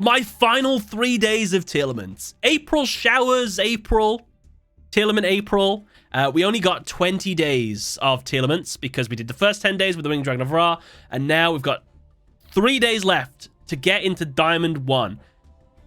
My final 3 days of Tearlaments. April showers, April. Tearlament April. We only got 20 days of Tearlaments because we did the first 10 days with the Winged Dragon of Ra, and now we've got 3 days left to get into Diamond 1.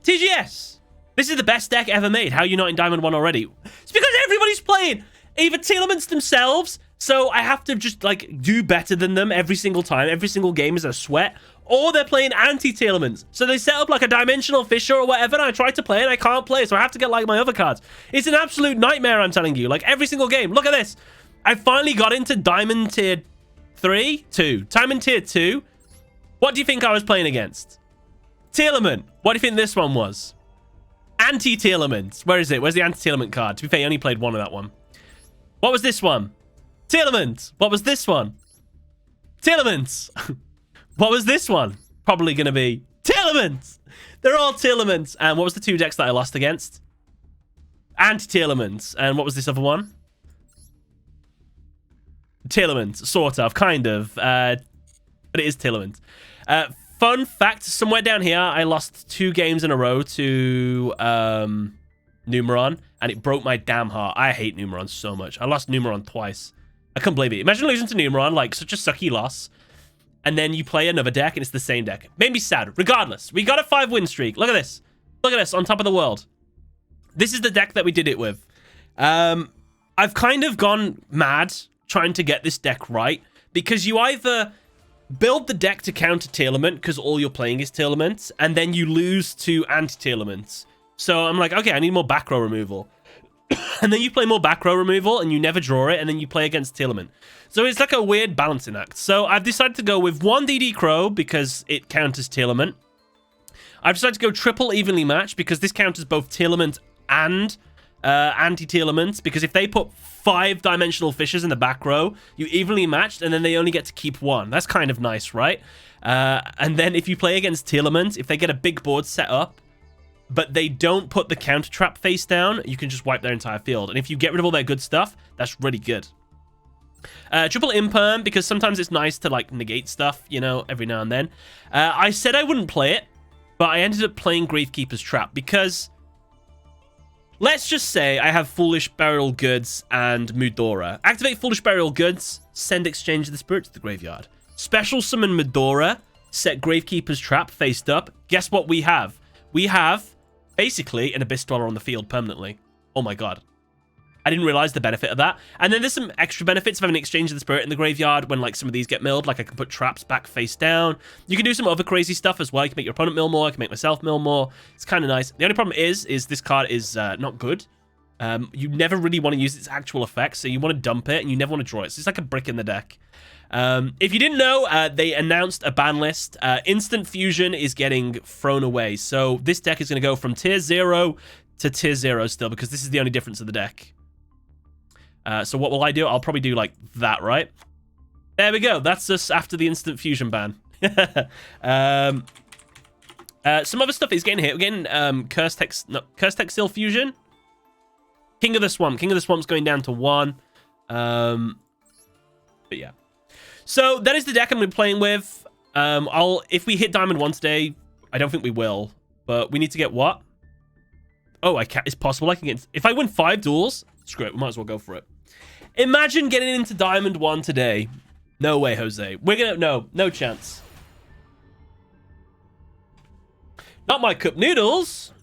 TGS, this is the best deck ever made. How are you not in Diamond 1 already? It's because everybody's playing either Tearlaments themselves, so I have to just, like, do better than them every single time. Every single game is a sweat. Or they're playing anti-Tearlaments. So they set up like a dimensional fissure or whatever, and I try to play and I can't play, so I have to get like my other cards. It's an absolute nightmare, I'm telling you. Like every single game. Look at this. I finally got into Diamond Tier 2. Diamond Tier 2. What do you think I was playing against? Tearlament. What do you think this one was? Anti-Tearlament. Where is it? Where's the anti-Tearlament card? To be fair, I only played one of that one. What was this one? Tearlament. What was this one? Tearlaments. What was this one? Probably going to be Tearlaments. They're all Tearlaments. And what was the 2 decks that I lost against? Anti-Tearlaments. And what was this other one? Tearlaments, sort of, kind of. But it is Tearlaments. Fun fact, somewhere down here, I lost 2 games in a row to Numeron, and it broke my damn heart. I hate Numeron so much. I lost Numeron twice. I couldn't believe it. Imagine losing to Numeron, like, such a sucky loss. And then you play another deck, and it's the same deck. Made me sad. Regardless, we got a 5-win streak. Look at this. Look at this, on top of the world. This is the deck that we did it with. I've kind of gone mad trying to get this deck right, because you either build the deck to counter Tearlament, because all you're playing is Tearlaments, and then you lose to anti-Tearlaments. So I'm like, okay, I need more back row removal. And then you play more back row removal, and you never draw it, and then you play against Tearlament. So it's like a weird balancing act. So I've decided to go with 1 DD Crow, because it counters Tearlament. I've decided to go triple evenly matched, because this counters both Tearlament and anti-Tearlaments, because if they put 5 dimensional fissures in the back row, you evenly matched, and then they only get to keep 1. That's kind of nice, right? And then if you play against Tearlament, if they get a big board set up, but they don't put the counter trap face down, you can just wipe their entire field. And if you get rid of all their good stuff, that's really good. Triple imperm, because sometimes it's nice to, like, negate stuff, you know, every now and then. I said I wouldn't play it, but I ended up playing Gravekeeper's Trap, because let's just say I have Foolish Burial Goods and Mudora. Activate Foolish Burial Goods, send Exchange of the Spirit to the graveyard. Special summon Mudora, set Gravekeeper's Trap faced up. Guess what we have? We have basically an Abyss Dweller on the field permanently. Oh my god. I didn't realize the benefit of that. And then there's some extra benefits of having an Exchange of the Spirit in the graveyard when, like, some of these get milled. Like, I can put traps back face down. You can do some other crazy stuff as well. You can make your opponent mill more. I can make myself mill more. It's kind of nice. The only problem is this card is not good. You never really want to use its actual effects, so you want to dump it, and you never want to draw it. So it's like a brick in the deck. If you didn't know, they announced a ban list. Instant Fusion is getting thrown away. So this deck is going to go from Tier 0 to Tier 0 still, because this is the only difference of the deck. So what will I do? I'll probably do like that, right? There we go. That's us after the Instant Fusion ban. Some other stuff is getting hit. We're getting Curse Textile Fusion. King of the Swamp. King of the Swamp's going down to 1. But yeah. So that is the deck I'm going to be playing with. If we hit Diamond 1 today, I don't think we will. But we need to get what? Oh, it's possible I can get... If I win 5 duels, screw it. We might as well go for it. Imagine getting into Diamond 1 today. No way, Jose. We're going to... No chance. Not my cup noodles.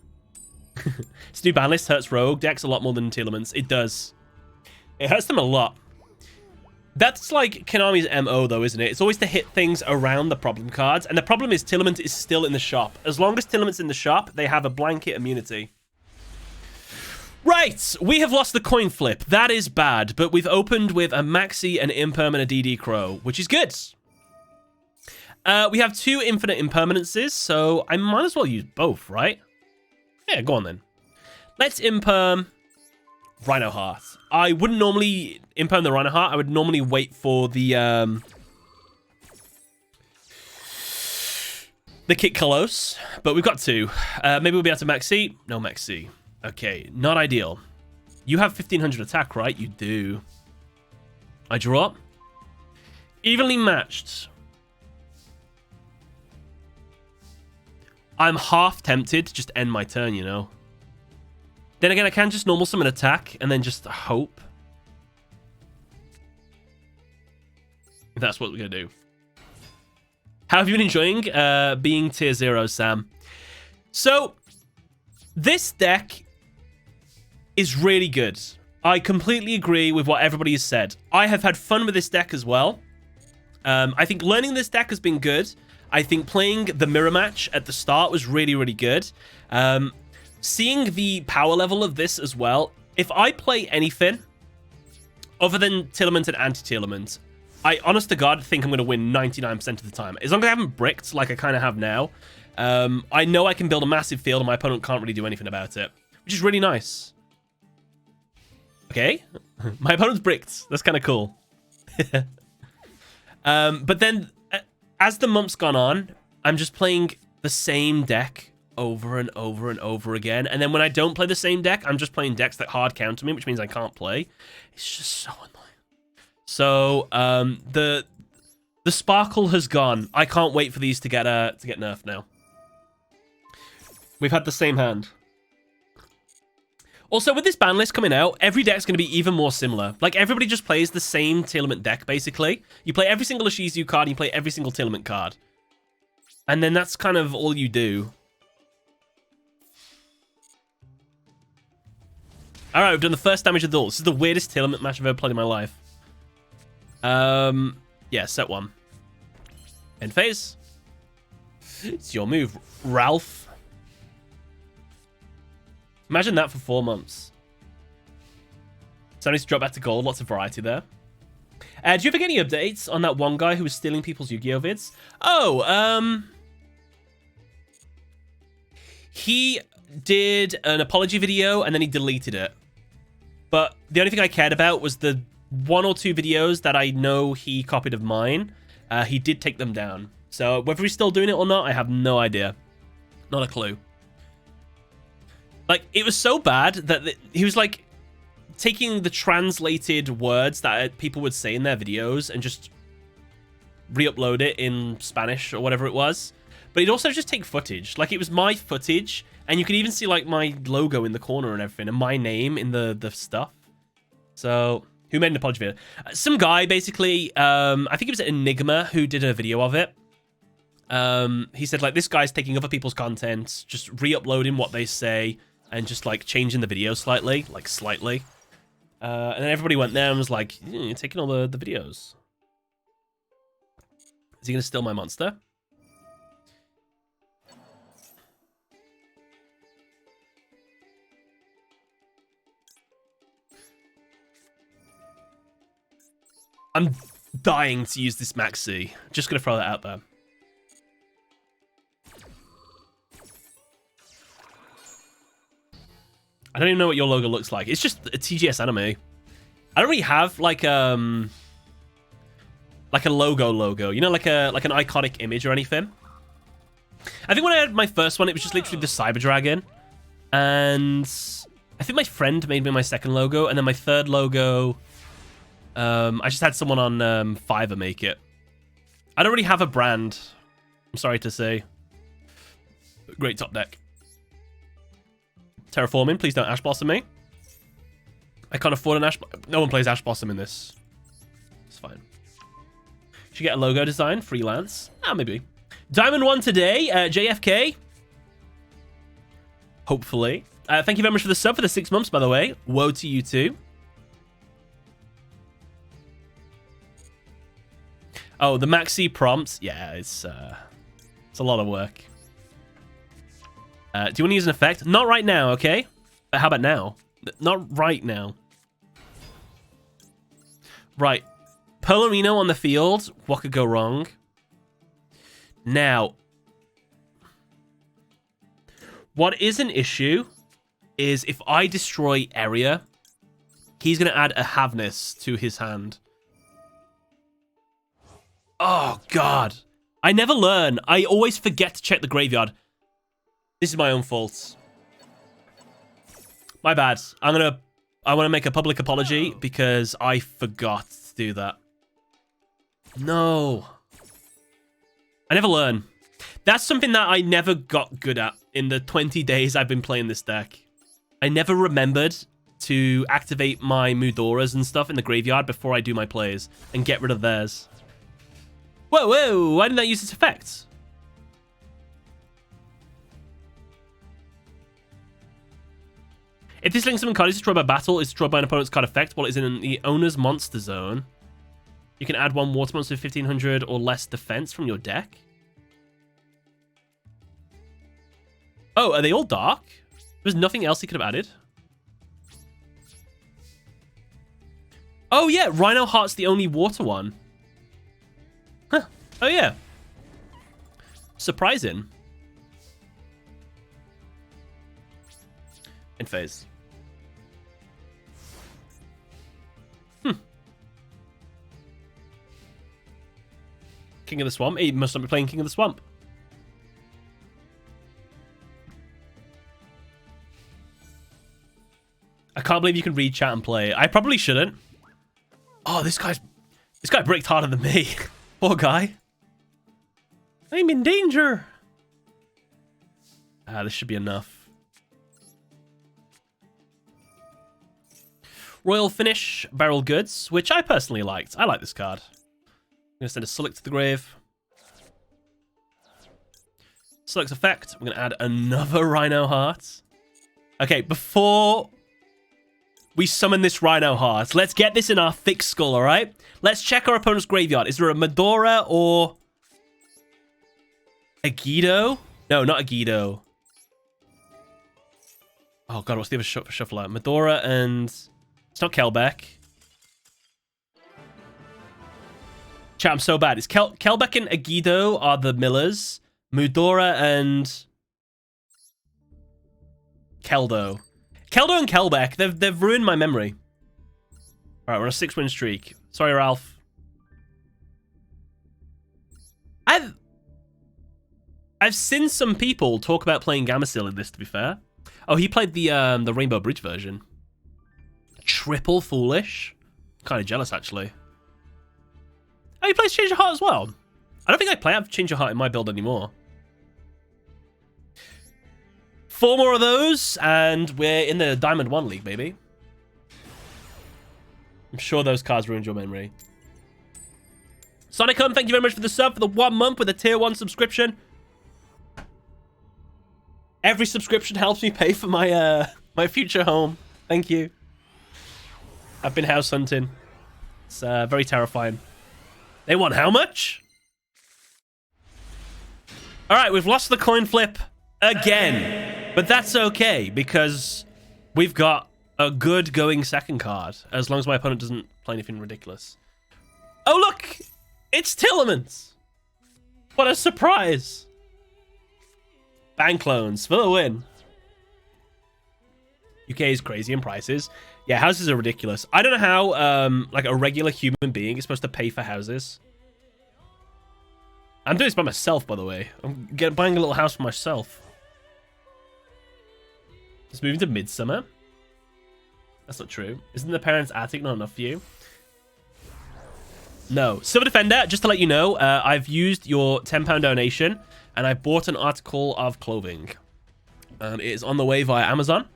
This new ban list hurts rogue decks a lot more than Tearlaments. It does. It hurts them a lot. That's like Konami's MO, though, isn't it? It's always to hit things around the problem cards. And the problem is Tearlament is still in the shop. As long as Tearlament's in the shop, they have a blanket immunity. Right, we have lost the coin flip. That is bad, but we've opened with a Maxi, an Imperm, and a DD Crow, which is good. We have 2 infinite impermanences, so I might as well use both, right? Yeah, go on then. Let's Imperm Rhino Heart. I wouldn't normally Imperm the Rhino Heart. I would normally wait for the Kit Kalos, but we've got 2. Maybe we'll be able to Maxi. No Maxi. Okay, not ideal. You have 1500 attack, right? You do. I draw. Evenly matched. I'm half tempted to just end my turn, you know. Then again, I can just normal summon attack and then just hope. That's what we're going to do. How have you been enjoying being tier 0, Sam? So, this deck is really good. I completely agree with what everybody has said. I have had fun with this deck as well. I think learning this deck has been good. I think playing the mirror match at the start was really, really good. Seeing the power level of this as well. If I play anything other than Tearlament and anti-Tearlament, I, honest to God, think I'm going to win 99% of the time. As long as I haven't bricked like I kind of have now, I know I can build a massive field and my opponent can't really do anything about it, which is really nice. Okay, my opponent's bricked. That's kind of cool. But then, as the month's gone on, I'm just playing the same deck over and over and over again. And then when I don't play the same deck, I'm just playing decks that hard counter me, which means I can't play. It's just so annoying. So, the sparkle has gone. I can't wait for these to get nerfed now. We've had the same hand. Also, with this ban list coming out, every deck's going to be even more similar. Like, everybody just plays the same Tearlament deck, basically. You play every single Ishizu card, and you play every single Tearlament card. And then that's kind of all you do. Alright, we've done the first damage of the duel. This is the weirdest Tearlament match I've ever played in my life. Yeah, set 1. End phase. It's your move, Ralph. Imagine that for 4 months. So I need to drop back to gold. Lots of variety there. Do you ever get any updates on that one guy who was stealing people's Yu-Gi-Oh vids? Oh, he did an apology video and then he deleted it. But the only thing I cared about was the 1 or 2 videos that I know he copied of mine. He did take them down. So whether he's still doing it or not, I have no idea. Not a clue. Like, it was so bad that he was, like, taking the translated words that people would say in their videos and just re-upload it in Spanish or whatever it was. But he'd also just take footage. Like, it was my footage, and you could even see, like, my logo in the corner and everything, and my name in the stuff. So, who made an apology video? Some guy, basically, I think it was Enigma who did a video of it. He said, like, this guy's taking other people's content, just re-uploading what they say, and just, like, changing the video slightly. Like, slightly. And then everybody went there and was like, you're taking all the videos. Is he going to steal my monster? I'm dying to use this Maxi. Just going to throw that out there. I don't even know what your logo looks like. It's just a TGS anime. I don't really have like a logo. You know, like an iconic image or anything. I think when I had my first one, it was just literally the Cyber Dragon, and I think my friend made me my second logo, and then my third logo, I just had someone on Fiverr make it. I don't really have a brand. I'm sorry to say. Great top deck. Terraforming, please don't Ash Blossom me. I can't afford an Ash... No one plays Ash Blossom in this. It's fine. Should get a logo design, freelance. Ah, maybe. Diamond 1 today, JFK. Hopefully. Thank you very much for the sub for the 6 months, by the way. Woe to you too. Oh, the Maxi prompts. Yeah, it's a lot of work. Do you want to use an effect? Not right now, okay? But how about now? Not right now. Right. Polomino on the field. What could go wrong? Now, what is an issue is if I destroy area, he's going to add a Havness to his hand. Oh, God. I never learn. I always forget to check the graveyard. This is my own fault. My bad. I want to make a public apology because I forgot to do that. No. I never learn. That's something that I never got good at in the 20 days I've been playing this deck. I never remembered to activate my Mudoras and stuff in the graveyard before I do my plays and get rid of theirs. Whoa, whoa, why didn't I use its effects? If this links summon card is destroyed by battle, it's destroyed by an opponent's card effect while it's in the owner's monster zone. You can add one water monster with 1500 or less defense from your deck. Oh, are they all dark? There's nothing else he could have added. Oh yeah, Rhino Heart's the only water one. Huh. Oh yeah. Surprising. In phase. King of the Swamp? He must not be playing King of the Swamp. I can't believe you can read chat and play. I probably shouldn't. Oh, this guy bricked harder than me. Poor guy. I'm in danger. This should be enough. Royal Finish, Barrel Goods, which I personally liked. I like this card. I'm going to send a Select to the grave. Select's effect. I'm going to add another Rhino Heart. Okay, before we summon this Rhino Heart, let's get this in our thick skull, all right? Let's check our opponent's graveyard. Is there a Medora or a Guido? No, not a Guido. Oh, God, what's the other shuffler? Medora and... It's not Kelbeck. Chat, I'm so bad. It's Kelbeck and Agido are the Millers. Mudora and Keldo. Keldo and Kelbeck, they've ruined my memory. All right, we're on a 6-win streak. Sorry, Ralph. I've seen some people talk about playing Gameciel in this, to be fair. Oh, he played the Rainbow Bridge version. Triple Foolish. Kind of jealous, actually. Oh, he plays Change Your Heart as well. I don't think I have Change Your Heart in my build anymore. 4 more of those, and we're in the Diamond 1 League, baby. I'm sure those cards ruined your memory. Sonicum, thank you very much for the sub for the 1 month with a tier 1 subscription. Every subscription helps me pay for my my future home. Thank you. I've been house hunting. It's very terrifying. They want how much? All right, we've lost the coin flip again. But that's okay, because we've got a good going second card, as long as my opponent doesn't play anything ridiculous. Oh, look! It's Tearlaments! What a surprise! Bank loans for the win. UK is crazy in prices. Yeah, houses are ridiculous. I don't know how like a regular human being is supposed to pay for houses. I'm doing this by myself, by the way. I'm buying a little house for myself. Just moving to Midsummer. That's not true. Isn't the parents' attic not enough for you? No. Silver Defender, just to let you know, I've used your £10 donation and I bought an article of clothing. And it is on the way via Amazon.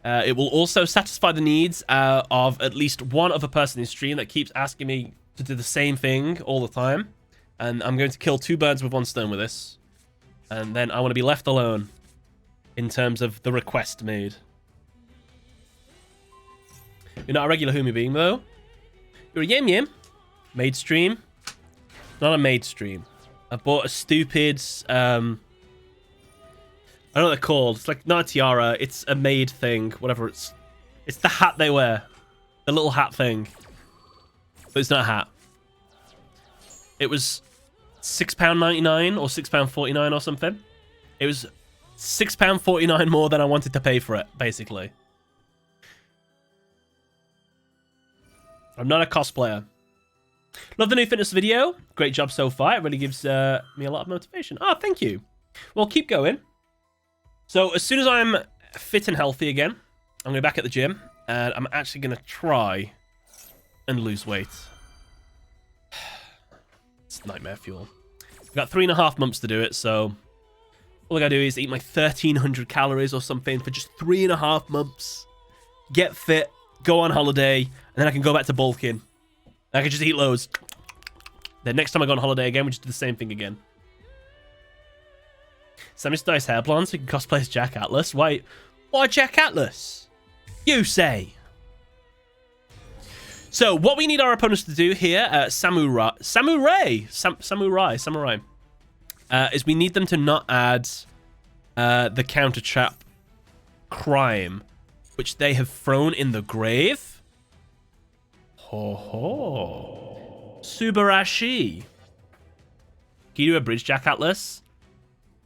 It will also satisfy the needs of at least one other person in stream that keeps asking me to do the same thing all the time. And I'm going to kill 2 birds with 1 stone with this. And then I want to be left alone in terms of the request made. You're not a regular Humi being, though. You're a Yim Yim. Maid stream. Not a maid stream. I bought a stupid... I don't know what they're called. It's like not a tiara. It's a maid thing. Whatever it's... It's the hat they wear. The little hat thing. But it's not a hat. It was £6.99 or £6.49 or something. It was £6.49 more than I wanted to pay for it, basically. I'm not a cosplayer. Love the new fitness video. Great job so far. It really gives me a lot of motivation. Oh, thank you. Well, keep going. So as soon as I'm fit and healthy again, I'm going to be back at the gym. And I'm actually going to try and lose weight. It's nightmare fuel. got 3.5 months to do it, so all I gotta do is eat my 1,300 calories or something for just 3.5 months. Get fit, go on holiday, and then I can go back to bulking. I can just eat loads. Then next time I go on holiday again, we just do the same thing again. Sammy's nice hair blonde so he can cosplay as Jack Atlas. Why Jack Atlas? You say. So what we need our opponents to do here, Samurai, is we need them to not add the counter trap crime, which they have thrown in the grave. Ho ho. Subarashi. Can you do a bridge, Jack Atlas?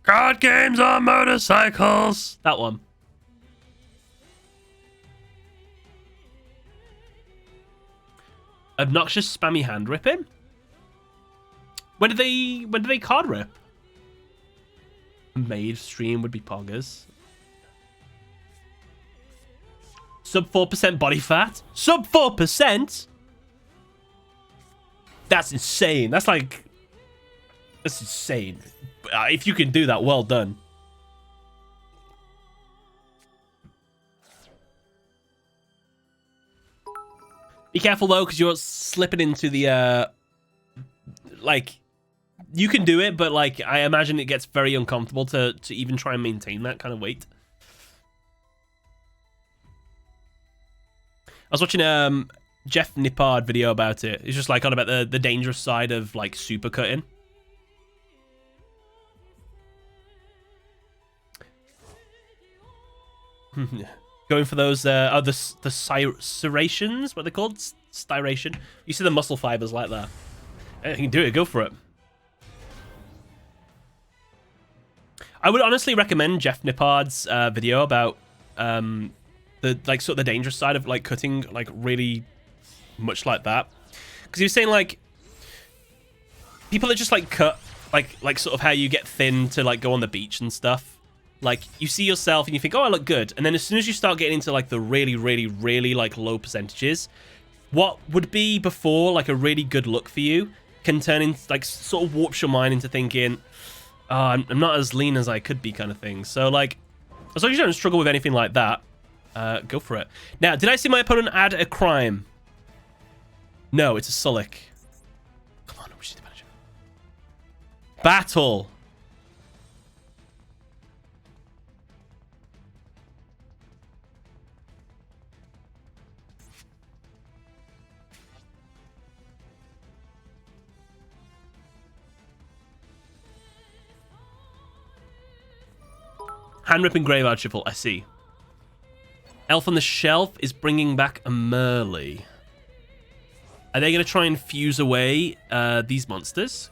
Card games on motorcycles. That one. Obnoxious spammy hand ripping. When did they card rip? Made stream would be poggers. Sub 4% body fat. Sub 4%. That's insane. That's insane. If you can do that, well done. Be careful though, because you're slipping into the you can do it, but like I imagine it gets very uncomfortable to even try and maintain that kind of weight. I was watching Jeff Nippard video about it. It's just like on about the dangerous side of like super cutting. Going for those the serrations, what are they called? Styration. You see the muscle fibers like that. You can do it, go for it. I would honestly recommend Jeff Nippard's video about the like sort of the dangerous side of like cutting like really much like that, because he was saying like people that just like cut like sort of how you get thin to like go on the beach and stuff. Like you see yourself and you think, oh, I look good, and then as soon as you start getting into like the really like low percentages, what would be before like a really good look for you can turn into like sort of warps your mind into thinking, oh, I'm not as lean as I could be, kind of thing. So like, as long as you don't struggle with anything like that, go for it. Now, did I see my opponent add a crime? No, it's a Sulik. Come on, we should do manager. Battle. Hand-ripping graveyard shuffle, I see. Elf on the Shelf is bringing back a Merly. Are they going to try and fuse away these monsters?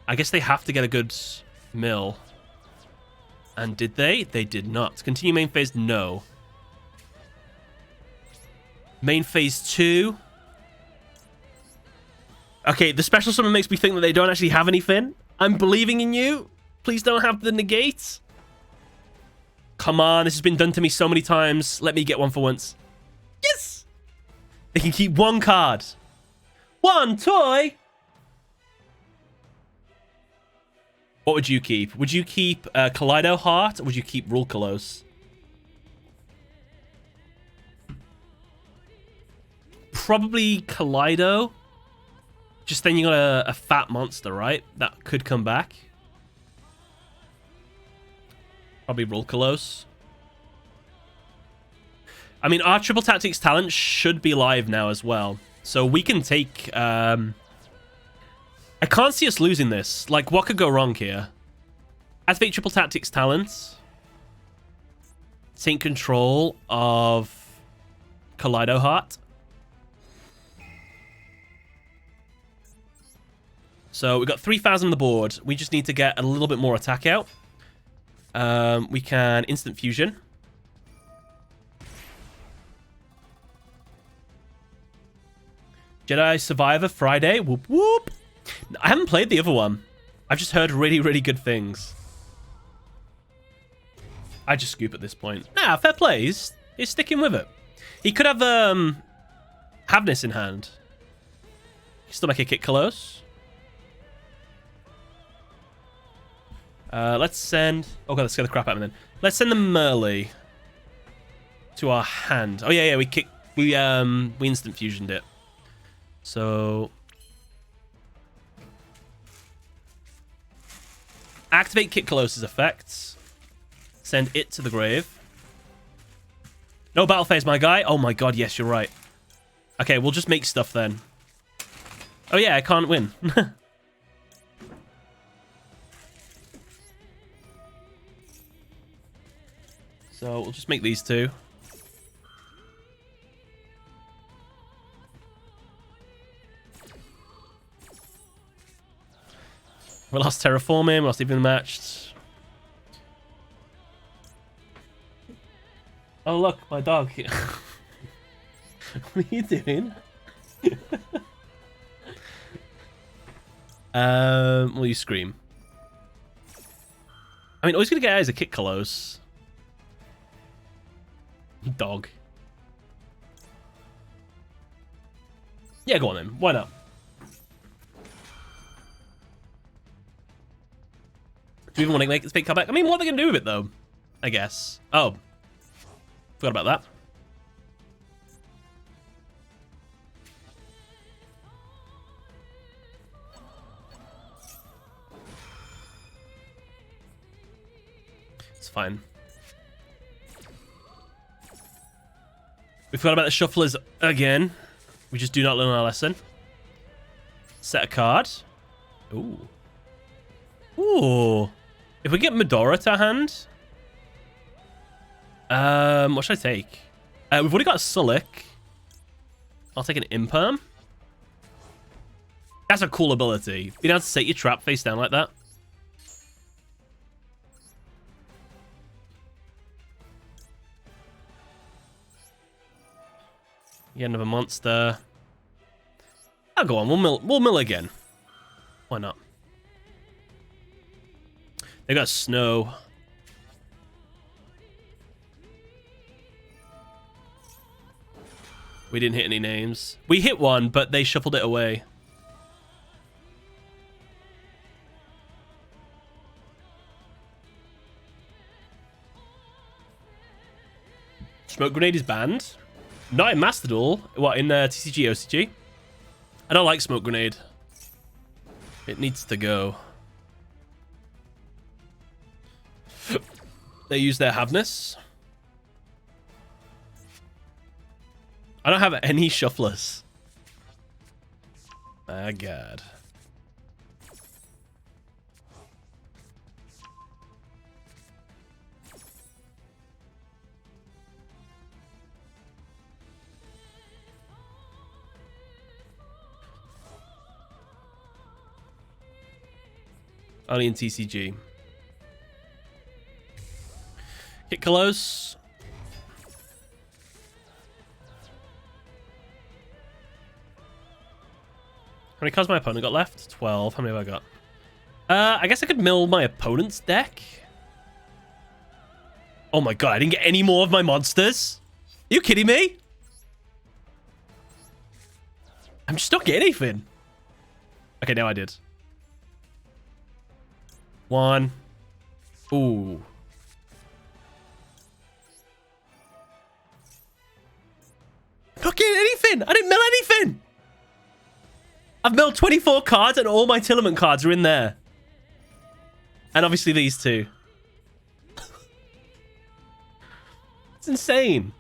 I guess they have to get a good mill. And did they? They did not. Continue main phase? No. Main phase 2. Okay, the special summon makes me think that they don't actually have anything. I'm believing in you. Please don't have the negate. Come on, this has been done to me so many times. Let me get one for once. Yes! They can keep one card. One toy! What would you keep? Would you keep Kaleido Heart, or would you keep Rulkalos? Probably Kaleido. Just then you got a fat monster, right? That could come back. Probably Rulkalos. I mean, our Triple Tactics talent should be live now as well. So we can take... I can't see us losing this. Like, what could go wrong here? Activate Triple Tactics talents. Take control of Kaleido Heart. So we've got 3,000 on the board. We just need to get a little bit more attack out. We can instant fusion. Jedi Survivor Friday. Whoop whoop. I haven't played the other one. I've just heard really, really good things. I just scoop at this point. Nah, fair play. He's sticking with it. He could have Havness in hand. He still make a kick close. Let's send... Oh god, let's get the crap out of him then. Let's send the Melee to our hand. Oh yeah, we instant fusioned it. So activate Kit Colossus effects. Send it to the grave. No battle phase, my guy. Oh my god, yes, you're right. Okay, we'll just make stuff then. Oh yeah, I can't win. So we'll just make these two. We lost terraforming, we lost even matched. Oh look, my dog. What are you doing? Will you scream? I mean, all he's gonna get out is a Kit Colossus. Dog. Yeah, go on then. Why not? Do we even want to make this big comeback? I mean, what are they going to do with it, though? I guess. Oh. Forgot about that. It's fine. We forgot about the shufflers again. We just do not learn our lesson. Set a card. Ooh. Ooh. If we get Medora to our hand. What should I take? We've already got a Sulik. I'll take an Imperm. That's a cool ability. Being able to set your trap face down like that. Get another monster. I'll go on. We'll mill again. Why not? They got snow. We didn't hit any names. We hit one, but they shuffled it away. Smoke Grenade is banned. Not in Master Duel. What, in TCG, OCG? I don't like Smoke Grenade. It needs to go. They use their Havness. I don't have any shufflers. My god. Only in TCG. Get close. How many cards my opponent got left? 12. How many have I got? I guess I could mill my opponent's deck. Oh my god, I didn't get any more of my monsters? Are you kidding me? I'm just not getting anything. Okay, now I did. 1. Ooh. Not getting anything. I didn't mill anything. I've milled 24 cards and all my Tearlament cards are in there. And obviously these two. It's insane.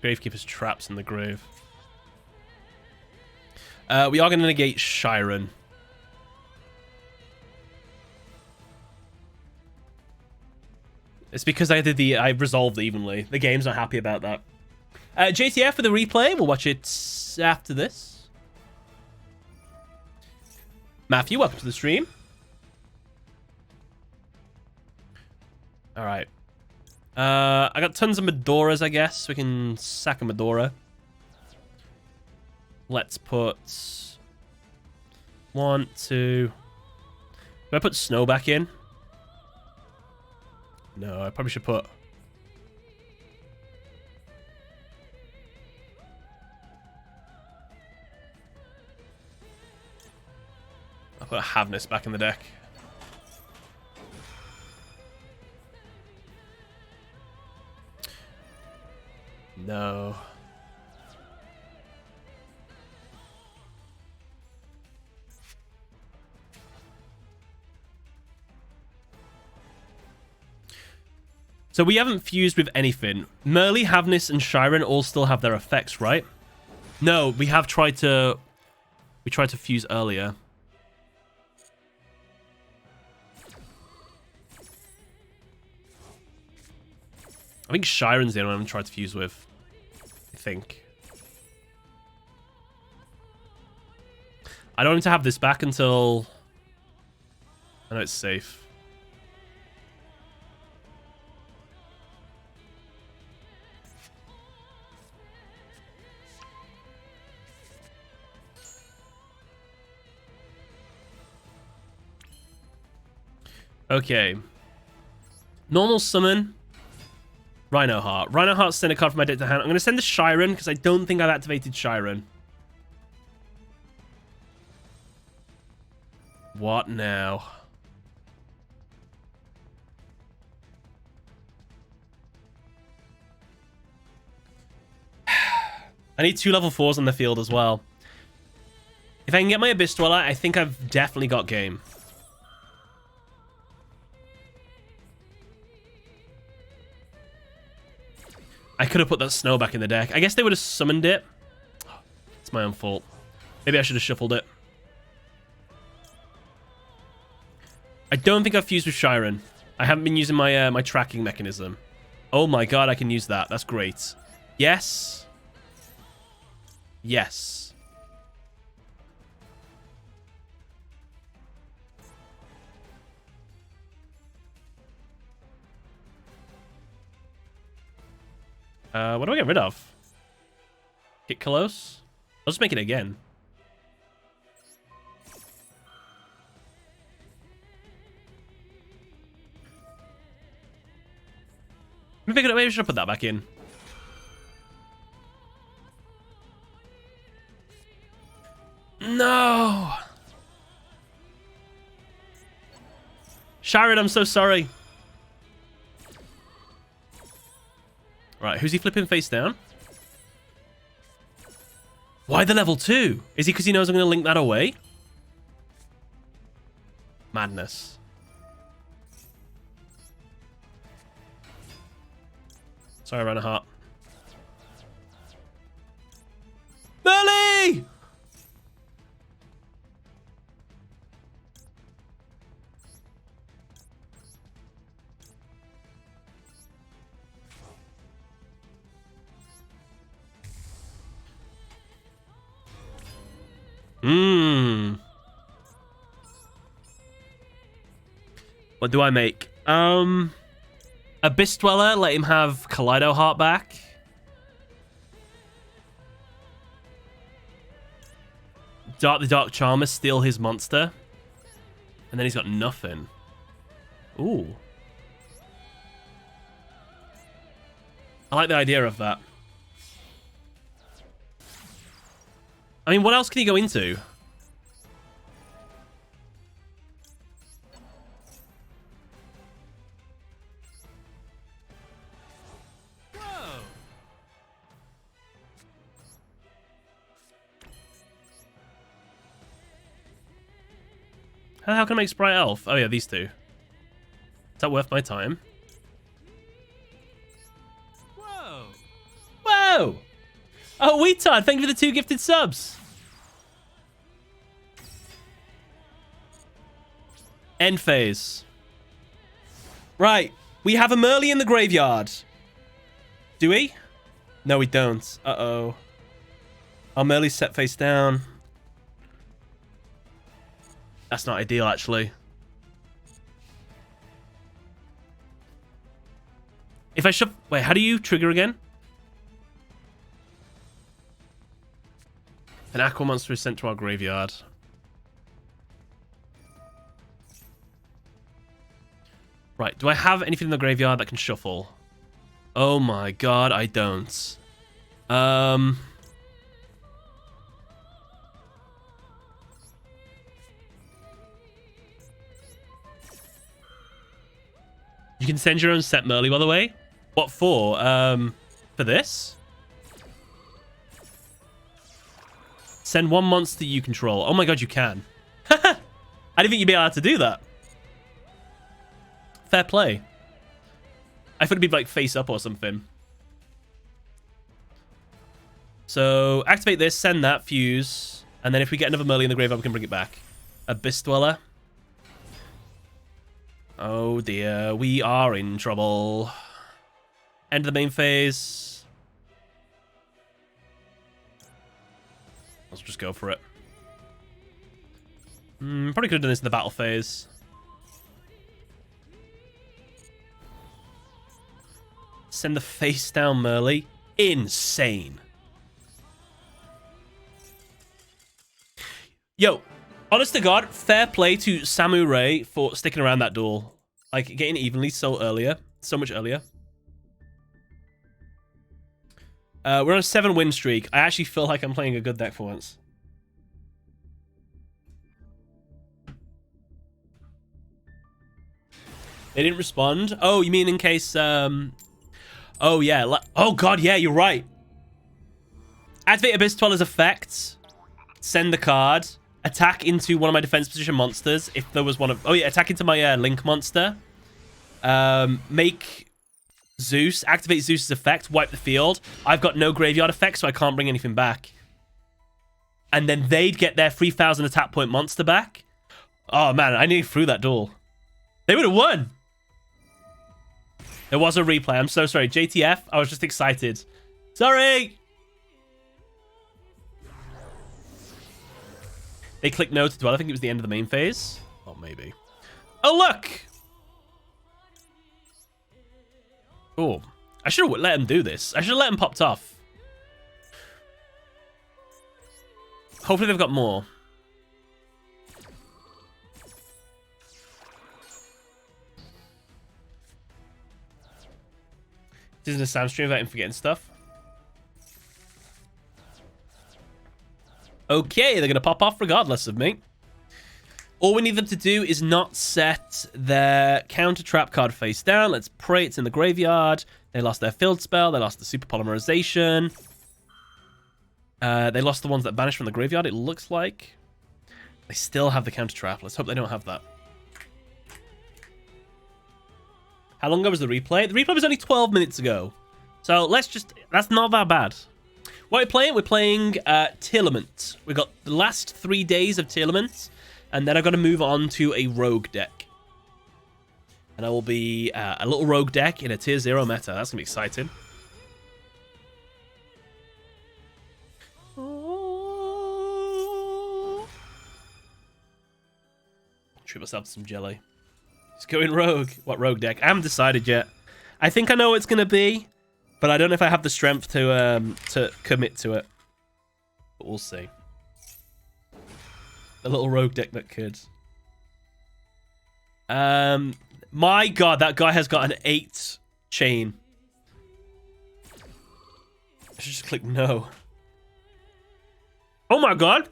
Gravekeeper's traps in the grave. We are going to negate Shiren. It's because I resolved evenly. The game's not happy about that. JTF for the replay. We'll watch it after this. Matthew, welcome to the stream. All right. I got tons of Medoras, I guess. We can sack a Medora. Let's put 1, 2. Do I put Snow back in? No, I probably should put... Put Havness back in the deck. No. So we haven't fused with anything. Merle, Havness, and Shiren all still have their effects, right? No, we have tried to... We tried to fuse earlier. I think Shiren's the only one I've tried to fuse with. I think. I don't need to have this back until... I know it's safe. Okay. Normal summon. Rhino Heart. Rhino Heart, send a card from my deck to hand. I'm going to send the Shiren because I don't think I've activated Shiren. What now? I need 2 level 4s on the field as well. If I can get my Abyss Dweller, I think I've definitely got game. I could have put that snow back in the deck. I guess they would have summoned it. It's my own fault. Maybe I should have shuffled it. I don't think I've fused with Shiren. I haven't been using my my tracking mechanism. Oh my god, I can use that. That's great. Yes. Yes. What do I get rid of? Get close? I'll just make it again. Maybe I should put that back in. No! Sharon, I'm so sorry. Right, who's he flipping face down? Why the level 2? Is he because he knows I'm going to link that away? Madness. Sorry, I ran a heart. Merle! What do I make? Abyss Dweller, let him have Kaleido Heart back. The Dark Charmer, steal his monster. And then he's got nothing. Ooh. I like the idea of that. I mean, what else can he go into? How can I make Sprite Elf? Oh yeah, these two. Is that worth my time? Whoa! Whoa! Oh, Weetard, thank you for the 2 gifted subs. End phase. Right, we have a Merle in the graveyard. Do we? No, we don't. Uh-oh. Our Merle's set face down. That's not ideal, actually. If I shove... Wait, how do you trigger again? An Aqua monster is sent to our graveyard. Right, do I have anything in the graveyard that can shuffle? Oh my god, I don't. You can send your own set Merly, by the way. What for? For this? Send one monster you control. Oh my god, you can. I didn't think you'd be allowed to do that. Fair play. I thought it'd be like face up or something. So activate this, send that, fuse, and then if we get another Merly in the graveyard, we can bring it back. Abyss Dweller. Oh dear, we are in trouble. End of the main phase. Let's just go for it. Probably could have done this in the battle phase. Send the face down Merly. Insane. Yo, honest to God, fair play to Samurai for sticking around that duel. Like, getting evenly so much earlier. We're on a 7-win streak. I actually feel like I'm playing a good deck for once. They didn't respond? Oh, you mean in case, oh, yeah. Oh, God, yeah, you're right. Activate Abyss Dweller's effect. Send the card. Attack into one of my defense position monsters. If there was one of... Oh, yeah, attack into my Link monster. Make Zeus. Activate Zeus's effect. Wipe the field. I've got no graveyard effect, so I can't bring anything back. And then they'd get their 3,000 attack point monster back. Oh, man, I nearly threw that duel. They would have won. There was a replay. I'm so sorry. JTF, I was just excited. Sorry. They clicked no to duel. I think it was the end of the main phase. Oh, maybe. Oh, look. Oh, I should have let him do this. I should have let him popped off. Hopefully they've got more. This isn't a sound stream without him forgetting stuff. Okay, they're going to pop off regardless of me. All we need them to do is not set their counter trap card face down. Let's pray it's in the graveyard. They lost their field spell. They lost the super polymerization. They lost the ones that banished from the graveyard, it looks like. They still have the counter trap. Let's hope they don't have that. How long ago was the replay? The replay was only 12 minutes ago. So let's just... That's not that bad. What are we playing? We're playing Tearlament. We've got the last 3 days of Tearlaments. And then I've got to move on to a rogue deck. And I will be a little rogue deck in a tier 0 meta. That's going to be exciting. Treat myself to some jelly. Just going rogue. What rogue deck? I haven't decided yet. I think I know what it's going to be. But I don't know if I have the strength to commit to it. But we'll see. A little rogue deck that could. My god, that guy has got an 8 chain. I should just click no. Oh my god.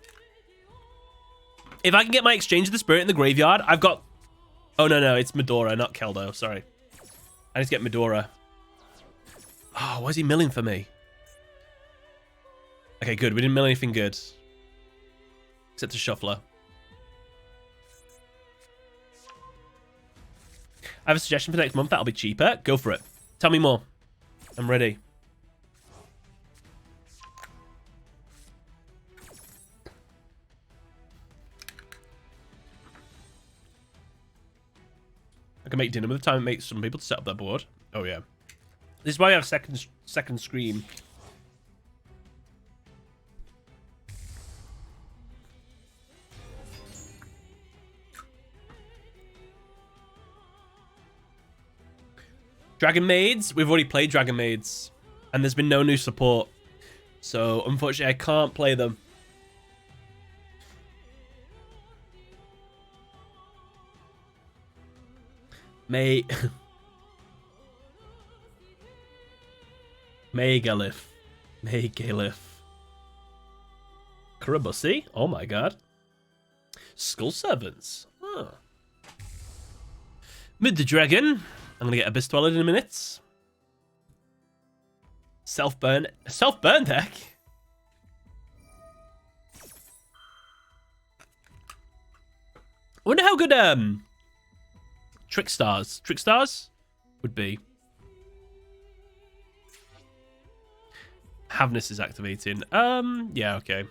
If I can get my Exchange of the Spirit in the graveyard, I've got... Oh, no, it's Medora, not Keldo. Sorry. I need to get Medora. Oh, why is he milling for me? Okay, good. We didn't mill anything good. Except a shuffler. I have a suggestion for next month. That'll be cheaper. Go for it. Tell me more. I'm ready. I can make dinner by the time it makes some people to set up their board. Oh, yeah. This is why we have second screen. Dragon Maids. We've already played Dragon Maids. And there's been no new support. So, unfortunately, I can't play them. Megalith. Karabusi? Oh my god. Skull Servants. Huh. Mid the Dragon. I'm going to get Abyss Dweller in a minute. Self-burn. Self-burn deck? I wonder how good Trickstars would be. Havness is activating. Yeah, okay.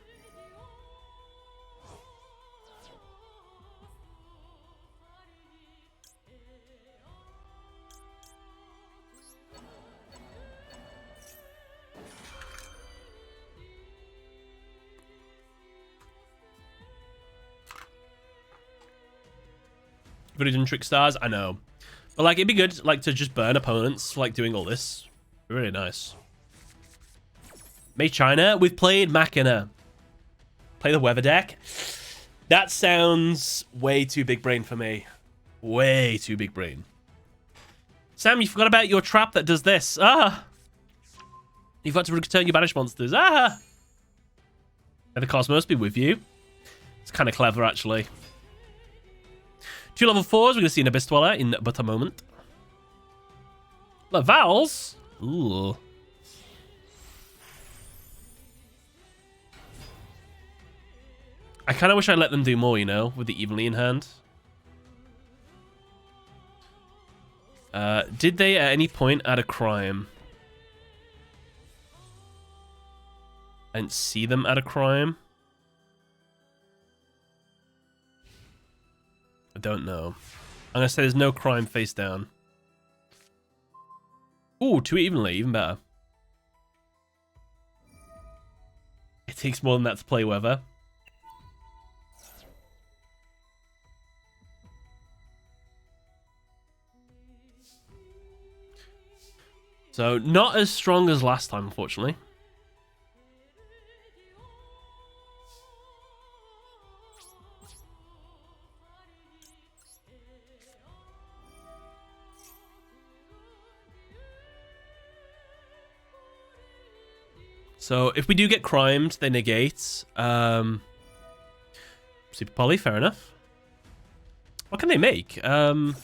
You've already done Trickstars? I know. But, like, it'd be good, like, to just burn opponents, like, doing all this. Really nice. May China? We've played Machina. Play the weather deck? That sounds way too big brain for me. Way too big brain. Sam, you forgot about your trap that does this. Ah! You've got to return your banished monsters. Ah! May the Cosmos be with you. It's kind of clever, actually. 2 level 4s. We're going to see an Abyss Dweller in but a moment. Vowels? Ooh. I kind of wish I let them do more, you know, with the Evenly in hand. Did they at any point add a crime? I didn't see them add a crime. I don't know. I'm going to say there's no crime face down. Ooh, 2 Evenly, even better. It takes more than that to play weather. So, not as strong as last time, unfortunately. So, if we do get crimed, they negate. Super Poly, fair enough. What can they make? Predaplant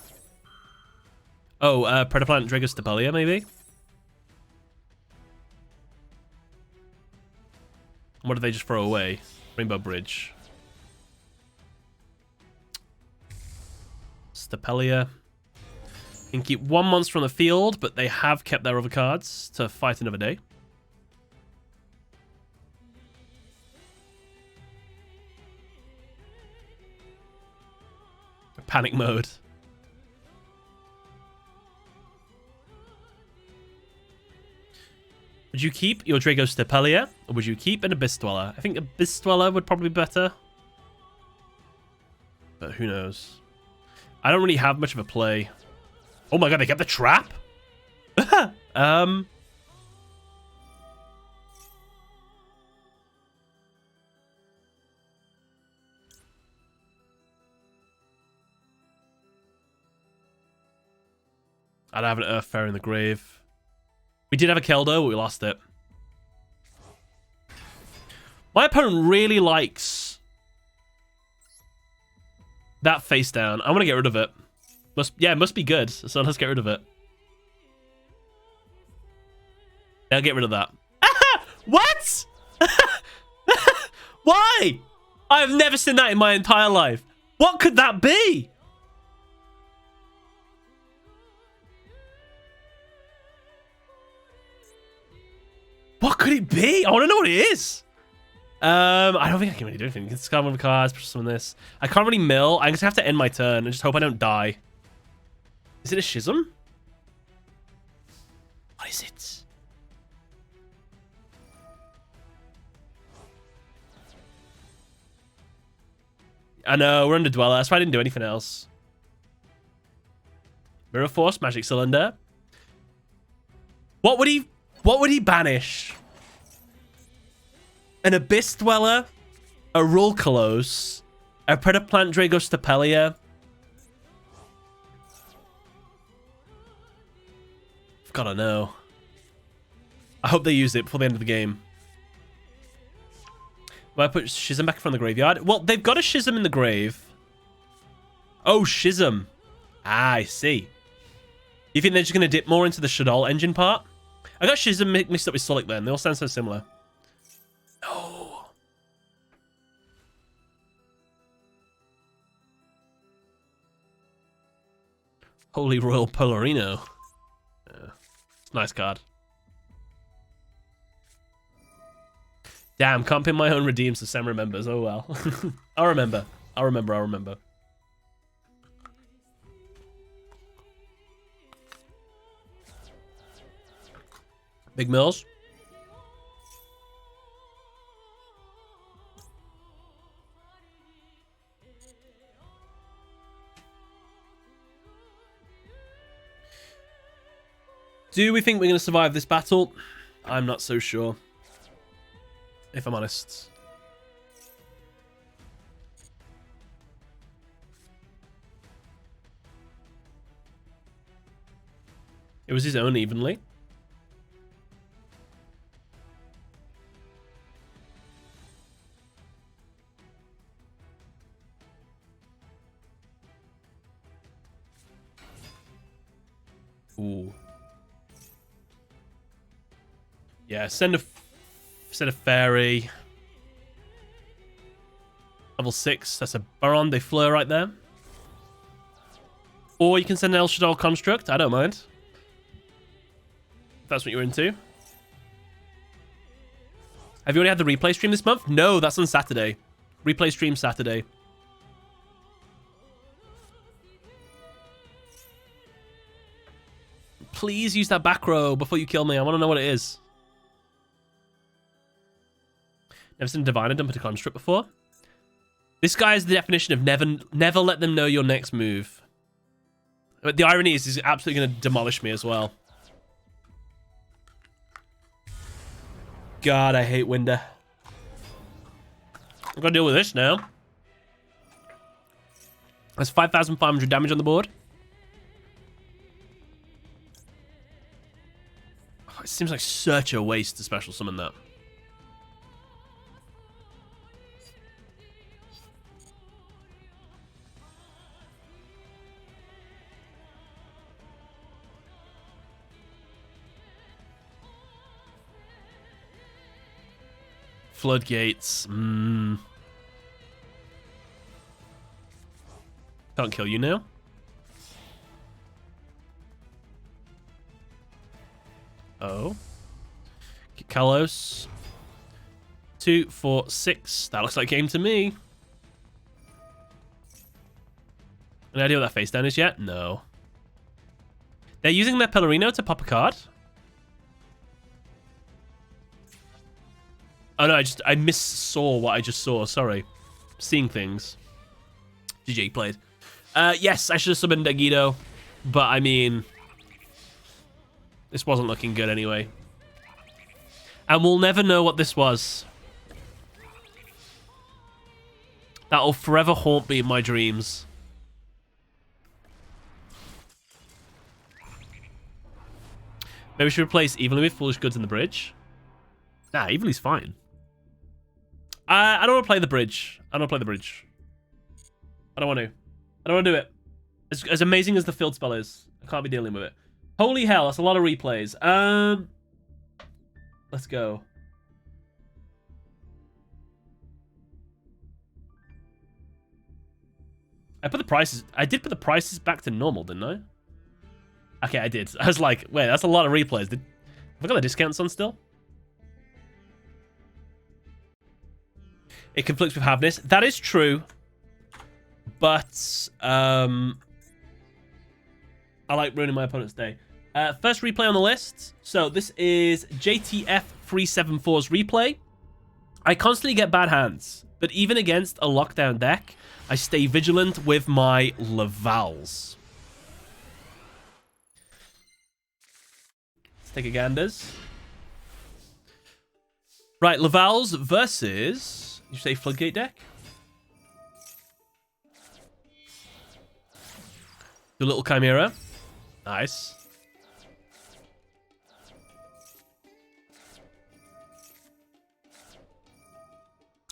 Drago Stapelia, maybe? What did they just throw away? Rainbow Bridge. Stapelia. Can keep 1 monster on the field, but they have kept their other cards to fight another day. Panic mode. Would you keep your Drago Stapelia, or would you keep an Abyss Dweller? I think Abyss Dweller would probably be better. But who knows? I don't really have much of a play. Oh my god, they kept the trap? I don't have an Earth Fairy in the grave. We did have a Keldo, but we lost it. My opponent really likes that face down. I want to get rid of it. It must be good. So let's get rid of it. I'll get rid of that. What? Why? I've never seen that in my entire life. What could that be? What could it be? I want to know what it is. I don't think I can really do anything. You can discard one of the cards, push some of this. I can't really mill. I just have to end my turn and just hope I don't die. Is it a Schism? What is it? I know, we're under Dweller. That's why I didn't do anything else. Mirror Force, Magic Cylinder. What would he banish? An Abyss Dweller, a Rulkalos, a Predaplant Drago Stapelia. I've gotta know. I hope they use it before the end of the game. Will I put Schism back from the graveyard? Well, they've got a Schism in the grave. Oh, Schism. Ah, I see. You think they're just going to dip more into the Shadol engine part? I got Shizm mixed up with Sulik then. They all sound so similar. No. Holy Royal Polarino. Yeah. Nice card. Damn, can't pin my own redeems so Sam remembers. Oh well. I'll remember. I'll remember. Big Mills. Do we think we're going to survive this battle? I'm not so sure, if I'm honest. It was his own evenly. Ooh. Yeah, send a fairy. Level 6. That's a Baron de Fleur right there. Or you can send an El Shadol Construct. I don't mind. If that's what you're into. Have you already had the replay stream this month? No, that's on Saturday. Replay stream Saturday. Please use that back row before you kill me. I want to know what it is. Never seen a Diviner dump into Construct before. This guy is the definition of never let them know your next move. But the irony is he's absolutely going to demolish me as well. God, I hate Winder. I've got to deal with this now. That's 5,500 damage on the board. Oh, it seems like such a waste to special summon that. Floodgates. Can't kill you now. Oh. Kalos. 2, 4, 6. That looks like game to me. Any idea what that face down is yet? No. They're using their Pellerino to pop a card? Oh no, I missaw what I just saw. Sorry. Seeing things. GG played. Yes, I should have summoned Agido. But I mean, this wasn't looking good anyway. And we'll never know what this was. That'll forever haunt me in my dreams. Maybe we should replace Evilly with Foolish Goods in the bridge. Nah, Evilly's fine. I don't want to play the bridge. I don't want to play the bridge. I don't want to. I don't want to do it. As amazing as the field spell is, I can't be dealing with it. Holy hell, that's a lot of replays. Let's go. I did put the prices back to normal, didn't I? Okay, I did. I was like, wait, that's a lot of replays. Have I got the discounts on still? It conflicts with Havness. That is true. But I like ruining my opponent's day. First replay on the list. So this is JTF 374's replay. I constantly get bad hands, but even against a lockdown deck, I stay vigilant with my Lavals. Let's take a ganders. Right, Lavals versus... Did you say Floodgate deck? The little Chimera. Nice.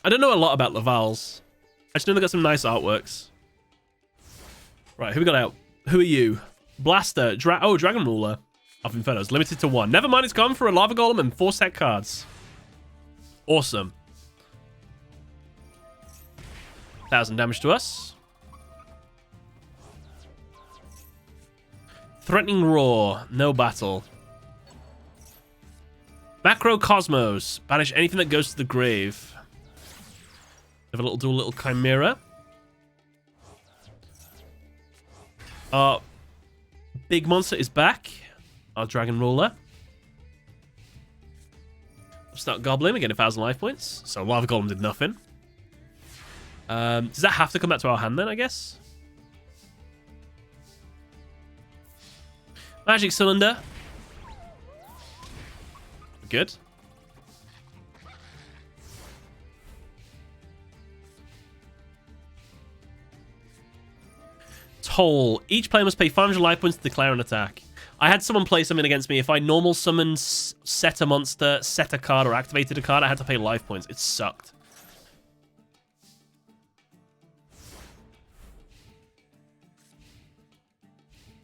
I don't know a lot about Lavals. I just know they got some nice artworks. Right, who we got out? Who are you? Blaster. Dragon Ruler of Infernos. Limited to 1. Never mind, it's gone for a Lava Golem and 4 set cards. Awesome. 1,000 damage to us. Threatening Roar. No battle. Macro Cosmos. Banish anything that goes to the grave. Have a little Chimera. Our big monster is back. Our Dragon Ruler. Start Goblin. We get 1,000 life points. So Lava Golem did nothing. Does that have to come back to our hand then, I guess? Magic Cylinder. Good. Toll. Each player must pay 500 life points to declare an attack. I had someone play something against me. If I normal summon, set a monster, set a card, or activated a card, I had to pay life points. It sucked.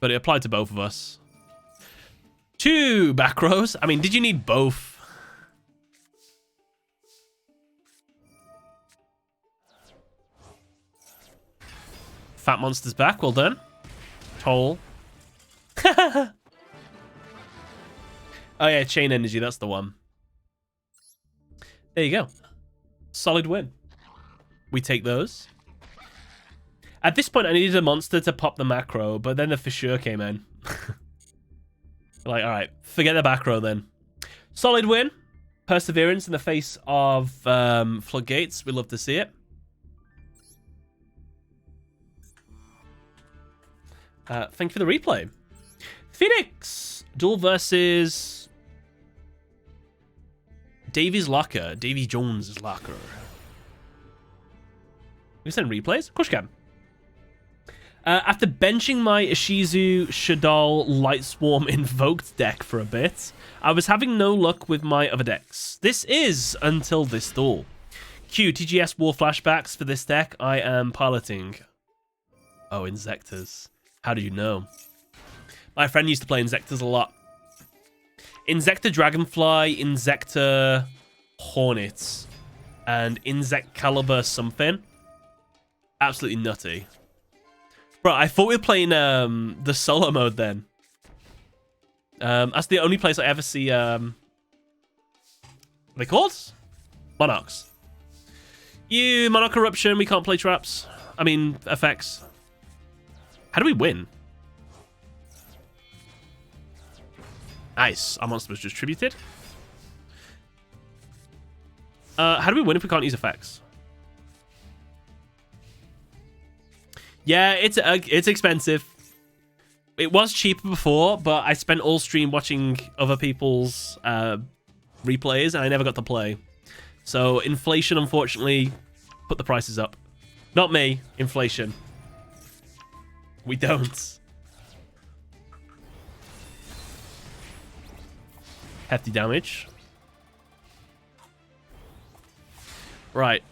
But it applied to both of us. 2 back rows. I mean, did you need both? Fat Monster's back. Well done. Toll. Oh, yeah. Chain Energy. That's the one. There you go. Solid win. We take those. At this point, I needed a monster to pop the macro, but then the Fissure came in. Like, all right, forget the back row then. Solid win. Perseverance in the face of Floodgates. We love to see it. Thank you for the replay. Phoenix. Duel versus Davy's Locker. Davy Jones' Locker. We send replays? Of course you can. After benching my Ishizu Shadal Light Swarm Invoked deck for a bit, I was having no luck with my other decks. This is until this duel. Q, TGS War flashbacks for this deck I am piloting. Oh, Insectors. How do you know? My friend used to play Insectors a lot. Insector Dragonfly, Insector Hornets, and Insectcalibur something. Absolutely nutty. Bro, I thought we were playing the solo mode then. That's the only place I ever see... what are they called? Monarchs. You, Monarch Eruption, we can't play traps. I mean, effects. How do we win? Nice. Our monster was distributed. How do we win if we can't use effects? Yeah, it's expensive. It was cheaper before, but I spent all stream watching other people's replays, and I never got to play. So inflation, unfortunately, put the prices up. Not me, inflation. We don't. Hefty damage. Right.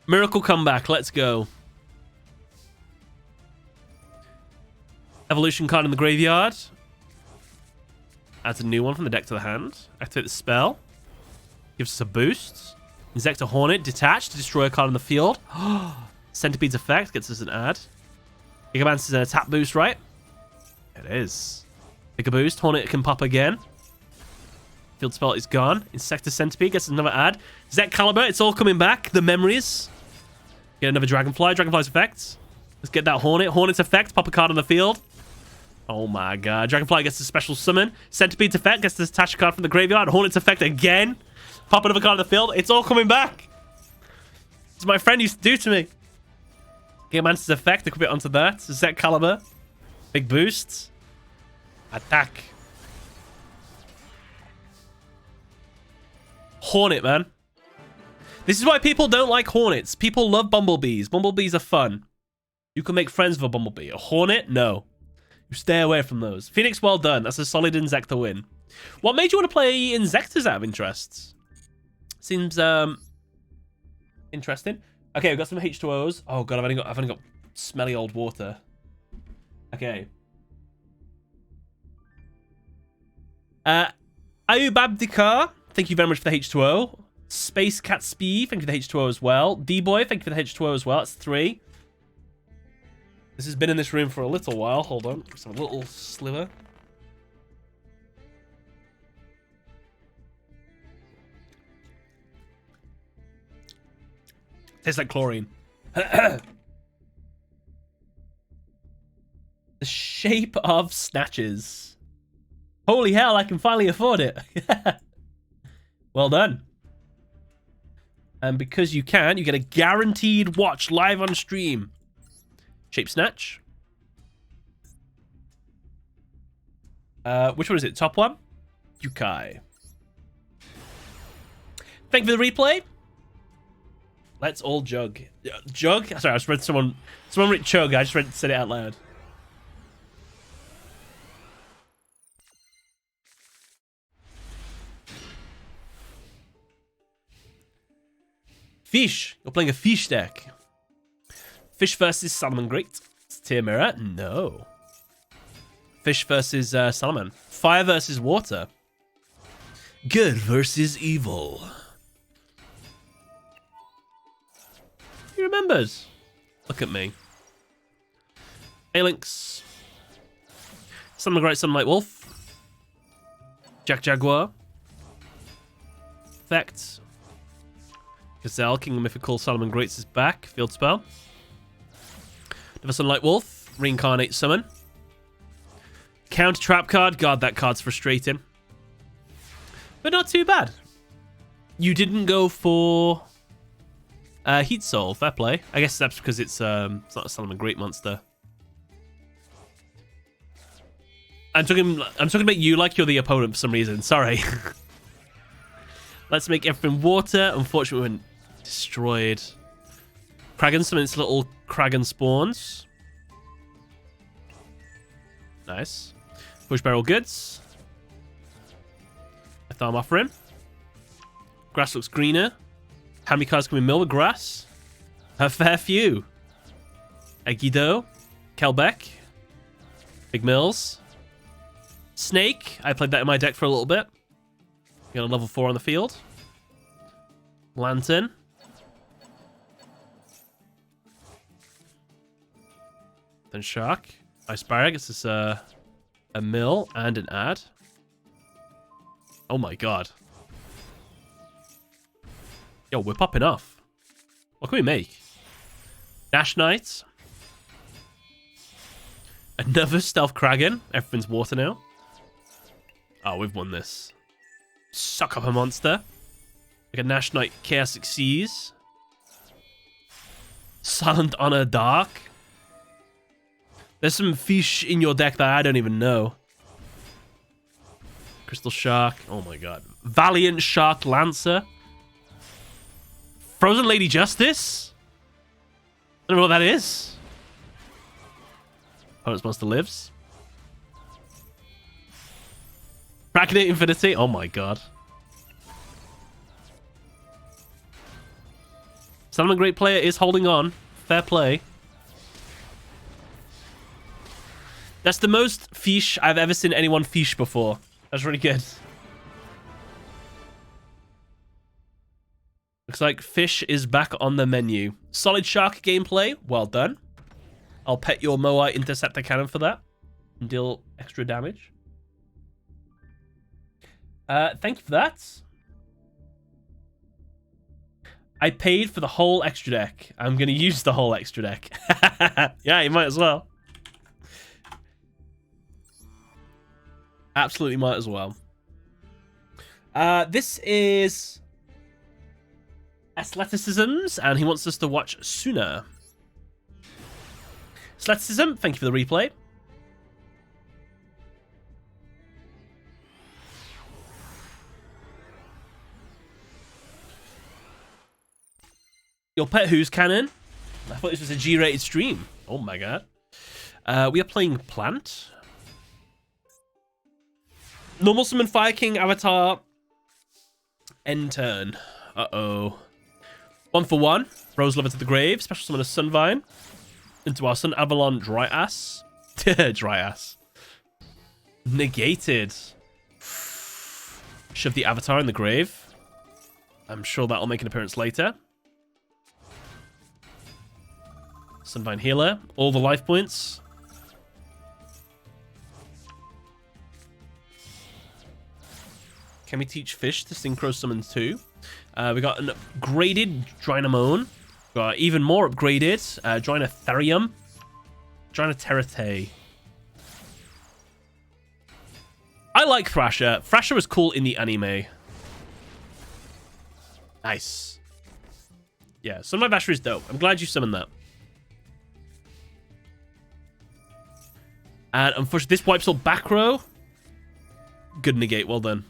Miracle comeback, let's go. Evolution card in the graveyard. Adds a new one from the deck to the hand. Activate the spell. Gives us a boost. Insector Hornet, detached to destroy a card in the field. Centipede's effect gets us an add. Gigamantis is an attack boost, right? It is. Bigger boost. Hornet can pop again. Field spell is gone. Insector Centipede gets another add. Zecalibur, it's all coming back. The memories. Get another Dragonfly. Dragonfly's effect. Let's get that Hornet. Hornet's effect. Pop a card on the field. Oh my god. Dragonfly gets a special summon. Centipede's effect gets to detach a card from the graveyard. Hornet's effect again. Pop another card on the field. It's all coming back. It's my friend used to do to me. Gigamantis' effect. Equip it onto that. Zecalibur. Big boost. Attack. Hornet, man. This is why people don't like Hornets. People love Bumblebees. Bumblebees are fun. You can make friends with a Bumblebee. A Hornet? No. You stay away from those. Phoenix, well done. That's a solid Insector win. What made you want to play Insectors out of interest? Seems interesting. Okay, we've got some H2Os. Oh god, I've only got smelly old water. Okay. Ayubabdikar, thank you very much for the H2O. Space Cat Spee, thank you for the H2O as well. D-Boy, thank you for the H2O as well. That's 3. This has been in this room for a little while. Hold on. Just a little sliver. Tastes like chlorine. The Shape of Snatches. Holy hell, I can finally afford it. Well done. And because you can, you get a guaranteed watch live on stream. Shape Snatch. Which one is it? Top one? Yukai. Thank you for the replay. Let's all jug. Jug? Sorry, I just read someone read chug. I just said it out loud. Fish. You're playing a fish deck. Fish versus Salomon Great. Tier Mirror? No. Fish versus Salomon. Fire versus water. Good versus evil. He remembers. Look at me. A-Links. Salomon Great, Sunlight Wolf. Jack Jaguar. Effect. Gazelle, King of Mythical Salomon Greats is back. Field spell. Never Sunlight Wolf. Reincarnate Summon. Counter Trap card. God, that card's frustrating. But not too bad. You didn't go for Heat Soul. Fair play. I guess that's because it's not a Salomon Great monster. I'm talking about you like you're the opponent for some reason. Sorry. Let's make everything water. Unfortunately, we went destroyed. Kragan summons little Kragan spawns. Nice. Push barrel goods. A Thumb offering. Grass looks greener. How many cards can we mill with grass? A fair few. Egido. Kelbeck. Big Mills. Snake. I played that in my deck for a little bit. Got a level 4 on the field. Lantern. Then Shark. Ice Barrier. This is a mill and an ad. Oh my god. Yo, we're popping off. What can we make? Dash Knight. Another Stealth Kragan. Everything's water now. Oh, we've won this. Suck up a monster. Like a Nash Knight Chaos Xyz. Silent Honor Dark. There's some fish in your deck that I don't even know. Crystal Shark. Oh my god. Valiant Shark Lancer. Frozen Lady Justice. I don't know what that is. Opponent's monster lives. Bracket Infinity. Oh my god. Salomon Great player is holding on. Fair play. That's the most fish I've ever seen anyone fish before. That's really good. Looks like fish is back on the menu. Solid Shark gameplay. Well done. I'll pet your Moai Interceptor Cannon for that. And deal extra damage. Thank you for that. I paid for the whole extra deck. I'm going to use the whole extra deck. Yeah, you might as well. Absolutely might as well. This is Athleticisms, and he wants us to watch Sooner. Athleticism, thank you for the replay. Your Pet Who's Cannon. I thought this was a G-rated stream. Oh my god. We are playing Plant. Normal Summon Fire King Avatar. End turn. Uh-oh. 1 for 1. Rose Lover to the grave. Special Summon a Sunvine. Into our Sun Avalon Dry Ass. Dry Ass. Negated. Shove the Avatar in the grave. I'm sure that'll make an appearance later. Sunvine Healer. All the life points. Can we teach fish to synchro summon too? We got an upgraded Drynamone. Got even more upgraded Drynatherium. Drynaterate. I like Thrasher. Thrasher was cool in the anime. Nice. Yeah, Sunlight Basher is dope. I'm glad you summoned that. And unfortunately, this wipes all back row. Good negate, well done.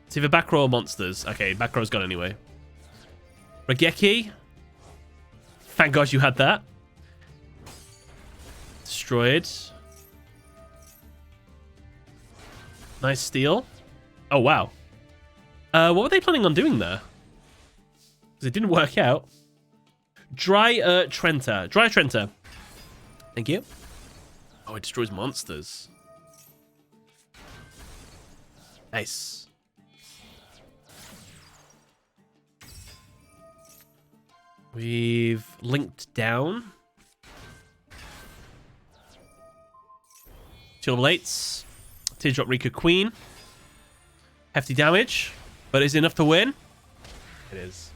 It's either back row or monsters. Okay, back row's gone anyway. Regeki. Thank God you had that. Destroyed. Nice steal. Oh, wow. What were they planning on doing there? Because it didn't work out. Dry Trenta. Dry Trenta. Thank you. Oh, it destroys monsters. Nice. We've linked down. Tearlaments. Teardrop Rika Queen. Hefty damage. But is it enough to win? It is.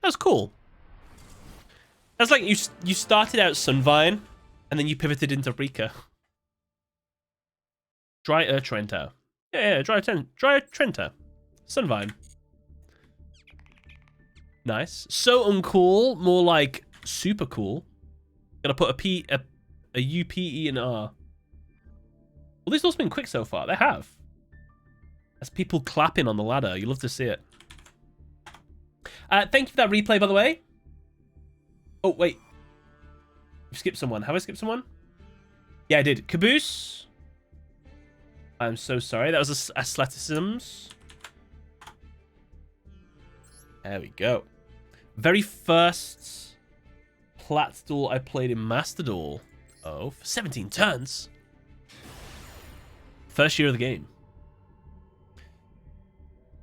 That's cool. That's like you started out Sunvine, and then you pivoted into Rika. Dry Trenta. Yeah, Dry Trenta. Sunvine. Nice. So uncool, more like super cool. Gotta put a U, P, E, and R. Well, these also been quick so far. They have. That's people clapping on the ladder. You love to see it. Thank you for that replay, by the way. Oh, wait. You skipped someone. Have I skipped someone? Yeah, I did. Caboose. I'm so sorry. That was athleticisms. There we go. Very first Plat Duel I played in Master Duel. Oh, for 17 turns. First year of the game.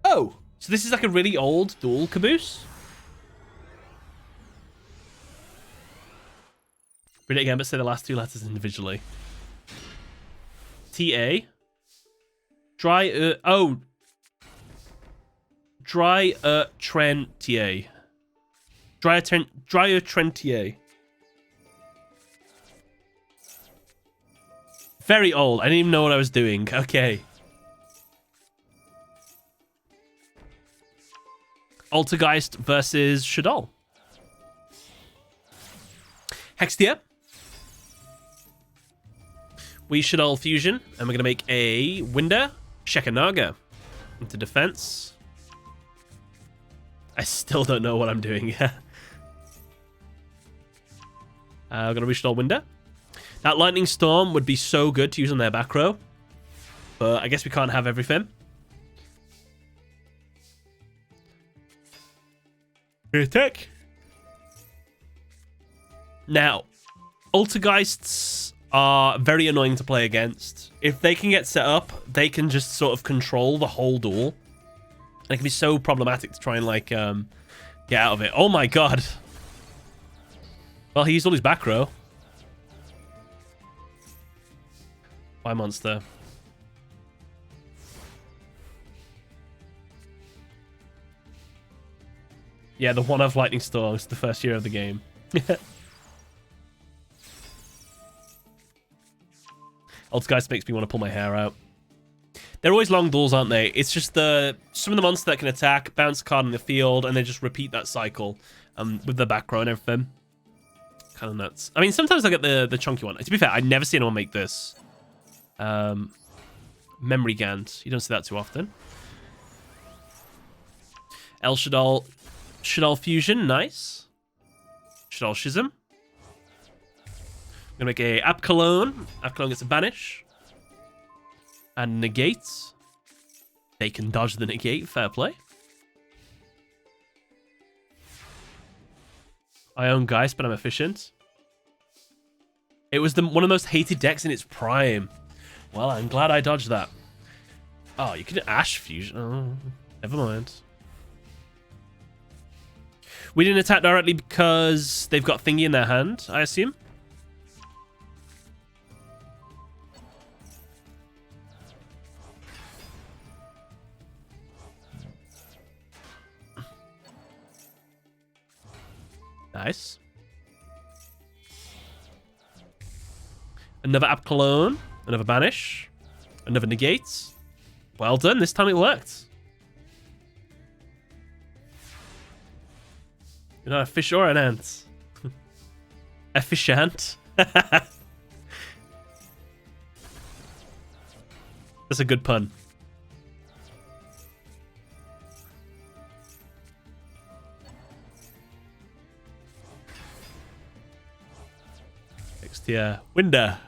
Oh, so this is like a really old duel, Caboose? Read it again, but say the last two letters individually. T-A. Dry, oh. Dry, Trentier. Dry, Trentier. Very old. I didn't even know what I was doing. Okay. Altergeist versus Shadol. Hextia. We Shadol fusion. And we're going to make a Winder. Shekanaga. Into defense. I still don't know what I'm doing. I'm going to Shadol Winder. That Lightning Storm would be so good to use on their back row. But I guess we can't have everything. Attack. Now, Altergeists are very annoying to play against. If they can get set up, they can just sort of control the whole duel. And it can be so problematic to try and, like, get out of it. Oh my god. Well, he used all his back row. Why monster? Yeah, the one-off Lightning Storm is the first year of the game. Altergeist makes me want to pull my hair out. They're always long duels, aren't they? It's just some of the monsters that can attack, bounce a card in the field, and then just repeat that cycle with the back row and everything. Kind of nuts. I mean, sometimes I get the chunky one. To be fair, I never see anyone make this. Memory Gant. You don't see that too often. El Shadol. Shadol Fusion. Nice. Shadol Schism. I'm going to make a Apkalone. Apkalone gets a Banish. And Negate. They can dodge the Negate. Fair play. I own Geist, but I'm efficient. It was one of the most hated decks in its prime. Well, I'm glad I dodged that. Oh, you can Ash Fusion. Oh, never mind. We didn't attack directly because they've got Thingy in their hand, I assume. Nice. Another App Clone. Another Banish. Another Negate. Well done. This time it worked. You're not a fish or an ant. Efficient. That's a good pun. Next tier. Winder.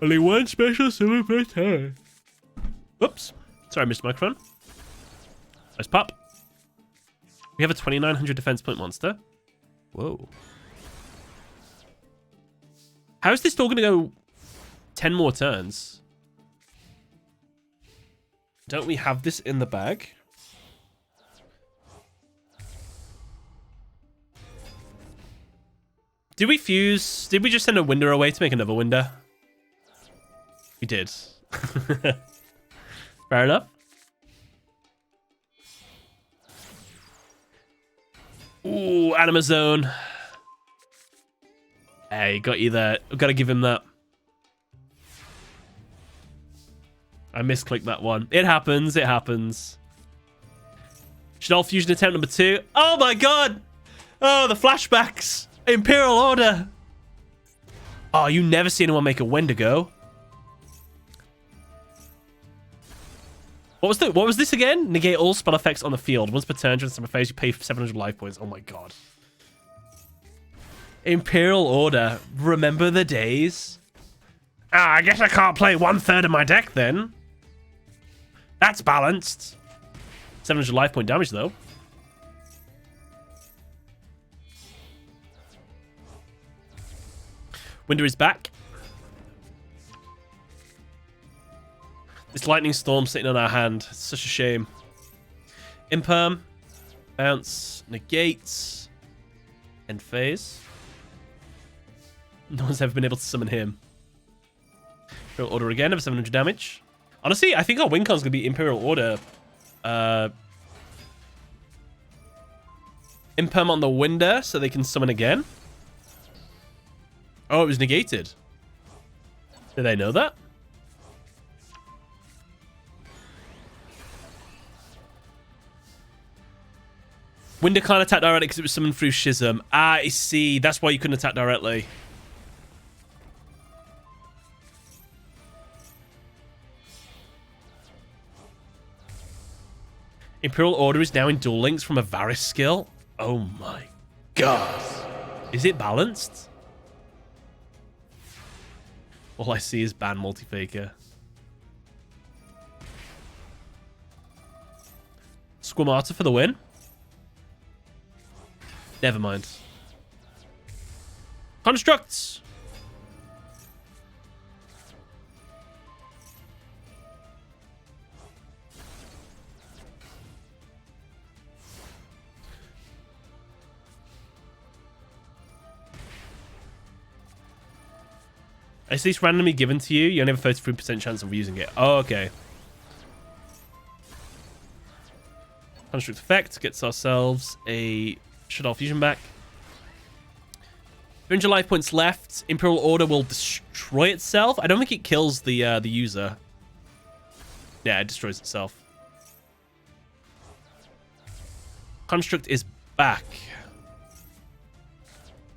Only one special summon per turn. Oops. Sorry, I missed the microphone. Nice pop. We have a 2900 defense point monster. Whoa. How is this still going to go 10 more turns? Don't we have this in the bag? Did we fuse? Did we just send a Winder away to make another Winder? We did. Fair enough. Ooh, Anima Zone. Hey, got you there. I've got to give him that. I misclicked that one. It happens. It happens. Shaddoll Fusion attempt number 2. Oh my god! Oh, the flashbacks. Imperial Order. Oh, you never see anyone make a Wendigo. What was this again? Negate all spell effects on the field. Once per turn during summer phase, you pay 700 life points. Oh my god. Imperial Order. Remember the days? Ah, I guess I can't play 1/3 of my deck then. That's balanced. 700 life point damage though. Winder is back. This lightning storm sitting on our hand. It's such a shame. Imperm. Bounce. Negates. End phase. No one's ever been able to summon him. Imperial Order again of 700 damage. Honestly, I think our win con's going to be Imperial Order. Imperm on the Winder so they can summon again. Oh, it was negated. Did they know that? Winder can't attack directly because it was summoned through Schism. Ah, I see. That's why you couldn't attack directly. Imperial Order is now in Duel Links from a Varys skill. Oh my god. Is it balanced? All I see is ban multi-faker. Squamata for the win. Never mind. Constructs. Is this randomly given to you? You only have a 33% chance of using it. Oh, okay. Construct effect gets ourselves a Shaddoll Fusion back. 300 life points left. Imperial Order will destroy itself. I don't think it kills the user. Yeah, it destroys itself. Construct is back.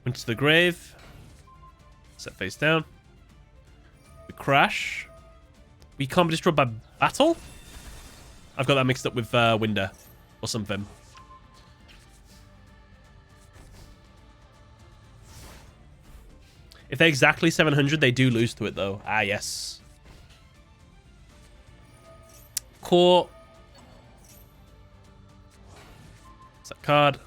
Went to the grave. Set face down. We crash. We can't be destroyed by battle? I've got that mixed up with Winder or something. If they're exactly 700, they do lose to it, though. Ah, yes. Core. What's that card?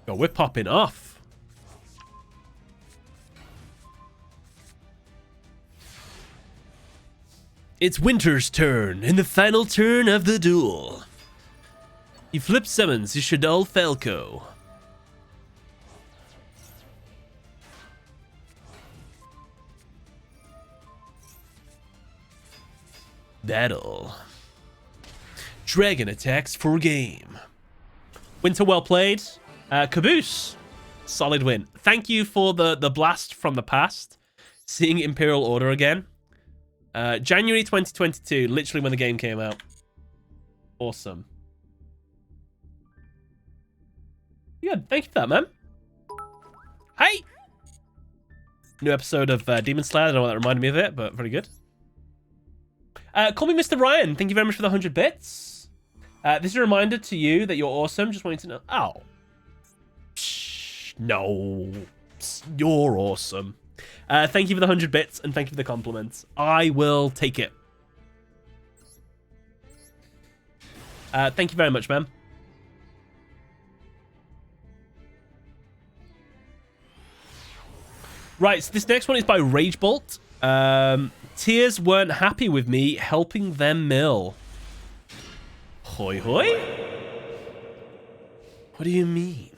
Yo, we're popping off. It's Winter's turn in the final turn of the duel. He flip summons his Shaddoll Falco. Battle. Dragon attacks for game. Winter well played. Caboose. Solid win. Thank you for the blast from the past. Seeing Imperial Order again. January 2022, literally when the game came out. Awesome. Good. Thank you for that, man. Hey! New episode of Demon Slayer. I don't know what that reminded me of it, but very good. Call me Mr. Ryan. Thank you very much for the 100 bits. This is a reminder to you that you're awesome. Just wanting to know. Oh. Psh, no. Psh, you're awesome. Thank you for the 100 bits and thank you for the compliments. I will take it. Thank you very much, man. Right, so this next one is by Ragebolt. Tears weren't happy with me helping them mill. Hoi hoi? What do you mean?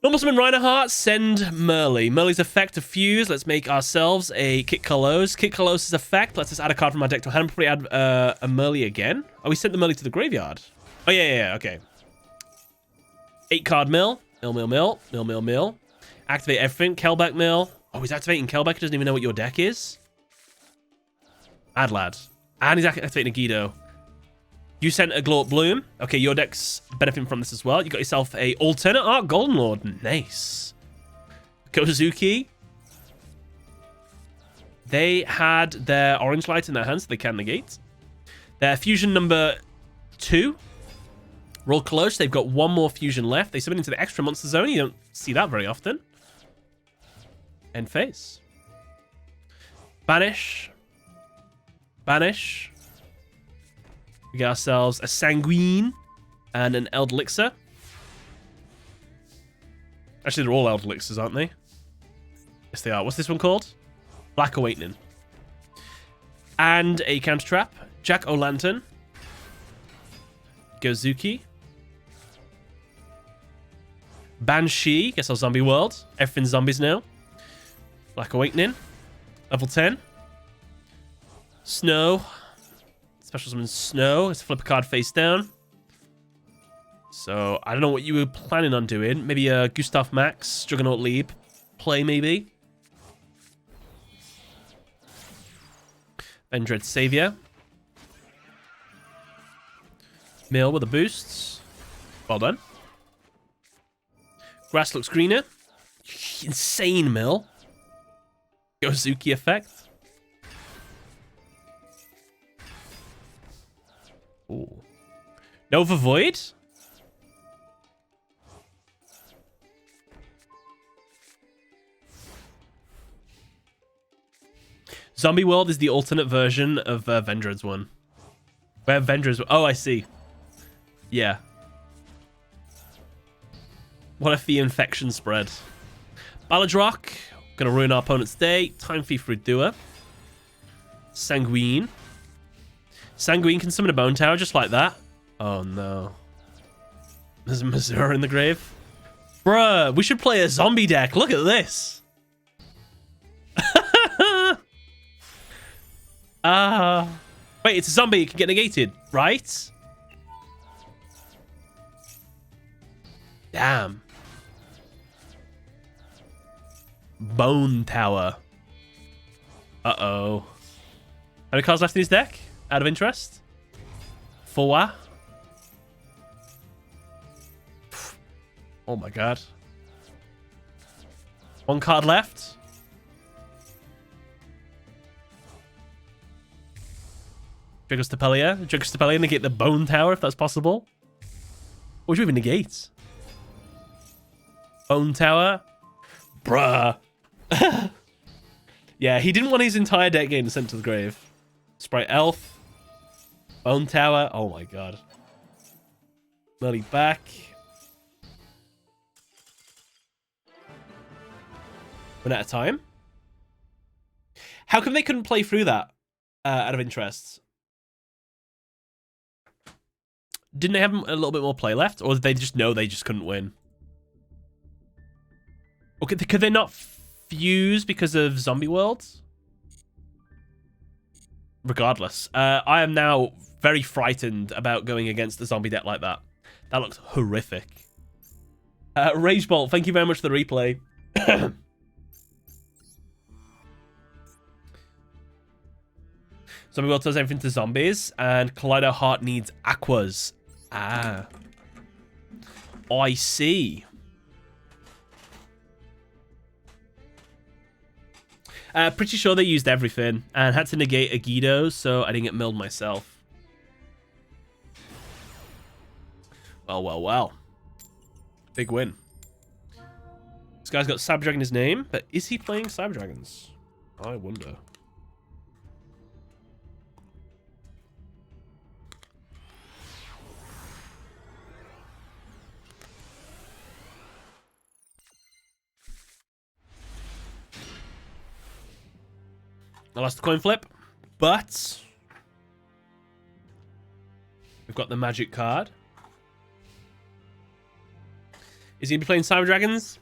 Normal summon Reinhardt, send Merly. Merly's effect to fuse. Let's make ourselves a Kit Kalos. Kit Kalos' effect lets us add a card from our deck to our hand. Probably add a Merly again. Oh, we sent the Merly to the graveyard. Oh, yeah, okay. 8 card mill. Mill. Activate everything. Kelbeck mill. Oh, he's activating Kelbeck. He doesn't even know what your deck is. Mad lad. And he's activating a Guido. You sent a Glort Bloom. Okay, your deck's benefiting from this as well. You got yourself a alternate art Golden Lord. Nice. Kozuki. They had their orange light in their hands, so they can negate. Their fusion number 2. Roll close. They've got 1 more fusion left. They summon into the extra monster zone. You don't see that very often. End phase. Banish. Banish. We get ourselves a Sanguine and an Elixir. Actually, they're all Elixirs, aren't they? Yes, they are. What's this one called? Black Awakening. And a counter trap. Jack-O-Lantern. Gozuki. Banshee. Guess our zombie world. Everything's zombies now. Black Awakening. Level 10. Snow. Special summon Snow. Let's flip a card face down. So, I don't know what you were planning on doing. Maybe a Gustav Max, Juggernaut Leap play, maybe. Vendread Savior. Mill with the boosts. Well done. Grass looks greener. Insane mill. Gozuki effect. Ooh. Nova Void. Zombie World is the alternate version of Vendred's one. Where Vendred's... Oh, I see. Yeah. What if the infection spread? Balladrock. Gonna ruin our opponent's day. Time Thief for a doer. Sanguine. Sanguine can summon a Bone Tower just like that. Oh no. There's a Mazura in the grave. Bruh, we should play a zombie deck. Look at this. Wait, it's a zombie. It can get negated, right? Damn. Bone Tower. Uh-oh. How many cards left in his deck? Out of interest? 4. Oh my god. 1 card left. Dragostapelia, negate the Bone Tower if that's possible. What would you even negate? Bone Tower? Bruh. Yeah, he didn't want his entire deck getting sent to the grave. Sprite Elf. Bone Tower. Oh my god. Merly back. Run out of time. How come they couldn't play through that? out of interest. Didn't they have a little bit more play left? Or did they just know they just couldn't win? Okay, could they not fuse because of zombie worlds? Regardless, I am now very frightened about going against the zombie deck like that. That looks horrific. Rage Bolt, thank you very much for the replay. Zombie World does everything to zombies, and Kaleido Heart needs aquas. Ah. I see. Pretty sure they used everything, and had to negate Agido, so I didn't get milled myself. Well, well, well. Big win. This guy's got Cyber Dragon in his name, but is he playing Cyber Dragons? I wonder. I lost the coin flip, but we've got the magic card. Is he going to be playing Cyber Dragons?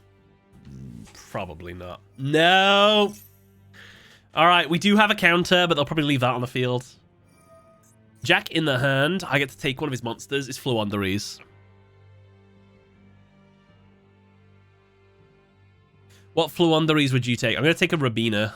Probably not. No! Alright, we do have a counter, but they'll probably leave that on the field. Jack in the hand. I get to take one of his monsters. It's Fluonderies. What Fluonderies would you take? I'm going to take a Rabina.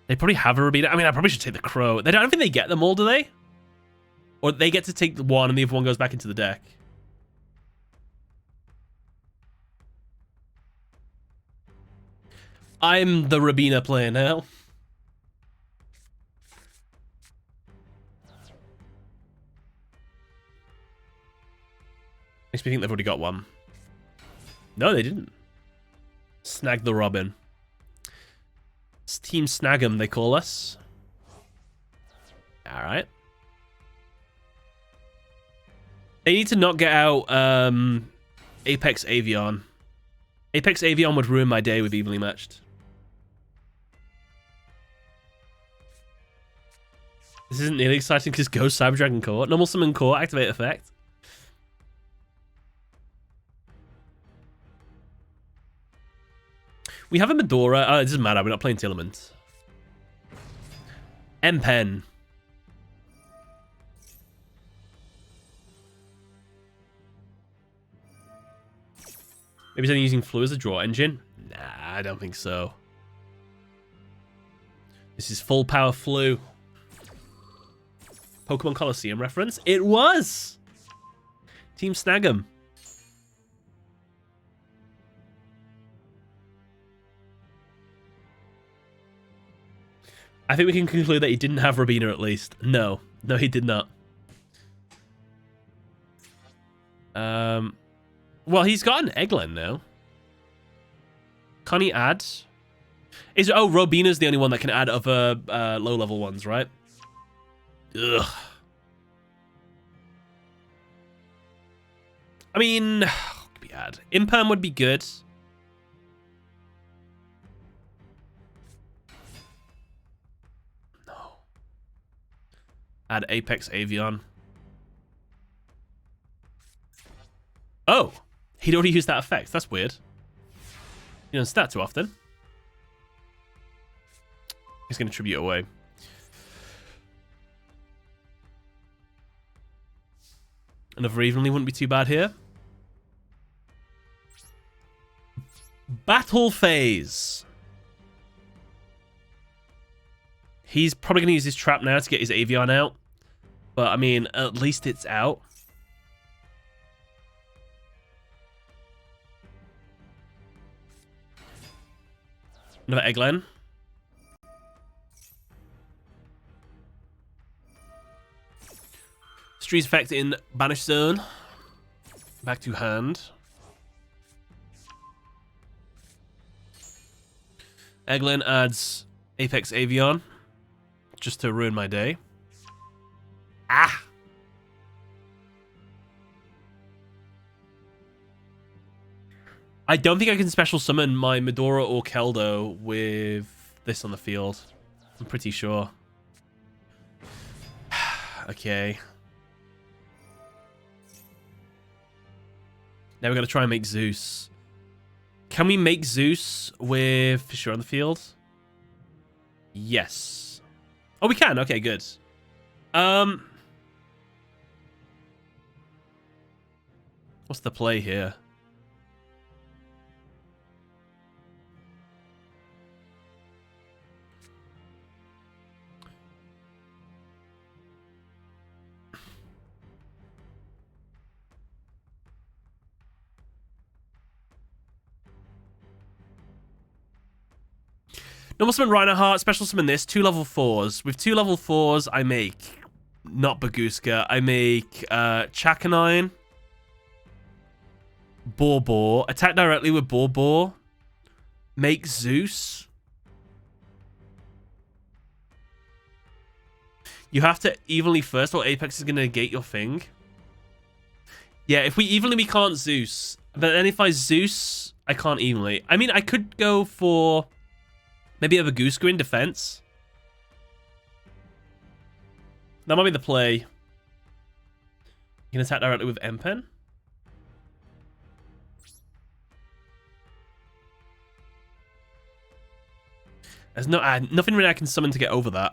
They probably have a Rabina. I mean, I probably should take the Crow. I don't think they get them all, do they? Or they get to take the one and the other one goes back into the deck. I'm the Rabina player now. Makes me think they've already got one. No, they didn't. Snag the Robin. It's Team Snag'em, they call us. Alright. They need to not get out Apex Avion. Apex Avion would ruin my day with Evenly Matched. This isn't nearly exciting because go Cyber Dragon Core. Normal Summon Core, activate effect. We have a Medora. Oh, it doesn't matter. We're not playing Tearlaments. M-Pen. Maybe he's only using Flu as a draw engine? Nah, I don't think so. This is full power Flu. Pokemon Coliseum reference? It was! Team Snag'em. I think we can conclude that he didn't have Rabina at least. No. No, he did not. Well, he's got an Egglen now. Can he add? Oh, Robina's the only one that can add other low-level ones, right? Ugh. I mean, what could be add? Imperm would be good. Add Apex Avion. Oh, he'd already used that effect. That's weird. You don't stat too often. He's going to tribute away. Another Evenly wouldn't be too bad here. Battle phase. He's probably going to use his trap now to get his Avion out. But, I mean, at least it's out. Another Egglen. Street's effect in Banish Zone. Back to hand. Egglen adds Apex Avion. just to ruin my day. Ah! I don't think I can special summon my Medora or Keldo with this on the field. I'm pretty sure. Okay. Now we're going to try and make Zeus. Can we make Zeus with Fisher on the field? Yes. Oh, we can. Okay, good. What's the play here? Normal summon Reinhardt, special summon this, 2 level 4s. With 2 level 4s, I make not Baguska. I make Chakanine, Borbor, attack directly with Borbor, make Zeus. You have to evenly first, or Apex is going to negate your thing. Yeah, if we evenly, we can't Zeus. But then if I Zeus, I can't evenly. I mean, I could go for maybe a Baguska in defense. That might be the play. You can attack directly with Empen. There's nothing really I can summon to get over that.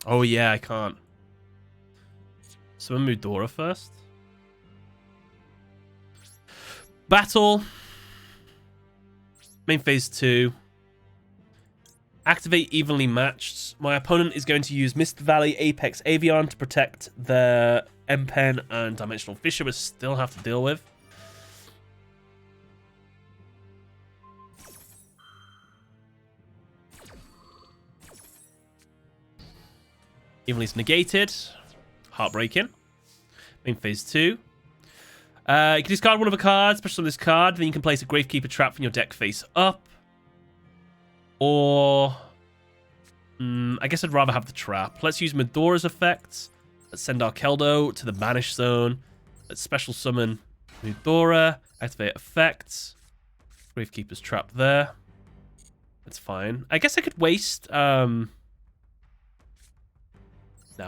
Oh yeah, I can't. Summon Mudora first. Battle. Main phase 2. Activate evenly matched. My opponent is going to use Mist Valley, Apex, Avion to protect their Empen and Dimensional Fissure, we still have to deal with. Evenly's negated. Heartbreaking. Main phase 2. You can discard one of a card, special on this card, then you can place a Gravekeeper trap from your deck face up. Or I guess I'd rather have the trap. Let's use Medora's effect. Let's send our Keldo to the Banish Zone. Let's special summon Medora. Activate effects. Gravekeeper's trap there. That's fine. I guess I could waste... No,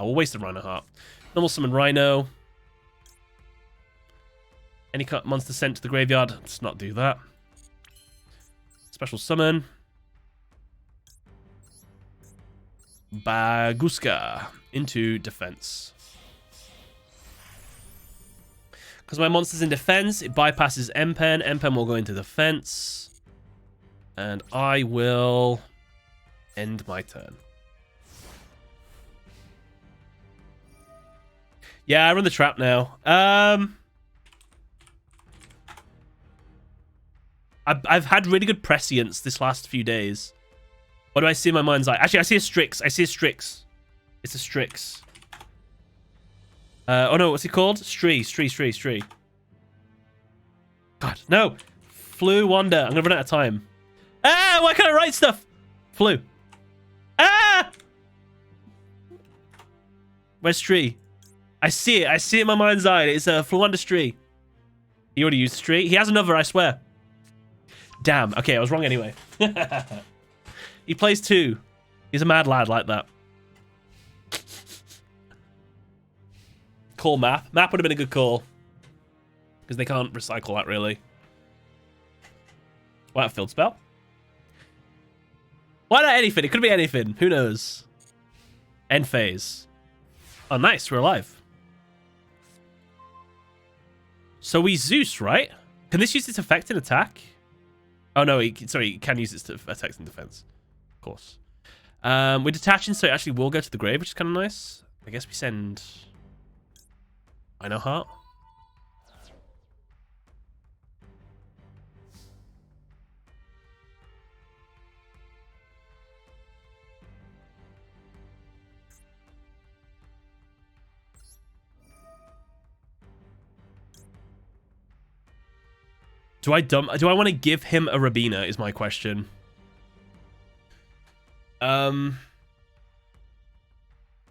we'll waste the Reinhardt. Normal summon Rhino. Any monster sent to the graveyard. Let's not do that. Special summon. Baguska into defense. Because my monster's in defense, it bypasses Empen. Empen will go into defense. And I will end my turn. Yeah, I run the trap now. I've had really good prescience this last few days. What do I see in my mind's eye? Actually, I see a Strix. I see a Strix. It's a Strix. Oh no, what's he called? Stree. God, no. Flu Wonder. I'm gonna run out of time. Ah, why can't I write stuff? Flu. Ah! Where's Stree? I see it. I see it in my mind's eye. It's a Flu Wonder Stree. He already used Stree. He has another, I swear. Damn. Okay, I was wrong anyway. He plays 2. He's a mad lad like that. Call Map. Map would have been a good call. Because they can't recycle that, really. Why not Field Spell? Why not anything? It could be anything. Who knows? End phase. Oh, nice. We're alive. So we Zeus, right? Can this use its effect in attack? Oh, no. Sorry, it can use its effects in defense. Of course. We're detaching, so it actually will go to the grave, which is kind of nice. I guess we send... I know Heart. Do I want to give him a Rabina is my question. Is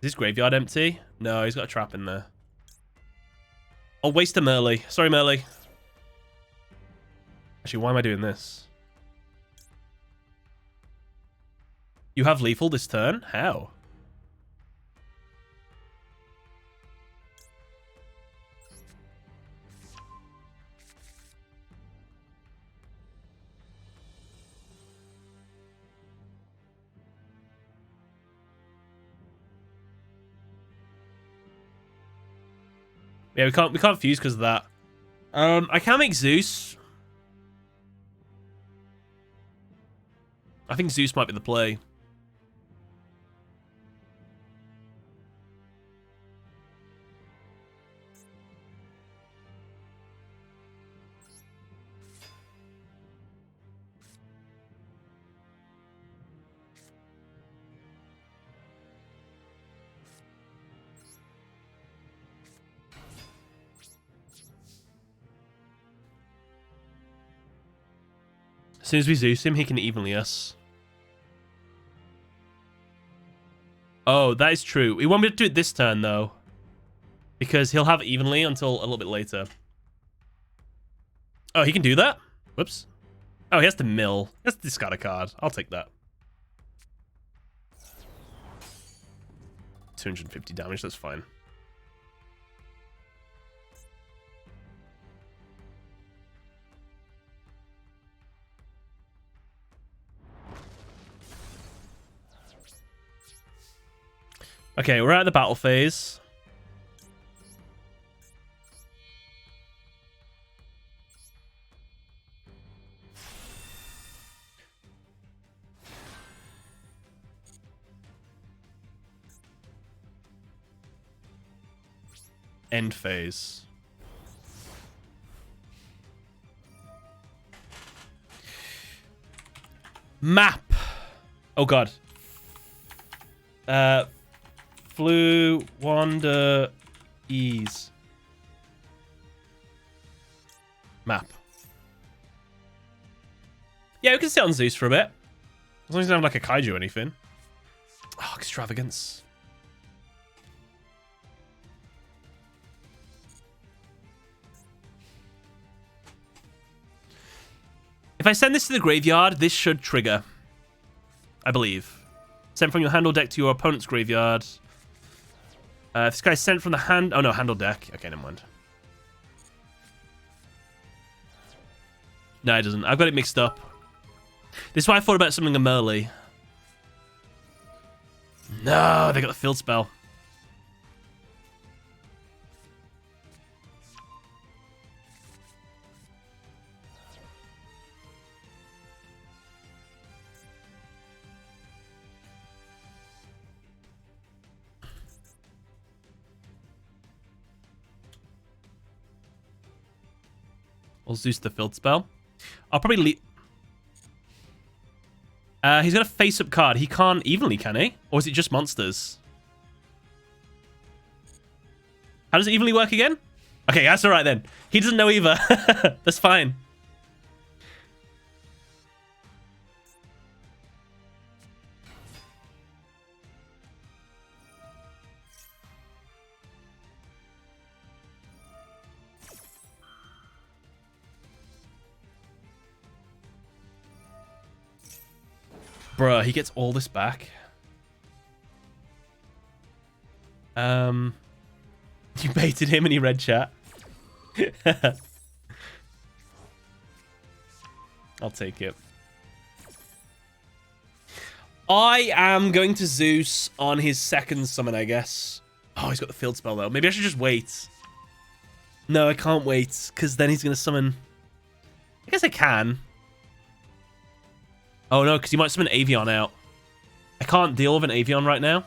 his graveyard empty? No, he's got a trap in there. I'll waste a Merly. Sorry, Merly. Actually, why am I doing this? You have lethal this turn? How? Yeah, we can't fuse because of that. I can make Zeus. I think Zeus might be the play. As soon as we Zeus him, he can evenly us. Oh, that is true. We won't be able to do it this turn, though. Because he'll have evenly until a little bit later. Oh, he can do that? Whoops. Oh, he has to mill. He has to discard a card. I'll take that. 250 damage, that's fine. Okay, we're at the battle phase. End phase. Map. Oh god. Flew, wander, ease. Map. Yeah, we can sit on Zeus for a bit. As long as he doesn't have like a kaiju or anything. Oh, extravagance. If I send this to the graveyard, this should trigger. I believe. Sent from your handle deck to your opponent's graveyard. If this guy's sent from the hand... Oh, no, handle deck. Okay, never mind. No, it doesn't. I've got it mixed up. This is why I thought about something a Merly. No, they got the field spell. We'll Zeus the field spell. I'll probably leave... he's got a face-up card. He can't evenly, can he? Or is it just monsters? How does it evenly work again? Okay, that's alright then. He doesn't know either. That's fine. Bruh, he gets all this back. You baited him and he read chat. I'll take it. I am going to Zeus on his second summon, I guess. Oh, he's got the field spell, though. Maybe I should just wait. No, I can't wait, because then he's going to summon... I guess I can. Oh, no, because he might summon Avion out. I can't deal with an Avion right now.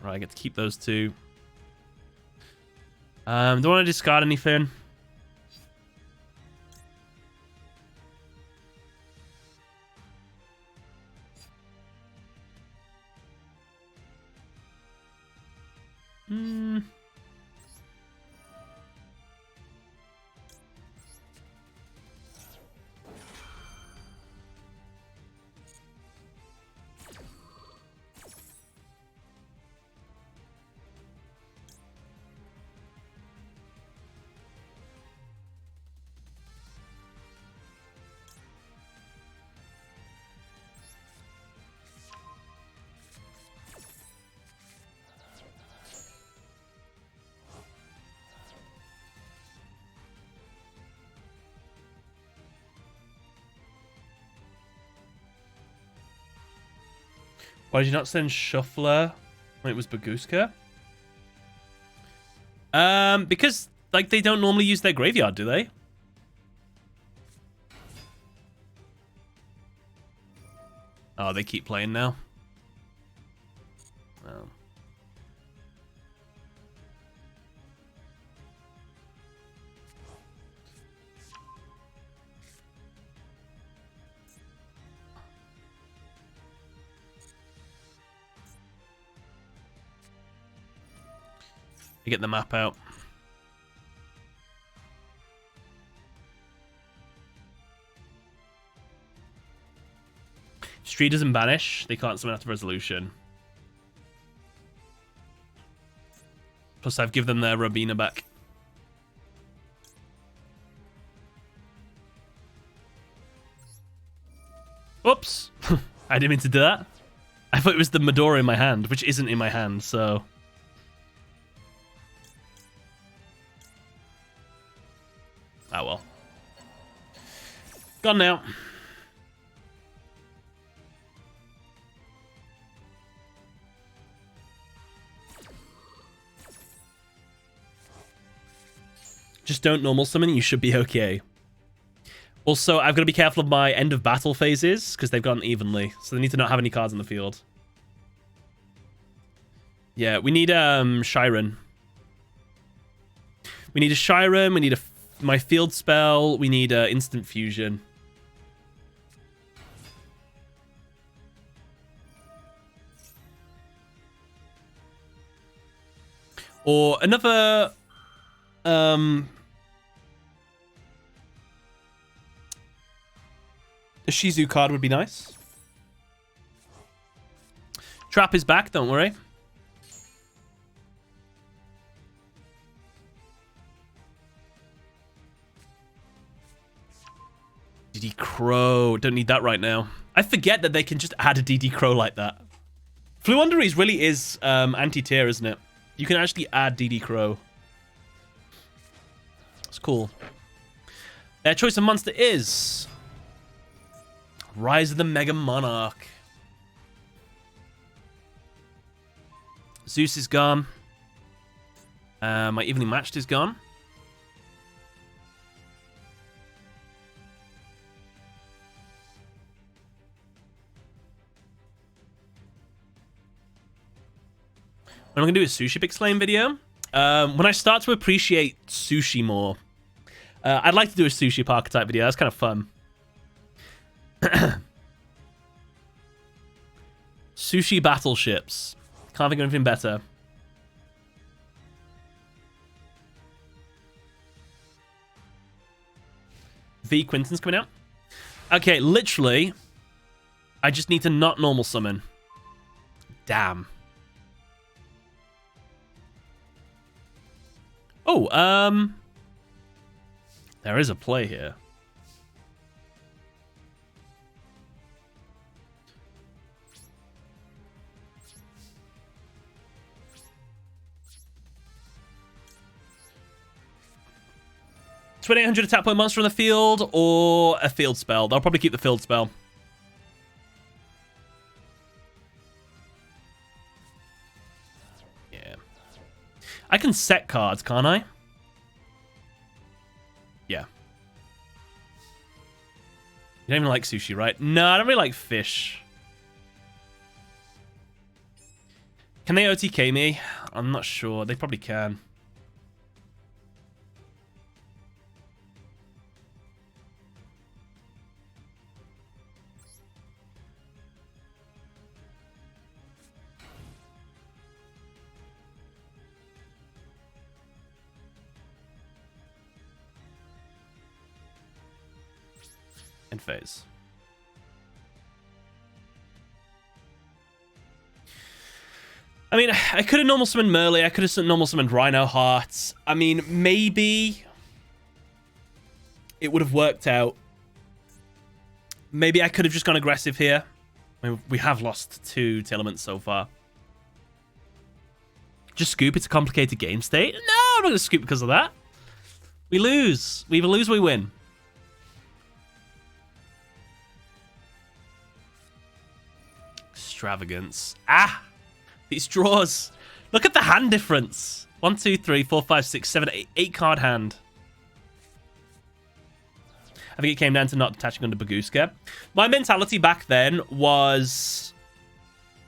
Right, I get to keep those two. Don't want to discard anything. Why did you not send Shuffler when it was Baguska? Because like they don't normally use their graveyard, do they? Oh, they keep playing now. Oh. You get the map out. Street doesn't banish. They can't summon out of resolution. Plus, I've given them their Robina back. Oops. I didn't mean to do that. I thought it was the Medora in my hand, which isn't in my hand, so... Oh well. Gone now. Just don't normal summon, you should be okay. Also, I've got to be careful of my end of battle phases, because they've gone evenly. So they need to not have any cards in the field. Yeah, we need Shiren. We need a Shiren, we need my field spell, we need instant fusion. Or another a Shizu card would be nice. Trap is back, don't worry. DD Crow. Don't need that right now. I forget that they can just add a DD Crow like that. Fluunderies really is anti-tier, isn't it? You can actually add DD Crow. It's cool. Their choice of monster is... Rise of the Mega Monarch. Zeus is gone. My evenly matched is gone. I'm going to do a Sushi Pixlane video. When I start to appreciate sushi more, I'd like to do a Sushi Archetype video. That's kind of fun. Sushi battleships. Can't think of anything better. V Quinton's coming out. Okay, literally, I just need to not normal summon. Damn. Oh, there is a play here. $2,800 attack point monster on the field or a field spell. They'll probably keep the field spell. Yeah. I can set cards, can't I? Yeah. You don't even like sushi, right? No, I don't really like fish. Can they OTK me? I'm not sure. They probably can. second phase. I mean, I could have normal summoned Merle. I could have normal summoned Rhino Hearts. I mean, maybe it would have worked out. Maybe I could have just gone aggressive here. I mean, we have lost 2 Tearlaments so far. Just scoop. It's a complicated game state. No, I'm not going to scoop because of that. We lose. We either lose or we win. Extravagance. Ah! These draws. Look at the hand difference. 1, 2, 3, 4, 5, 6, 7, 8. 8 card hand. I think it came down to not detaching under Baguska. My mentality back then was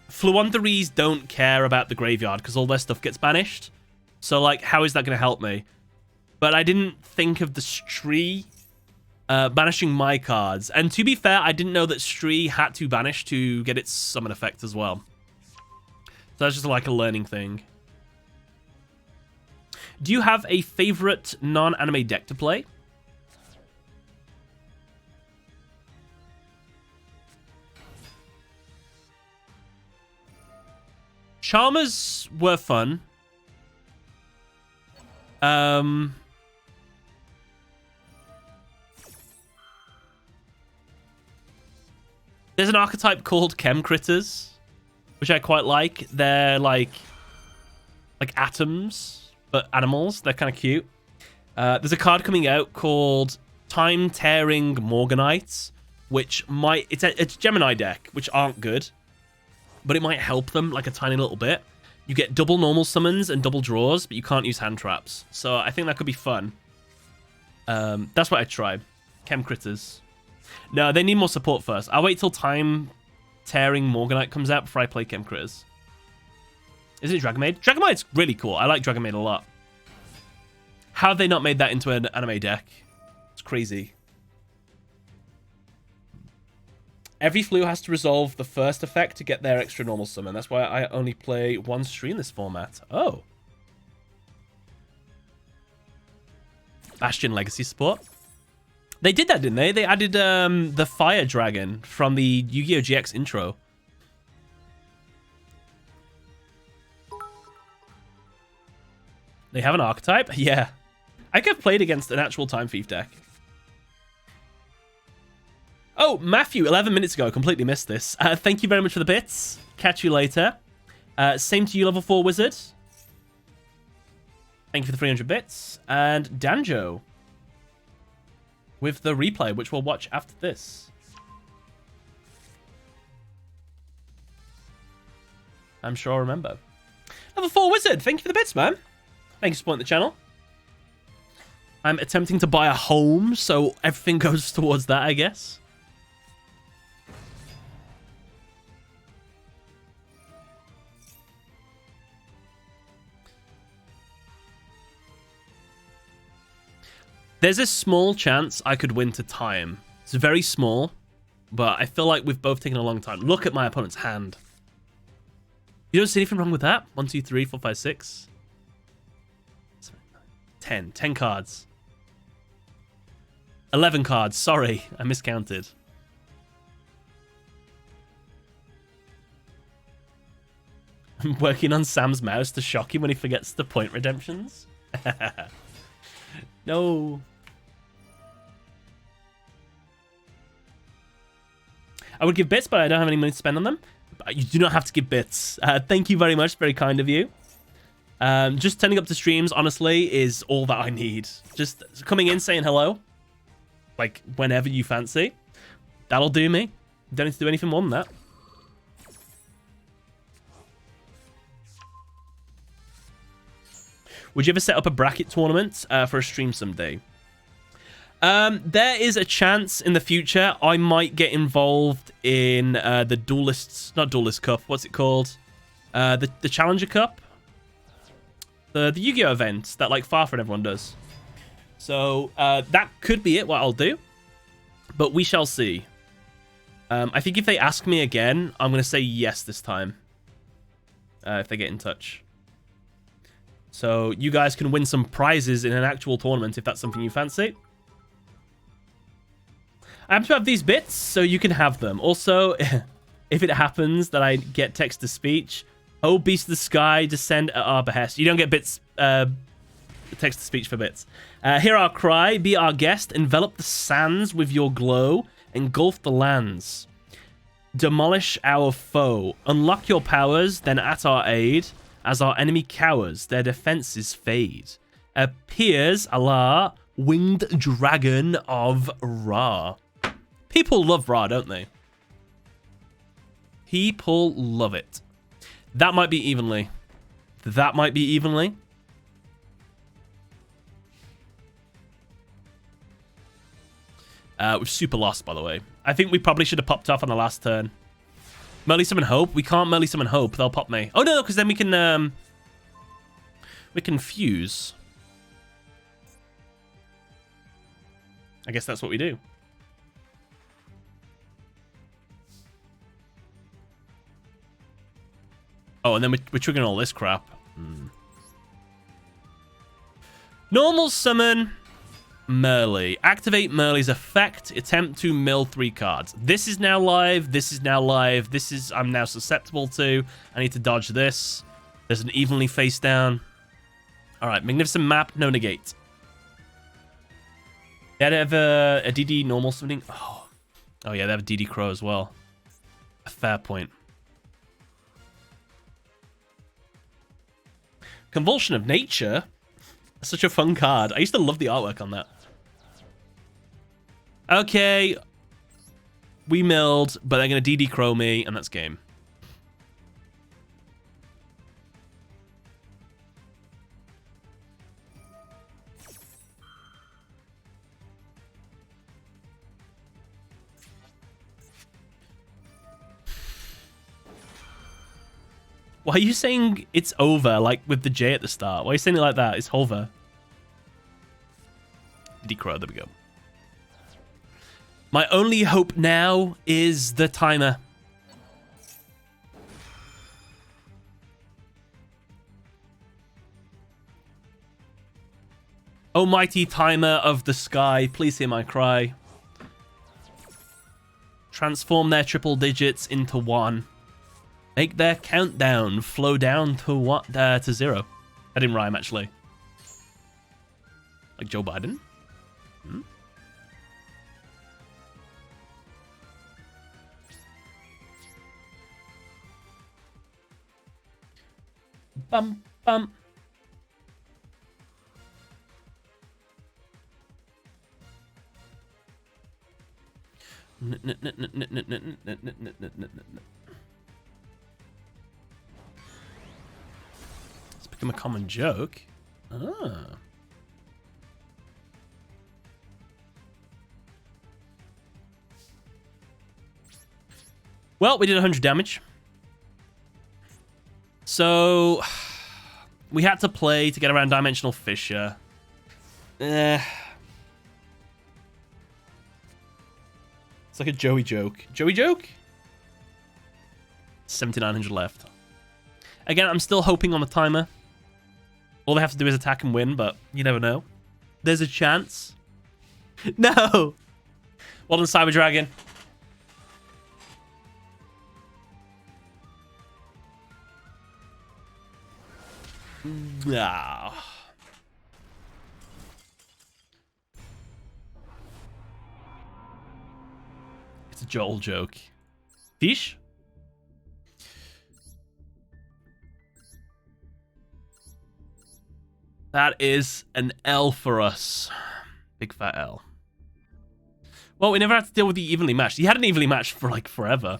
Fluontheries don't care about the graveyard because all their stuff gets banished. So, like, how is that going to help me? But I didn't think of the Stree banishing my cards. And to be fair, I didn't know that Stree had to banish to get its summon effect as well. So that's just like a learning thing. Do you have a favorite non-anime deck to play? Charmers were fun. There's an archetype called Chem Critters, which I quite like. They're like atoms, but animals. They're kind of cute. There's a card coming out called Time Tearing Morganites, which might... It's a Gemini deck, which aren't good, but it might help them like a tiny little bit. You get double normal summons and double draws, but you can't use hand traps. So I think that could be fun. That's what I'd try. Chem Critters. No, they need more support first. I'll wait till Time Tearing Morganite comes out before I play Chem Critters. Is it Dragonmaid? Dragonmaid's really cool. I like Dragonmaid a lot. How have they not made that into an anime deck? It's crazy. Every Flu has to resolve the first effect to get their extra normal summon. That's why I only play 1 Stree in this format. Oh. Bastion Legacy support. They did that, didn't they? They added the Fire Dragon from the Yu-Gi-Oh! GX intro. They have an archetype? Yeah. I could have played against an actual Time Thief deck. Oh, Matthew, 11 minutes ago. Completely missed this. Thank you very much for the bits. Catch you later. Same to you, level 4 wizard. Thank you for the 300 bits. And Danjo with the replay, which we'll watch after this. I'm sure I'll remember. Level 4 wizard. Thank you for the bits, man. Thank you for supporting the channel. I'm attempting to buy a home, so everything goes towards that, I guess. There's a small chance I could win to time. It's very small, but I feel like we've both taken a long time. Look at my opponent's hand. You don't see anything wrong with that? 1, 2, 3, 4, 5, 6. 10. 10 cards. 11 cards. Sorry, I miscounted. I'm working on Sam's mouse to shock him when he forgets the point redemptions. No. I would give bits, but I don't have any money to spend on them. You do not have to give bits. Thank you very much. Very kind of you. Just turning up to streams, honestly, is all that I need. Just coming in, saying hello. Like, whenever you fancy. That'll do me. Don't need to do anything more than that. Would you ever set up a bracket tournament for a stream someday? There is a chance in the future I might get involved in the Duelists... Not Duelist Cup. What's it called? The Challenger Cup? The Yu-Gi-Oh! Event that, like, Farfa and everyone does. So, that could be it, what I'll do. But we shall see. I think if they ask me again, I'm going to say yes this time. If they get in touch. So, you guys can win some prizes in an actual tournament if that's something you fancy. I have to have these bits so you can have them. Also, if it happens that I get text-to-speech, oh, beast of the sky, descend at our behest. You don't get bits, text-to-speech for bits. Hear our cry, be our guest, envelop the sands with your glow, engulf the lands. Demolish our foe, unlock your powers, then at our aid. As our enemy cowers, their defenses fade. Appears Allah, winged dragon of Ra. People love Ra, don't they? People love it. That might be evenly. That might be evenly. We've super lost, by the way. I think we probably should have popped off on the last turn. Melee summon Hope? We can't melee summon Hope. They'll pop me. Oh, no, because then we can fuse. I guess that's what we do. Oh, and then we're triggering all this crap. Normal summon Melee. Activate Merle's effect. Attempt to mill 3 cards. This is now live. This is now live. This is I'm now susceptible to. I need to dodge this. There's an evenly face down. All right, magnificent map. No negate. They have a DD normal summoning. Oh yeah, they have a DD Crow as well. A fair point. Convulsion of Nature. Such a fun card. I used to love the artwork on that. Okay. We milled, but they're going to DD Crow me, and that's game. Why are you saying it's over, like with the J at the start? Why are you saying it like that? It's over. Decrow, there we go. My only hope now is the timer. Oh, mighty timer of the sky, please hear my cry. Transform their triple digits into 1. Make their countdown flow down to 0. That didn't rhyme, actually. Like Joe Biden? Hmm? Bum, bum. It's become a common joke. Ah. Well, we did 100 damage. So we had to play to get around Dimensional Fissure. It's like a Joey joke. Joey joke? 7,900 left. Again, I'm still hoping on the timer. All they have to do is attack and win, but you never know. There's a chance. No! Well done, Cyber Dragon. No. It's a Joel joke. Fish? That is an L for us. Big fat L. Well, we never had to deal with the evenly matched. You had an evenly matched for like forever.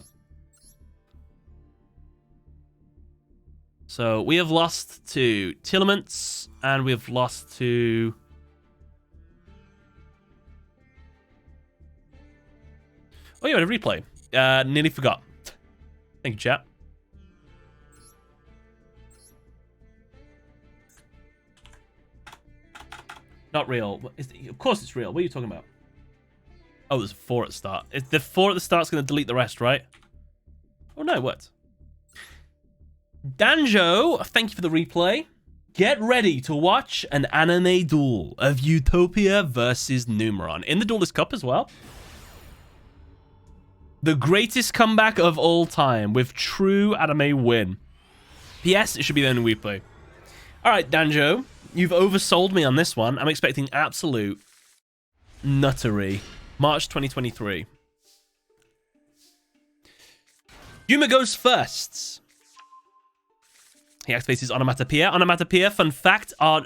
So we have lost to Tearlaments, and we have lost to... Oh yeah, we had a replay. Nearly forgot. Thank you, chat. Not real. Of course it's real. What are you talking about? Oh, there's a 4 at the start. The 4 at the start's going to delete the rest, right? Oh no, what? Danjo, thank you for the replay. Get ready to watch an anime duel of Utopia versus Numeron. In the Duelist Cup as well. The greatest comeback of all time with true anime win. P.S. It should be the only we play. All right, Danjo, you've oversold me on this one. I'm expecting absolute nuttery. March 2023. Yuma goes first. He activates his onomatopoeia. Onomatopoeia, fun fact, are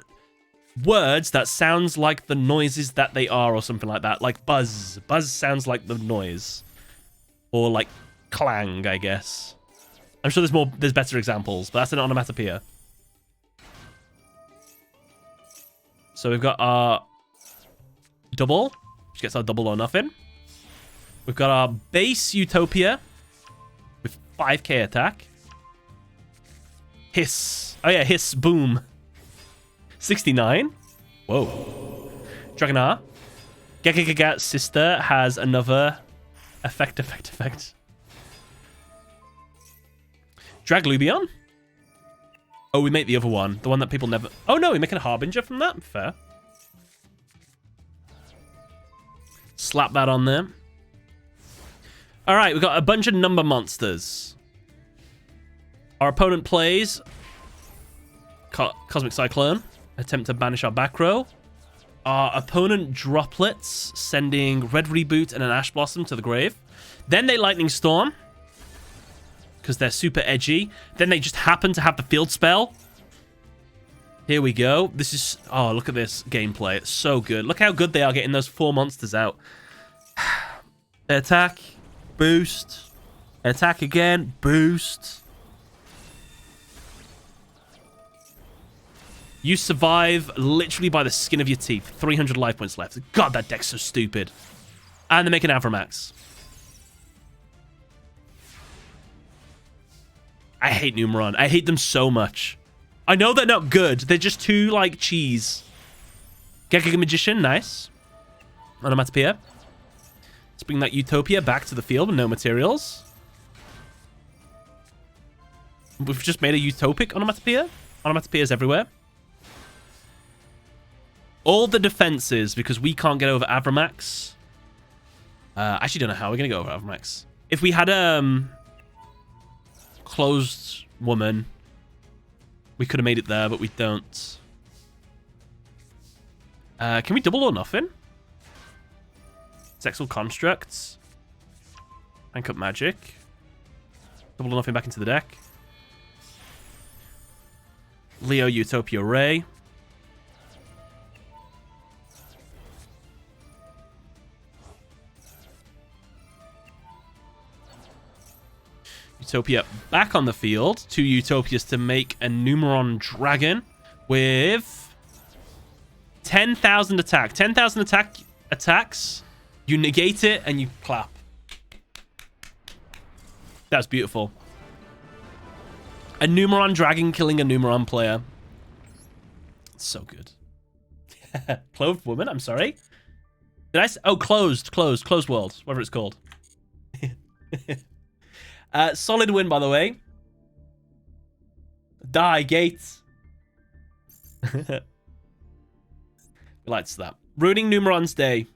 words that sounds like the noises that they are or something like that. Like buzz. Buzz sounds like the noise. Or like clang, I guess. I'm sure there's better examples, but that's an onomatopoeia. So we've got our double, which gets our double or nothing. We've got our base Utopia with 5k attack. Hiss. Oh yeah, hiss, boom. 69. Whoa. Dragonar. Gagagat sister has another effect. Draglubion. Oh, we make the other one. The one that people never... Oh no, we make a Harbinger from that? Fair. Slap that on there. Alright, we've got a bunch of number monsters. Our opponent plays Cosmic Cyclone. Attempt to banish our back row. Our opponent droplets, sending Red Reboot and an Ash Blossom to the grave. Then they Lightning Storm, because they're super edgy. Then they just happen to have the field spell. Here we go. This is... Oh, look at this gameplay. It's so good. Look how good they are getting those 4 monsters out. Attack. Boost. Attack again. Boost. You survive literally by the skin of your teeth. 300 life points left. God, that deck's so stupid. And they make an Avramax. I hate Numeron. I hate them so much. I know they're not good. They're just too, like, cheese. Gagaga Magician, nice. Onomatopoeia. Let's bring that Utopia back to the field with no materials. We've just made a Utopic Onomatopoeia. Onomatopoeias everywhere. All the defenses, because we can't get over Avramax. I actually don't know how we're going to go over Avramax. If we had closed woman, we could have made it there, but we don't. Can we double or nothing? Sexual Constructs. Rank up Magic. Double or nothing back into the deck. Leo Utopia Ray. Utopia back on the field. 2 Utopias to make a Numeron Dragon with 10,000 attack. 10,000 attacks. You negate it and you clap. That's beautiful. A Numeron Dragon killing a Numeron player. So good. Clothed Woman, I'm sorry. Did I say? Oh, Closed World, whatever it's called. Solid win, by the way. Die, Gates. Likes that. Ruining Numeron's day.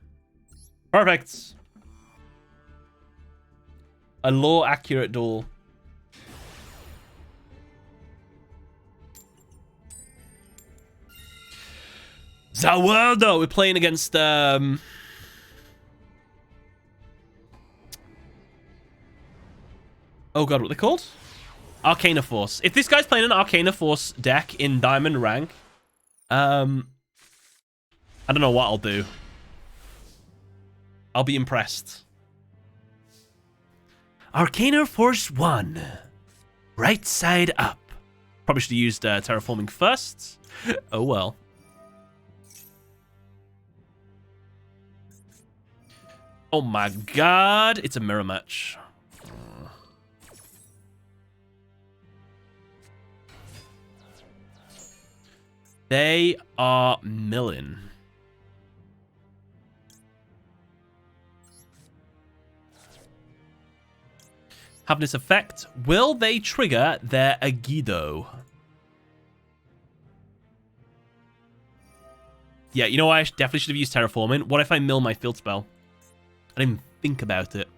Perfect. A lore-accurate duel. Zawaldo! We're playing against... Oh god, what are they called? Arcana Force. If this guy's playing an Arcana Force deck in Diamond rank, I don't know what I'll do. I'll be impressed. Arcana Force 1. Right side up. Probably should have used Terraforming first. Oh well. Oh my god. It's a mirror match. They are milling. Have this effect. Will they trigger their Agido? Yeah, you know what? I definitely should have used Terraforming. What if I mill my field spell? I didn't even think about it.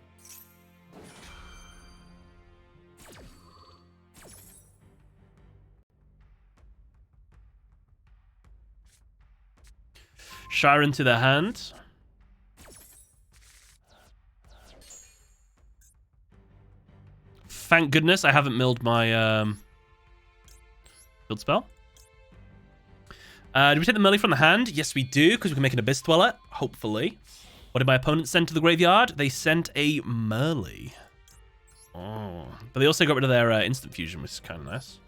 Shire into their hand. Thank goodness I haven't milled my field spell. Do we take the Merly from the hand? Yes, we do, because we can make an Abyss Dweller, hopefully. What did my opponent send to the graveyard? They sent a Merly. Oh. But they also got rid of their instant fusion, which is kind of nice.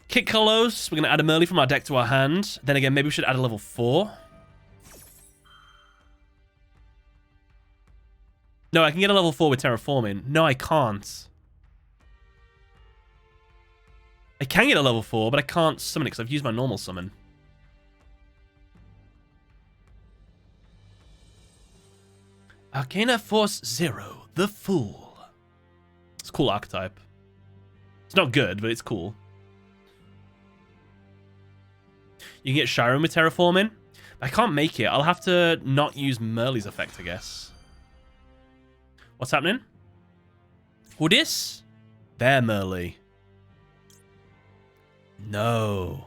Kick Colors. We're going to add a Merly from our deck to our hand. Then again, maybe we should add a level 4. No, I can get a level 4 with Terraforming. No, I can't. I can get a level 4, but I can't summon it because I've used my normal summon. Arcana Force 0, the Fool. It's a cool archetype. It's not good, but it's cool. You can get Shiren with Terraforming. I can't make it. I'll have to not use Merly's effect, I guess. What's happening? Hoodis? Their Merly. No.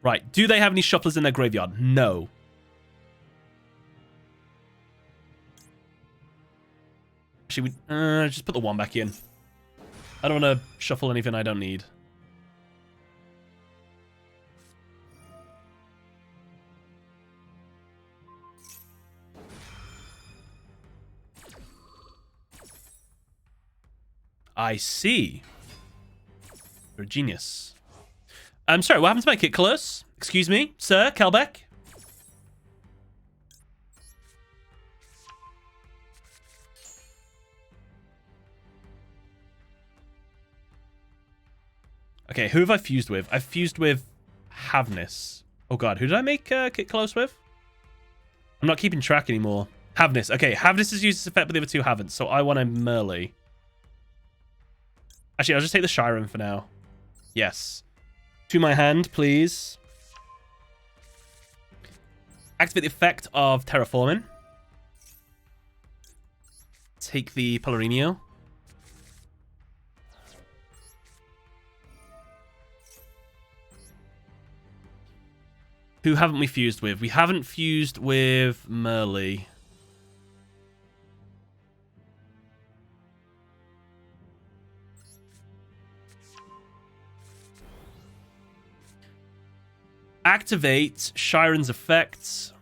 Right. Do they have any shufflers in their graveyard? No. Actually, we just put the 1 back in. I don't want to shuffle anything I don't need. I see. You're a genius. I'm sorry, what happened to my kit colors? Excuse me, sir, Kelbeck? Okay, who have I fused with? I've fused with Havnis. Oh god, who did I make kit close with? I'm not keeping track anymore. Havnis. Okay, Havnis has used this effect, but the other two haven't, so I want a Merly. Actually, I'll just take the Shiren for now. Yes. To my hand, please. Activate the effect of Terraforming. Take the Palorino. Who haven't we fused with? We haven't fused with Merly. Activate Shiren's effects.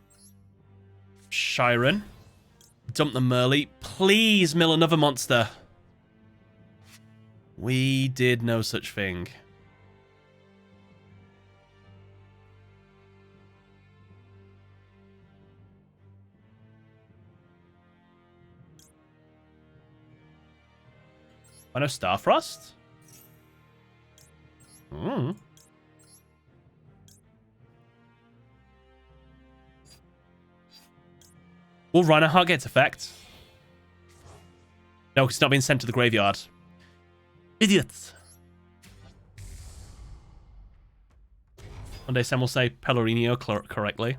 Shiren. Dump the Merly. Please mill another monster. We did no such thing. I know Starfrost? Will Reinhardt get its effect? No, it's not being sent to the graveyard. Idiots. One day Sam will say Pelorino correctly.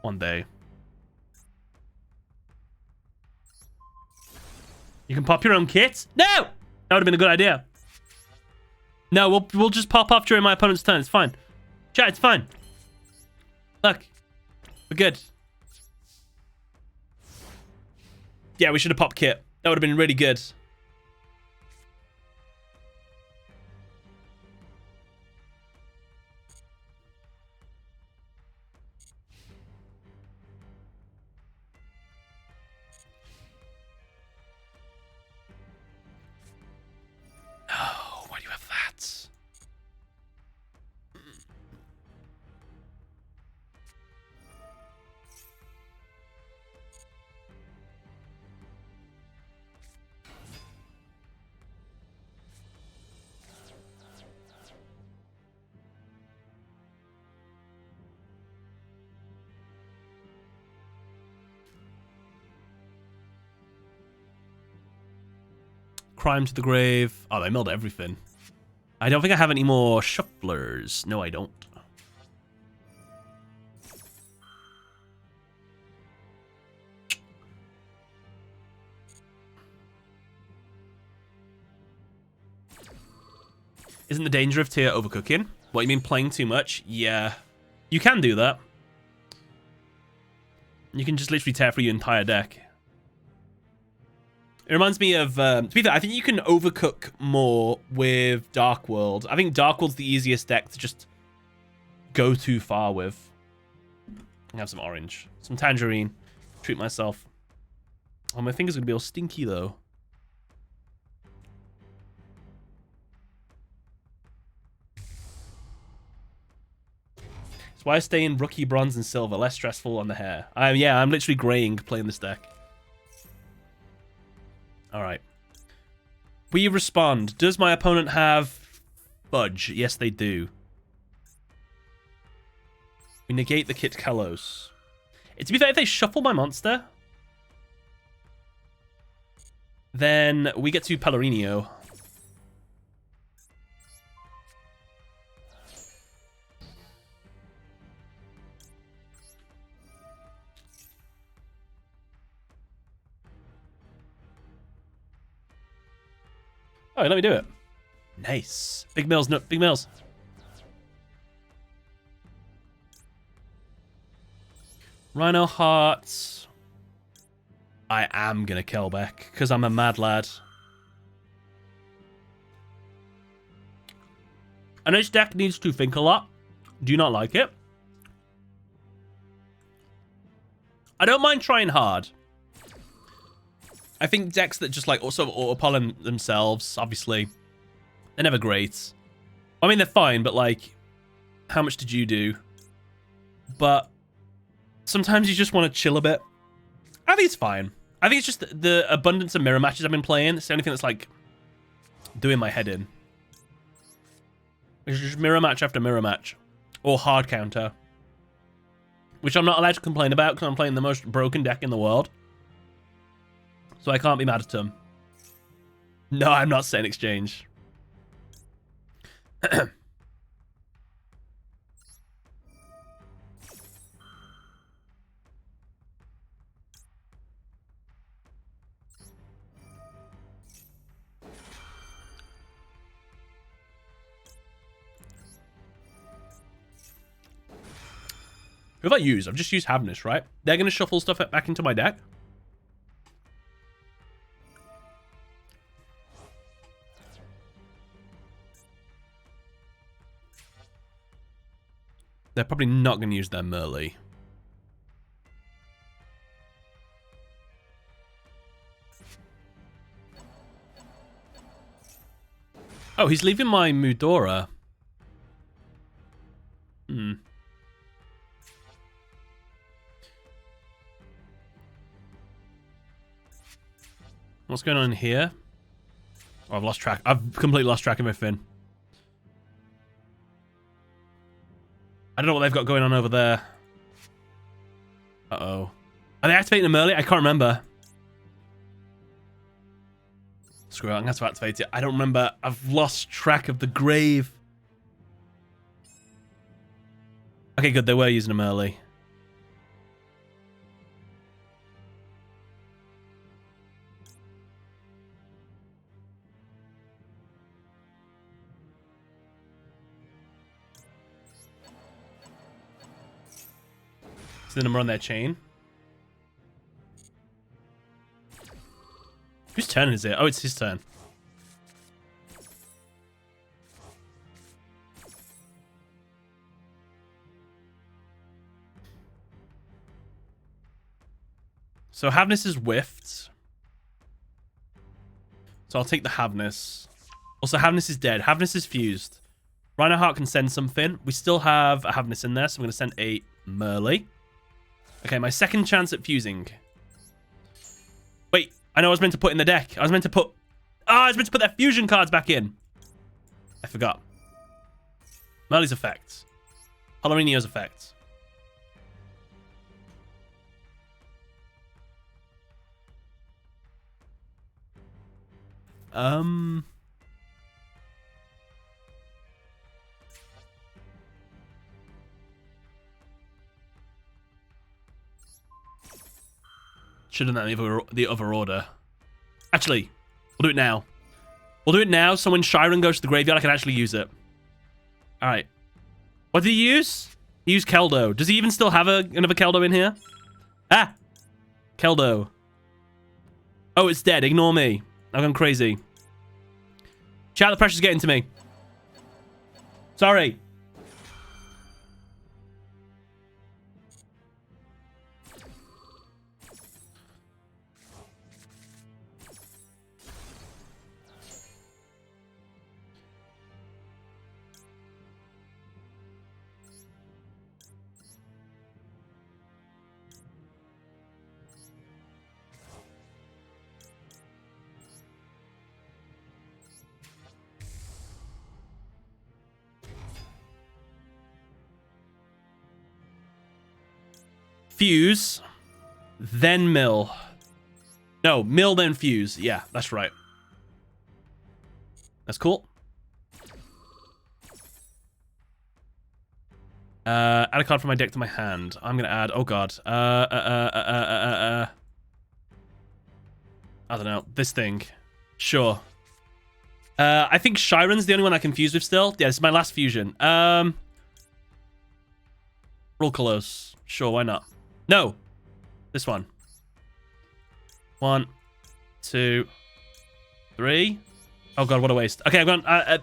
One day. You can pop your own kit? No! That would have been a good idea. No, we'll just pop off during my opponent's turn. It's fine. Chat, it's fine. Look. We're good. Yeah, we should have popped kit. That would have been really good. No, why do you have that? Crime to the grave. Oh, they milled everything. I don't think I have any more shufflers. No, I don't. Isn't the danger of tier overcooking? What, you mean playing too much? Yeah. You can do that. You can just literally tear through your entire deck. It reminds me of... to be fair, I think you can overcook more with Dark World. I think Dark World's the easiest deck to just go too far with. I have some orange. Some tangerine. Treat myself. Oh, my finger's going to be all stinky, though. That's why I stay in rookie bronze and silver. Less stressful on the hair. Yeah, I'm literally graying playing this deck. Alright. We respond. Does my opponent have fudge? Yes, they do. We negate the Kit Kalos. To be fair, if they shuffle my monster, then we get to Pellerino. Oh, let me do it. Nice. Big Mills, no, Big Mills. Rhino Hearts. I am gonna kill back because I'm a mad lad. I know this deck needs to think a lot. Do not like it. I don't mind trying hard. I think decks that just like sort of auto-pollen themselves, obviously, they're never great. I mean, they're fine, but like, how much did you do? But sometimes you just want to chill a bit. I think it's fine. I think it's just the abundance of mirror matches I've been playing. It's the only thing that's like doing my head in. It's just mirror match after mirror match. Or hard counter. Which I'm not allowed to complain about because I'm playing the most broken deck in the world. So I can't be mad at him. No, I'm not setting exchange. Who have I used? I've just used Havness, right? They're going to shuffle stuff back into my deck. They're probably not going to use their Merle. Oh, he's leaving my Mudora. What's going on here? Oh, I've lost track. I've completely lost track of my Finn. I don't know what they've got going on over there. Uh-oh. Are they activating them early? I can't remember. Screw it, I'm going to have to activate it. I don't remember. I've lost track of the grave. Okay, good. They were using them early. Is the number on their chain? Whose turn is it? Oh, it's his turn. So Havness is whiffed. So I'll take the Havness. Also, Havness is dead. Havness is fused. Rhinoheart can send something. We still have a Havness in there, so I'm going to send a Merle. Okay, my second chance at fusing. Wait, I know I was meant to put in the deck. I was meant to put... I was meant to put their fusion cards back in. I forgot. Merle's effect. Pellerino's effect. Should have done that in the other order. Actually, we'll do it now. We'll do it now, so when Shiren goes to the graveyard, I can actually use it. All right. What did he use? He used Keldo. Does he even still have another Keldo in here? Ah! Keldo. Oh, it's dead. Ignore me. I've gone crazy. Chat, the pressure's getting to me. Sorry. Fuse, then mill. No, mill, then fuse. Yeah, that's right. That's cool. Add a card from my deck to my hand. I'm gonna add. Oh god. I don't know. This thing. Sure. I think Shiren's the only one I can fuse with still. Yeah, this is my last fusion. Roll Colossus. Sure, why not? No. This one. 1, 2, 3. Oh god, what a waste. Okay, I've gone. I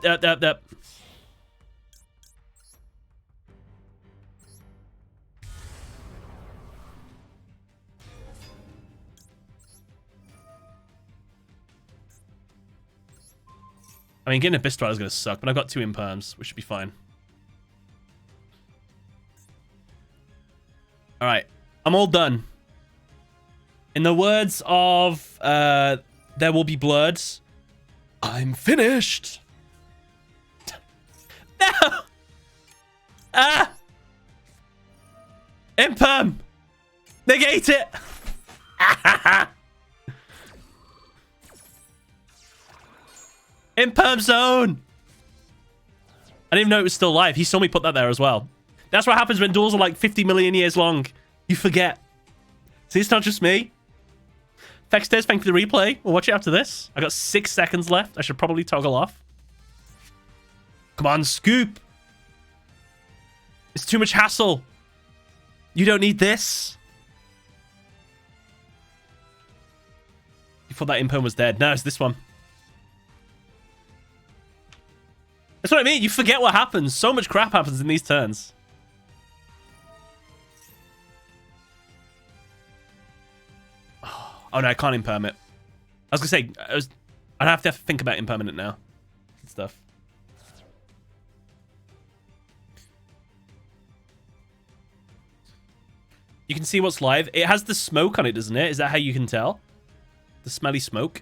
mean, getting a Abyss Strider is going to suck, but I've got 2 imperms, which should be fine. All right. I'm all done. In the words of There Will Be Blood, I'm finished. No! Ah! Imperm! Negate it! Imperm zone! I didn't even know it was still live. He saw me put that there as well. That's what happens when duels are like 50 million years long. You forget. See, it's not just me. Fextez, thank you for the replay. We'll watch it after this. I got 6 seconds left. I should probably toggle off. Come on, scoop. It's too much hassle. You don't need this. You thought that imperm was dead. No, it's this one. That's what I mean. You forget what happens. So much crap happens in these turns. Oh no, I can't imperm it. I was gonna say, I'd have to think about impermanent now. And stuff. You can see what's live. It has the smoke on it, doesn't it? Is that how you can tell? The smelly smoke.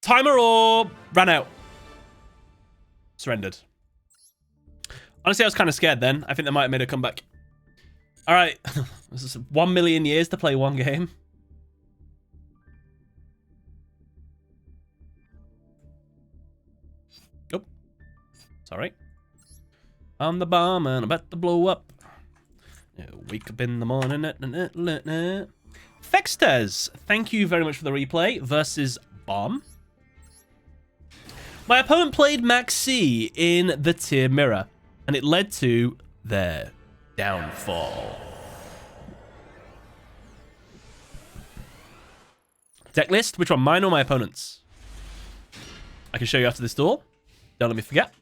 Timer or ran out? Surrendered. Honestly, I was kind of scared then. I think they might have made a comeback. All right. This is 1 million years to play one game. Oh. Sorry. I'm the bomb and I'm about to blow up. Wake up in the morning. Fextez, thank you very much for the replay. Versus Bomb. My opponent played Maxi in the tier mirror, and it led to their downfall. Deck list, which one? Mine or my opponent's? I can show you after this duel. Don't let me forget.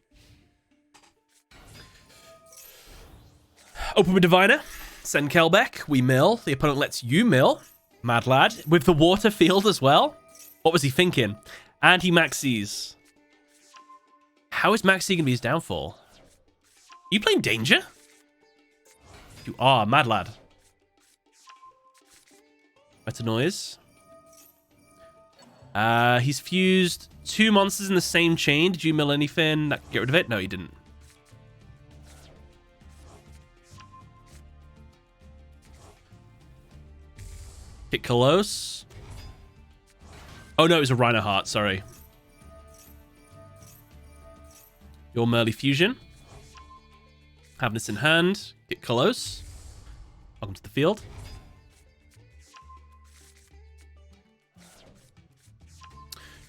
Open with Diviner. Send Kelbeck. We mill. The opponent lets you mill. Mad lad. With the water field as well. What was he thinking? And he maxis. How is Maxi going to be his downfall? Are you playing Danger? You are, mad lad. Better noise. He's fused 2 monsters in the same chain. Did you mill anything? Get rid of it? No, you didn't. Hit Colossus. Oh no, it was a Rhino Heart, sorry. Your Merly Fusion. Having this in hand. Hit Colossus. Welcome to the field.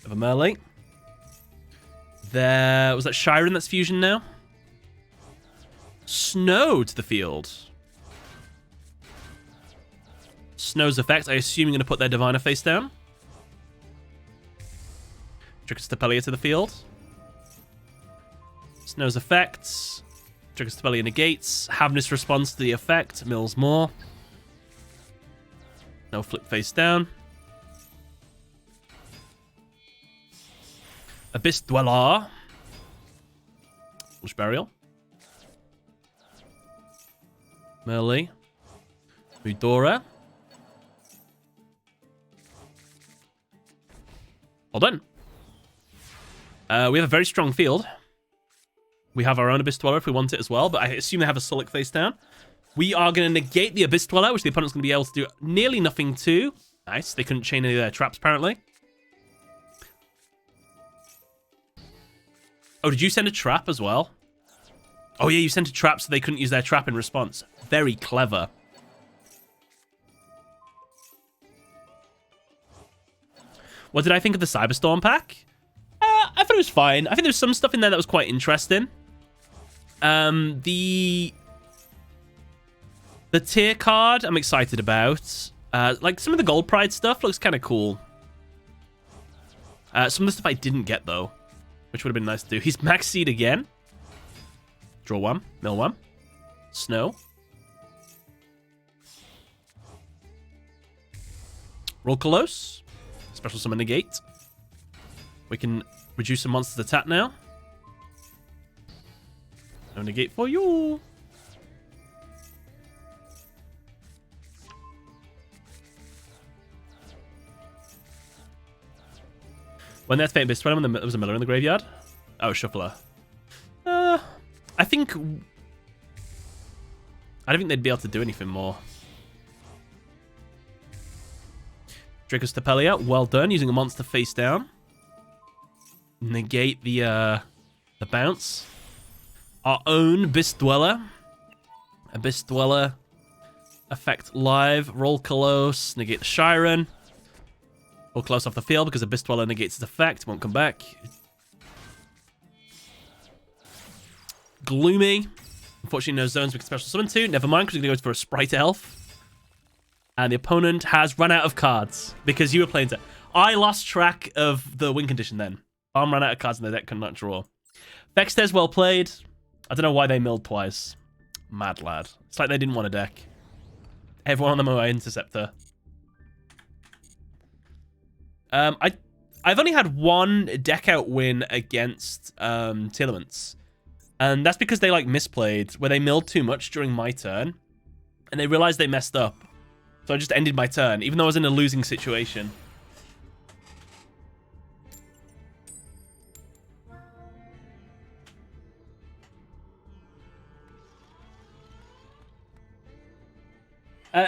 of a melee. There was that Shiren that's fusion now. Snow to the field. Snow's effect. I assume you're going to put their Diviner face down. Triggers Stapelia to the field. Snow's effects. Triggers Stapelia negates. Havness responds to the effect. Mills more. No flip face down. Abyss Dweller. Foolish Burial. Melee. Udora. Well done. We have a very strong field. We have our own Abyss Dweller if we want it as well, but I assume they have a Sullic face down. We are going to negate the Abyss Dweller, which the opponent's going to be able to do nearly nothing to. Nice. They couldn't chain any of their traps, apparently. Oh, did you send a trap as well? Oh, yeah, you sent a trap so they couldn't use their trap in response. Very clever. What did I think of the Cyberstorm pack? I thought it was fine. I think there's some stuff in there that was quite interesting. The tier card I'm excited about. Like some of the Gold Pride stuff looks kind of cool. Some of the stuff I didn't get though, which would have been nice to do. He's Max Seed again. Draw one, mill one. Snow. Roll Colossus. Special summon negate. We can reduce some monsters' attack now. No negate for you. When that's Fate Abyss, when there was a Miller in the graveyard. Oh, Shuffler. I don't think they'd be able to do anything more. Draco Stapelia, well done, using a monster face down. Negate the bounce. Our own Abyss Dweller. Abyss Dweller. Effect live. Roll Colossus. Negate the Shiren. Roll Colossus off the field because Abyss Dweller negates its effect. Won't come back. Gloomy. Unfortunately, no zones we can special summon to. Never mind, because we're going to go for a Sprite Elf. And the opponent has run out of cards because you were playing to. I lost track of the win condition then. Farm ran out of cards in the deck, could not draw. Vextez, well played. I don't know why they milled twice. Mad lad. It's like they didn't want a deck. Everyone on them are Interceptor. I've only had one deck out win against Tearlaments. And that's because they like misplayed, where they milled too much during my turn. And they realized they messed up. So I just ended my turn, even though I was in a losing situation.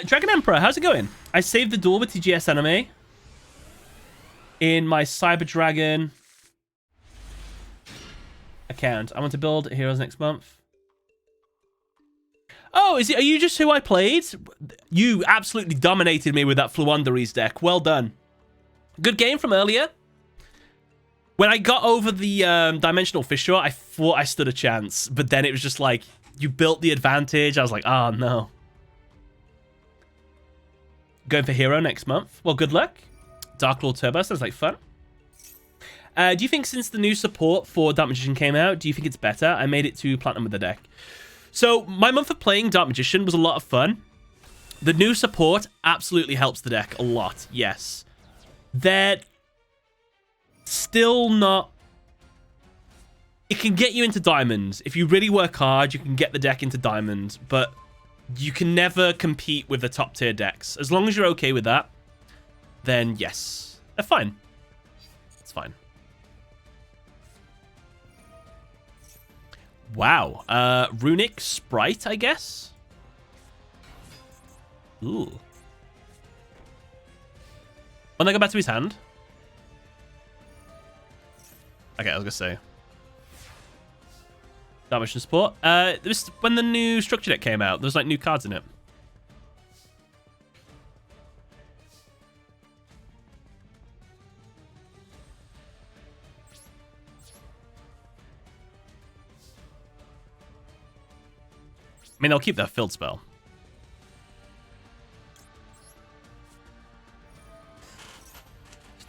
Dragon Emperor, how's it going? I saved the duel with TGS Anime in my Cyber Dragon account. I want to build Heroes next month. Oh, are you just who I played? You absolutely dominated me with that Fluanderies deck. Well done. Good game from earlier. When I got over the Dimensional Fissure, I thought I stood a chance. But then it was just like, you built the advantage. I was like, oh, no. Going for Hero next month. Well, good luck. Dark Lord Turbo sounds like fun. Do you think since the new support for Dark Magician came out, do you think it's better? I made it to Platinum with the deck. So, my month of playing Dark Magician was a lot of fun. The new support absolutely helps the deck a lot, yes. They're still not... It can get you into Diamond. If you really work hard, you can get the deck into Diamond, but you can never compete with the top tier decks. As long as you're okay with that, then yes. They're fine. It's fine. Wow. Runic Sprite, I guess? Ooh. When I go back to his hand? Okay, I was gonna say. Dark Mission support. This when the new structure deck came out, there was like new cards in it. I mean, they'll keep their field spell.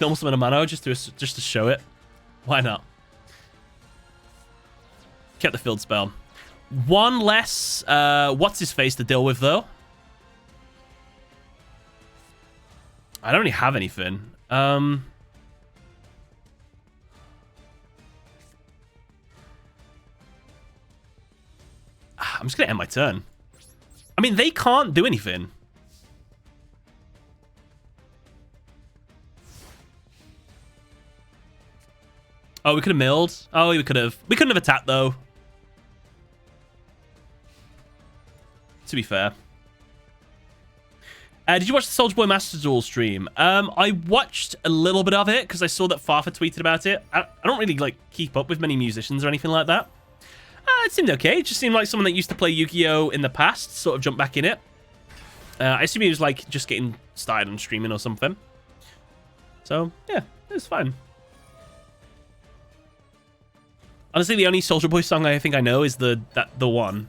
Normal summon a Mano just to show it. Why not? Kept the field spell. One less, what's his face to deal with, though? I don't really have anything. I'm just going to end my turn. I mean, they can't do anything. Oh, we could have milled. Oh, we couldn't have attacked, though. To be fair. Did you watch the Soldier Boy Master Duel stream? I watched a little bit of it because I saw that Fafa tweeted about it. I don't really like keep up with many musicians or anything like that. It seemed okay. It just seemed like someone that used to play Yu-Gi-Oh in the past sort of jumped back in it. I assume he was like just getting started on streaming or something. So yeah, it was fine. Honestly, the only Soldier Boy song I think I know is the one.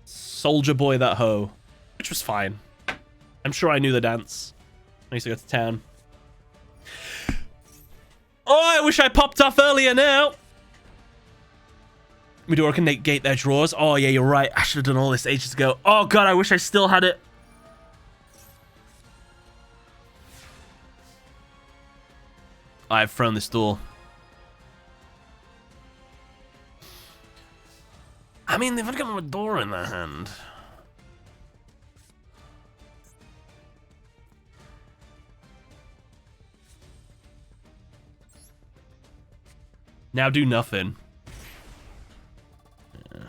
Soldier Boy That Ho. Which was fine. I'm sure I knew the dance. I used to go to town. Oh, I wish I popped off earlier now. Medora can negate their draws. Oh, yeah, you're right. I should have done all this ages ago. Oh, God, I wish I still had it. I've thrown this duel. I mean, they've only got Medora in their hand. Now do nothing. Yeah. You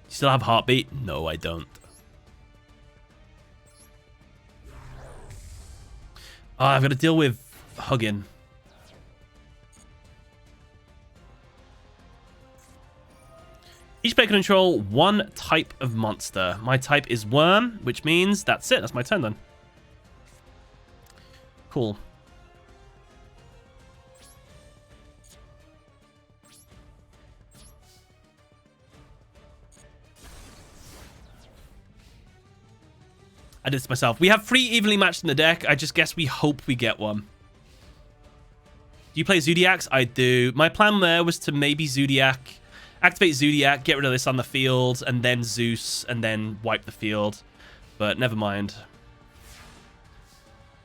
still have heartbeat? No, I don't. Oh, I've got to deal with Huggin. Each player can control one type of monster. My type is Worm, which means that's it. That's my turn then. Cool. I did this myself. We have 3 evenly matched in the deck. I just guess we hope we get one. Do you play Zodiacs? I do. My plan there was to maybe Zodiac... Activate Zodiac, get rid of this on the field, and then Zeus, and then wipe the field. But never mind.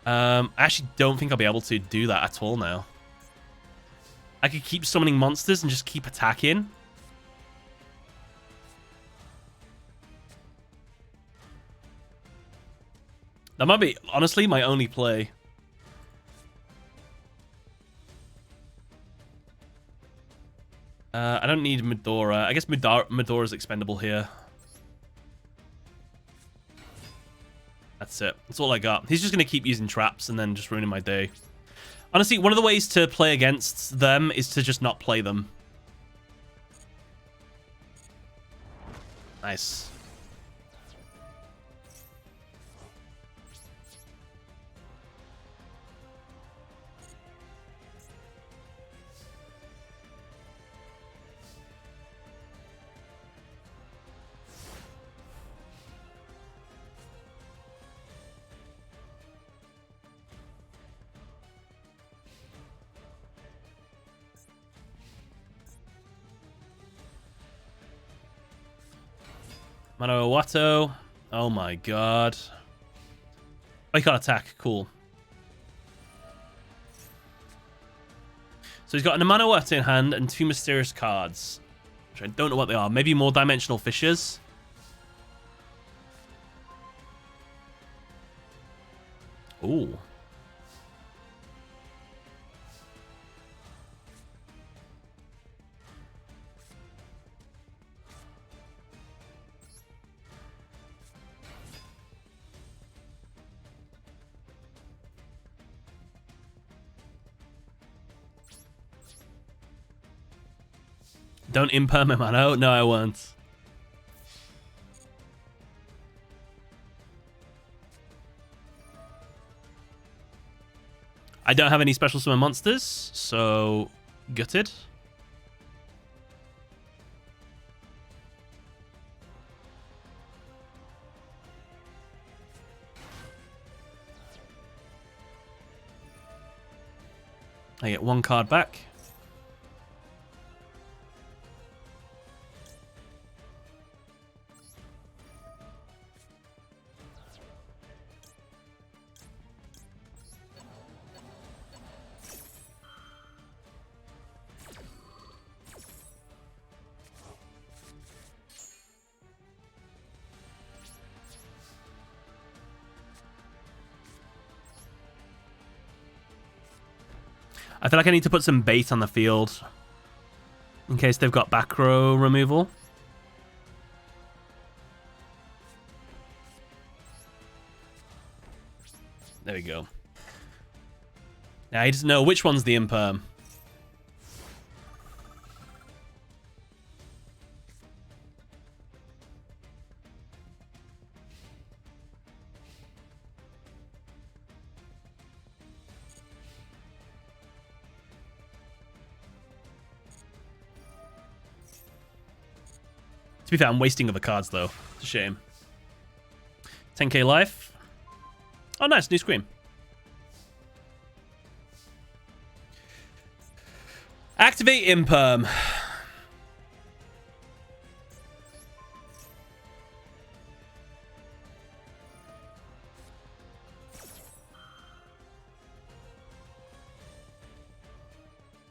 I actually don't think I'll be able to do that at all now. I could keep summoning monsters and just keep attacking. That might be, honestly, my only play. I don't need Medora. I guess Medora's expendable here. That's it. That's all I got. He's just going to keep using traps and then just ruining my day. Honestly, one of the ways to play against them is to just not play them. Nice. Mano Iwato. Oh my god. Oh, he can't attack. Cool. So he's got an Mano Iwato in hand and 2 mysterious cards. Which I don't know what they are. Maybe more dimensional fissures. Ooh. Don't imperm him, Mano. No, I won't. I don't have any special summon monsters, so gutted. I get 1 card back. I feel like I need to put some bait on the field in case they've got back row removal. There we go. Now he doesn't know which one's the imperm. To be fair, I'm wasting other cards, though. It's a shame. 10k life. Oh, nice. New screen. Activate Imperm.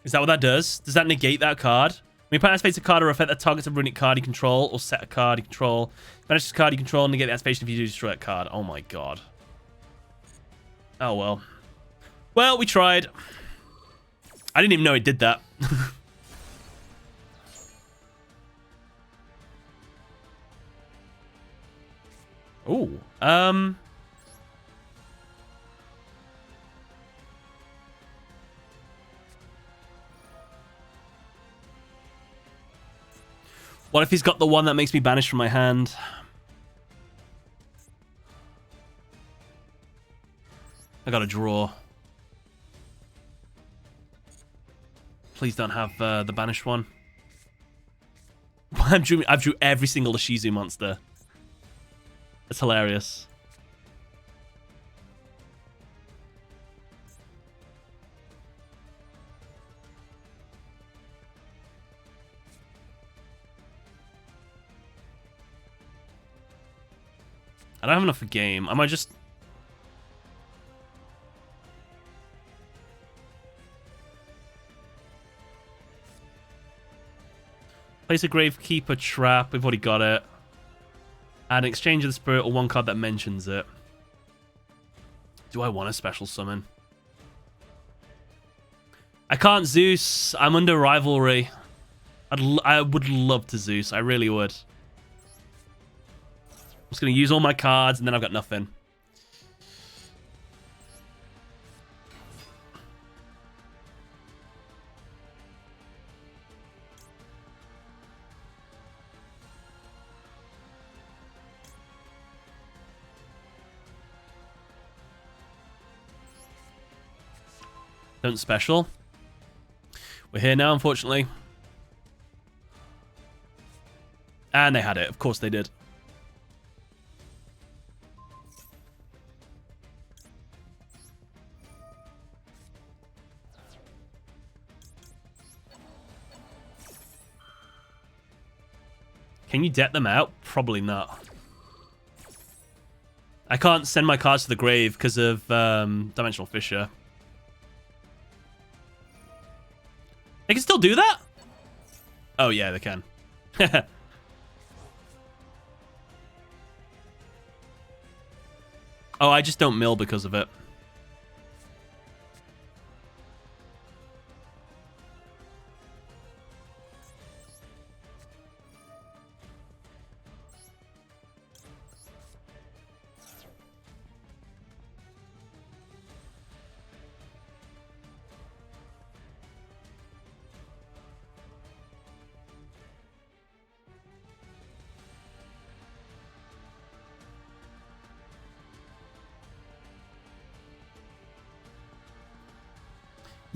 Is that what that does? Does that negate that card? When your opponent activates a card or effect that targets a runic card you control, or set a card you control, banish a card you control, and negate the activation if you do destroy that card. Oh my god. Oh well. Well, we tried. I didn't even know it did that. Ooh. What if he's got the one that makes me banish from my hand? I gotta draw. Please don't have the banished one. I've drew every single Ishizu monster. That's hilarious. I don't have enough for game. I might just... place a Gravekeeper trap. We've already got it. Add an Exchange of the Spirit or one card that mentions it. Do I want a special summon? I can't Zeus. I'm under rivalry. I would love to Zeus. I really would. I'm just going to use all my cards and then I've got nothing. Don't special. We're here now, unfortunately. And they had it. Of course they did. Can you debt them out? Probably not. I can't send my cards to the grave because of Dimensional Fissure. They can still do that? Oh, yeah, they can. Oh, I just don't mill because of it.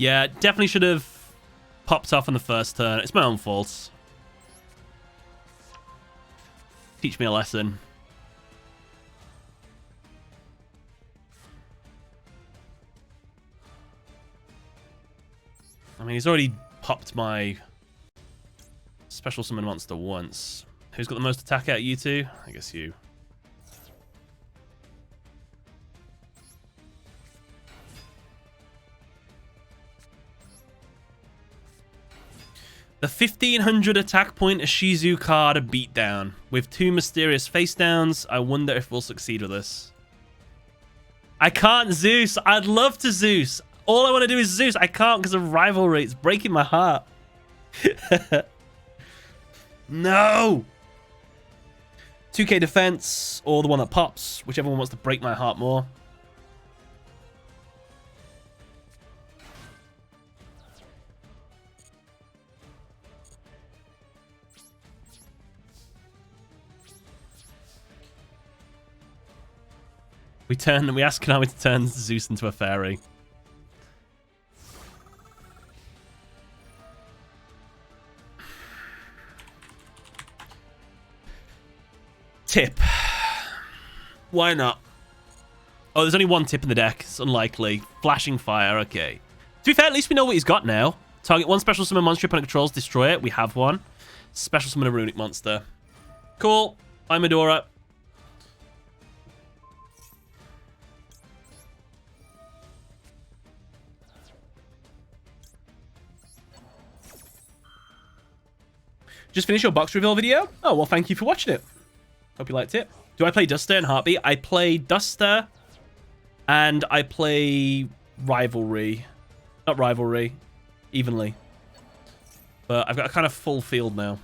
Yeah, definitely should have popped off on the first turn. It's my own fault. Teach me a lesson. I mean, he's already popped my special summon monster once. Who's got the most attack out of you two? I guess you. The 1500 attack point Shizu card beatdown. With 2 mysterious face downs, I wonder if we'll succeed with this. I can't Zeus. I'd love to Zeus. All I want to do is Zeus. I can't because of rivalry. It's breaking my heart. No! 2k defense or the one that pops. Whichever one wants to break my heart more. We ask Konami to turn Zeus into a fairy. Tip. Why not? Oh, there's only one tip in the deck. It's unlikely. Flashing fire, okay. To be fair, at least we know what he's got now. Target one special summon monster opponent controls, destroy it. We have one. Special summon a runic monster. Cool. I'm Medora. Just finished your box reveal video? Oh, well, thank you for watching it. Hope you liked it. Do I play Duster and Heartbeat? I play Duster and I play Rivalry. Not Rivalry. Evenly. But I've got a kind of full field now.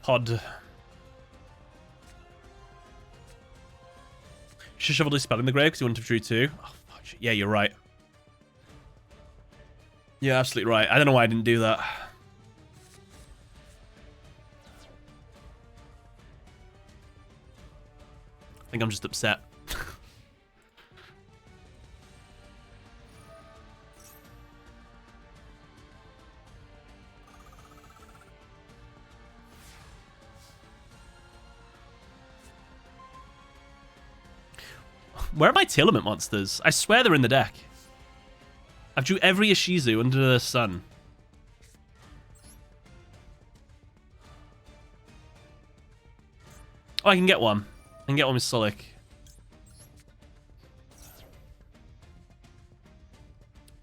Pod. Should shovel his spell in the grave because he wanted to drew 2. Oh, fudge. Yeah, you're right. You're absolutely right. I don't know why I didn't do that. I think I'm just upset. Where are my Tearlament monsters? I swear they're in the deck. I've drew every Ishizu under the sun. Oh, I can get one. I can get one with Sulik.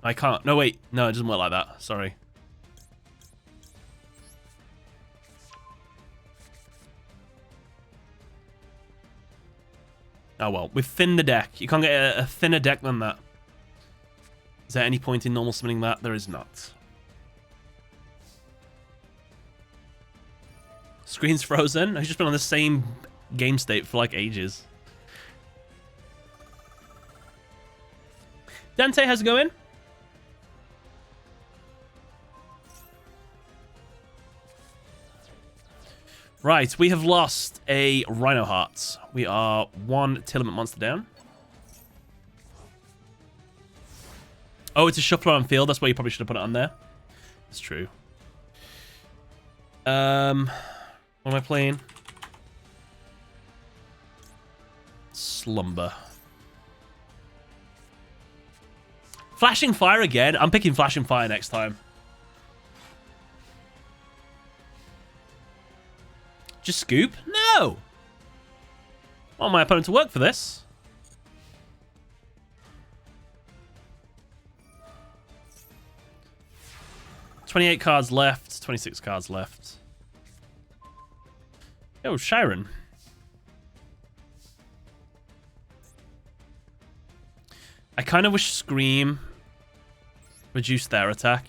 I can't. No, wait. No, it doesn't work like that. Sorry. Oh, well. We've thinned the deck. You can't get a thinner deck than that. Is there any point in normal summoning that? There is not. Screen's frozen? I've just been on the same game state for like ages. Dante, how's it going? Right, we have lost a Rhino Heart. We are 1 Tearlament monster down. Oh, it's a shuffler on field. That's why you probably should have put it on there. It's true. What am I playing? Slumber. Flashing Fire again. I'm picking Flashing Fire next time. Just scoop? No! I want my opponent to work for this. $28 cards left. 26 cards left. Oh, Shiren. I kind of wish Scream reduced their attack.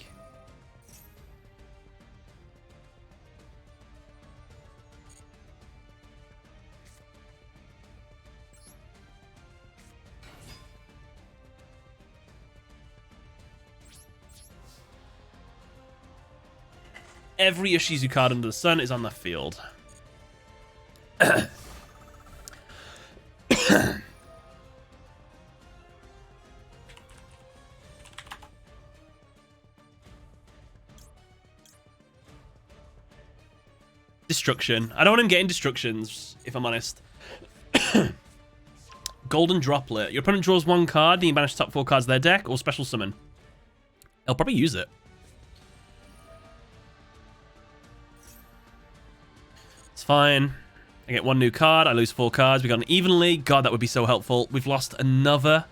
every Ishizu card under the sun is on the field. Destruction. I don't want him getting destructions, if I'm honest. Golden Droplet. Your opponent draws 1 card, then you banish the top 4 cards of their deck, or special summon. They'll probably use it. It's fine. I get 1 new card, I lose 4 cards. We got an evenly. God, that would be so helpful. We've lost another.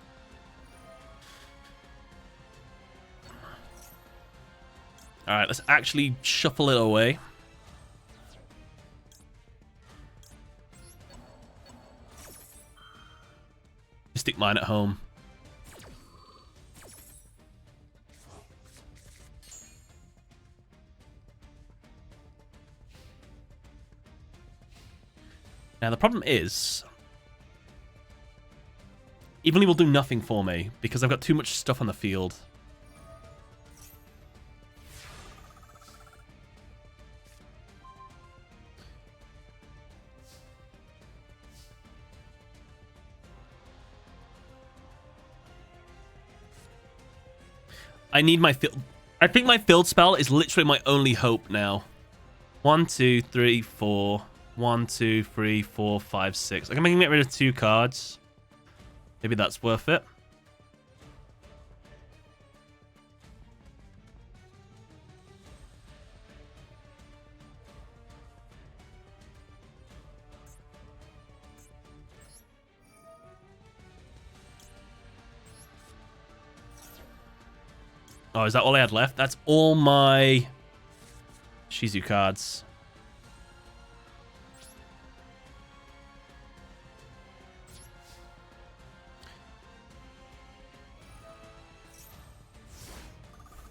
Alright, let's actually shuffle it away. Stick mine at home. Now the problem is, evenly will do nothing for me because I've got too much stuff on the field. I need my field. I think my field spell is literally my only hope now. 1, 2, 3, 4. 1, 2, 3, 4, 5, 6. I can get rid of 2 cards. Maybe that's worth it. Oh, is that all I had left? That's all my Shizu cards.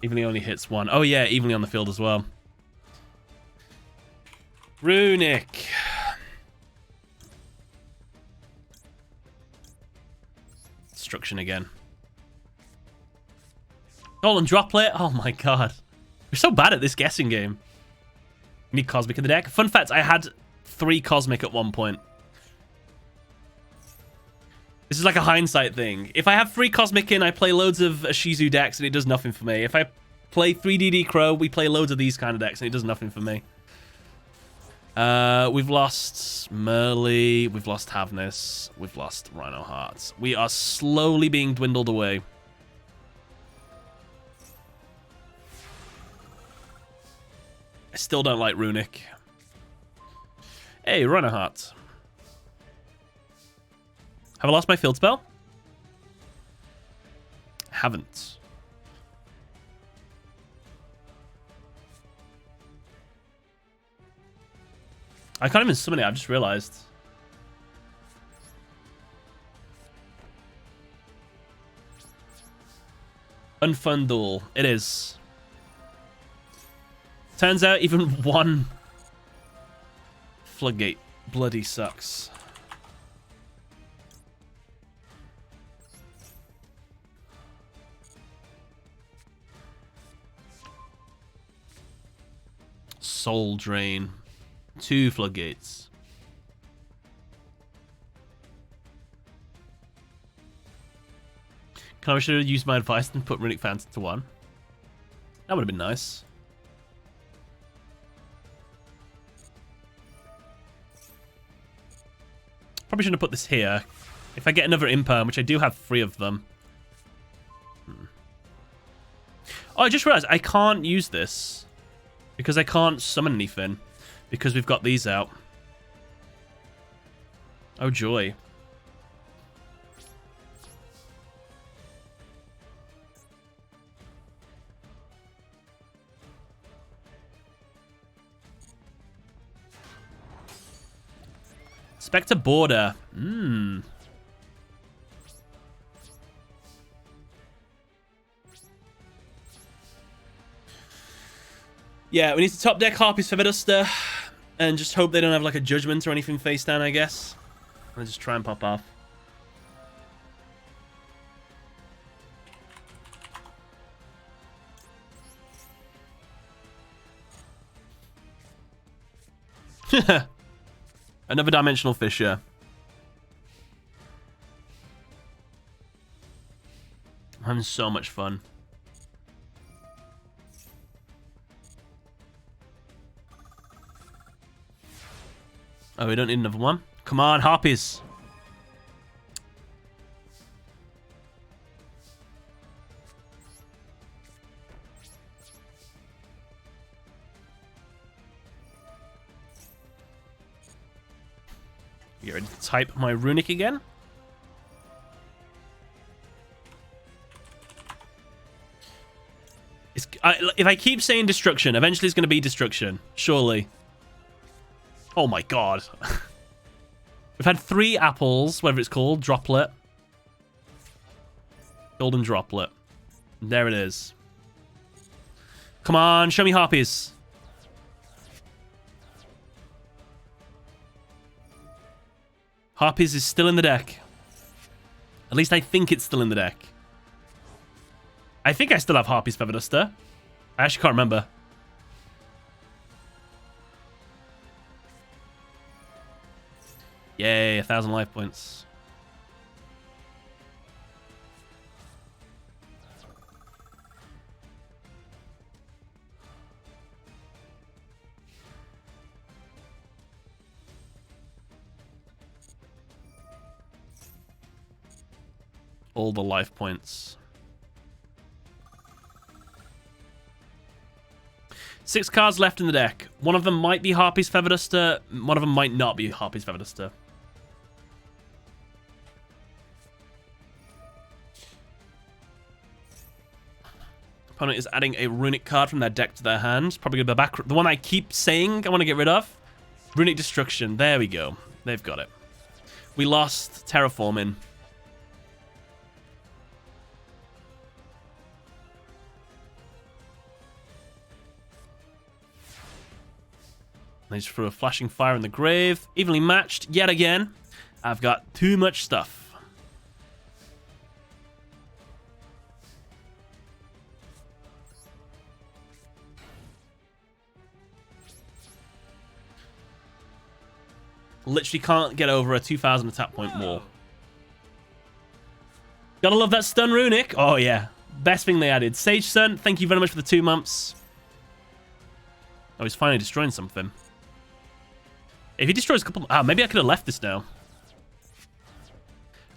Evenly only hits 1. Oh yeah, evenly on the field as well. Runic. Destruction again. Golden Droplet. Oh my god. We're so bad at this guessing game. We need Cosmic in the deck. Fun fact, I had 3 Cosmic at one point. This is like a hindsight thing. If I have 3 Cosmic in, I play loads of Shizu decks and it does nothing for me. If I play 3DD Crow, we play loads of these kind of decks and it does nothing for me. We've lost Merly, we've lost Havness, we've lost Rhino Hearts. We are slowly being dwindled away. I still don't like Runic. Hey, Rhino Hearts. Have I lost my field spell? Haven't. I can't even summon it, I've just realized. Unfun Duel. It is. Turns out even 1 Floodgate bloody sucks. Soul Drain. 2 Floodgates. Kind of should have used my advice and put Runic Fountain to 1. That would have been nice. Probably shouldn't have put this here. If I get another Imperm, which I do have 3 of them. Oh, I just realized I can't use this. Because I can't summon anything. Because we've got these out. Oh, joy. Spectre Border. Yeah, we need to top deck Harpy's Featherduster and just hope they don't have like a Judgment or anything face down, I guess. And just try and pop off. Another dimensional fissure. I'm having so much fun. Oh, we don't need another one. Come on, harpies. You ready to type my runic again? If I keep saying destruction, eventually it's going to be destruction. Surely. Oh my god. We've had 3 apples, whatever it's called. Droplet. Golden droplet. There it is. Come on, show me harpies. Harpies is still in the deck. At least I think it's still in the deck. I think I still have Harpies Feather Duster. I actually can't remember. Yay, 1,000 life points. All the life points. 6 cards left in the deck. One of them might be Harpy's Feather Duster. One of them might not be Harpy's Feather Duster. Opponent is adding a Runic card from their deck to their hand. Probably going to be back. The one I keep saying I want to get rid of. Runic Destruction. There we go. They've got it. We lost Terraforming. They just threw a Flashing Fire in the grave. Evenly matched yet again. I've got too much stuff. Literally can't get over a 2,000 attack point wall. Gotta love that stun runic. Oh yeah. Best thing they added. Sage Sun, thank you very much for the 2 months. Oh, he's finally destroying something. If he destroys a couple... Ah, maybe I could have left this now.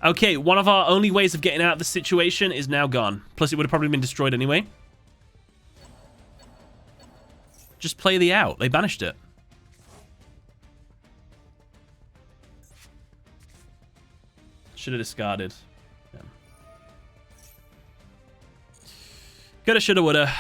Okay, one of our only ways of getting out of the situation is now gone. Plus, it would have probably been destroyed anyway. Just play the out. They banished it. Should have discarded. Yeah. Coulda, shoulda, woulda.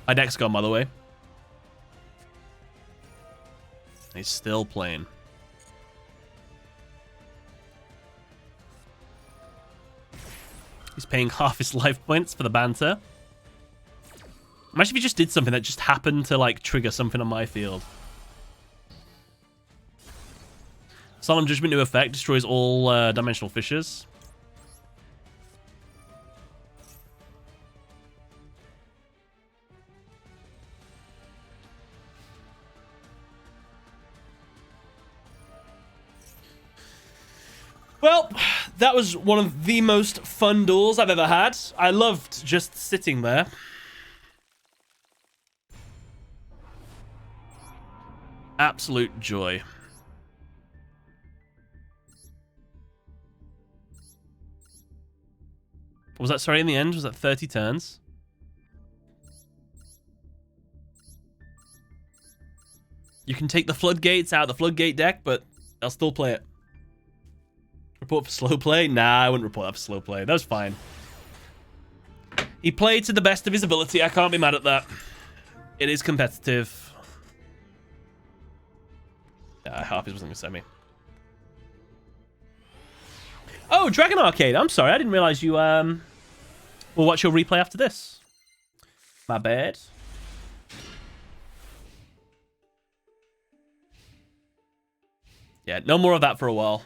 My deck's gone, by the way. He's still playing. He's paying half his life points for the banter. Imagine if he just did something that just happened to, like, trigger something on my field. Solemn Judgment new effect destroys all dimensional fissures. Well, that was one of the most fun duels I've ever had. I loved just sitting there. Absolute joy. What was that, sorry, in the end? Was that 30 turns? You can take the floodgates out of the floodgate deck, but I'll still play it. Report for slow play? Nah, I wouldn't report that for slow play. That was fine. He played to the best of his ability. I can't be mad at that. It is competitive. Harpies wasn't going to send me. Oh, Dragon Arcade. I'm sorry. I didn't realize you will watch your replay after this. My bad. Yeah, no more of that for a while.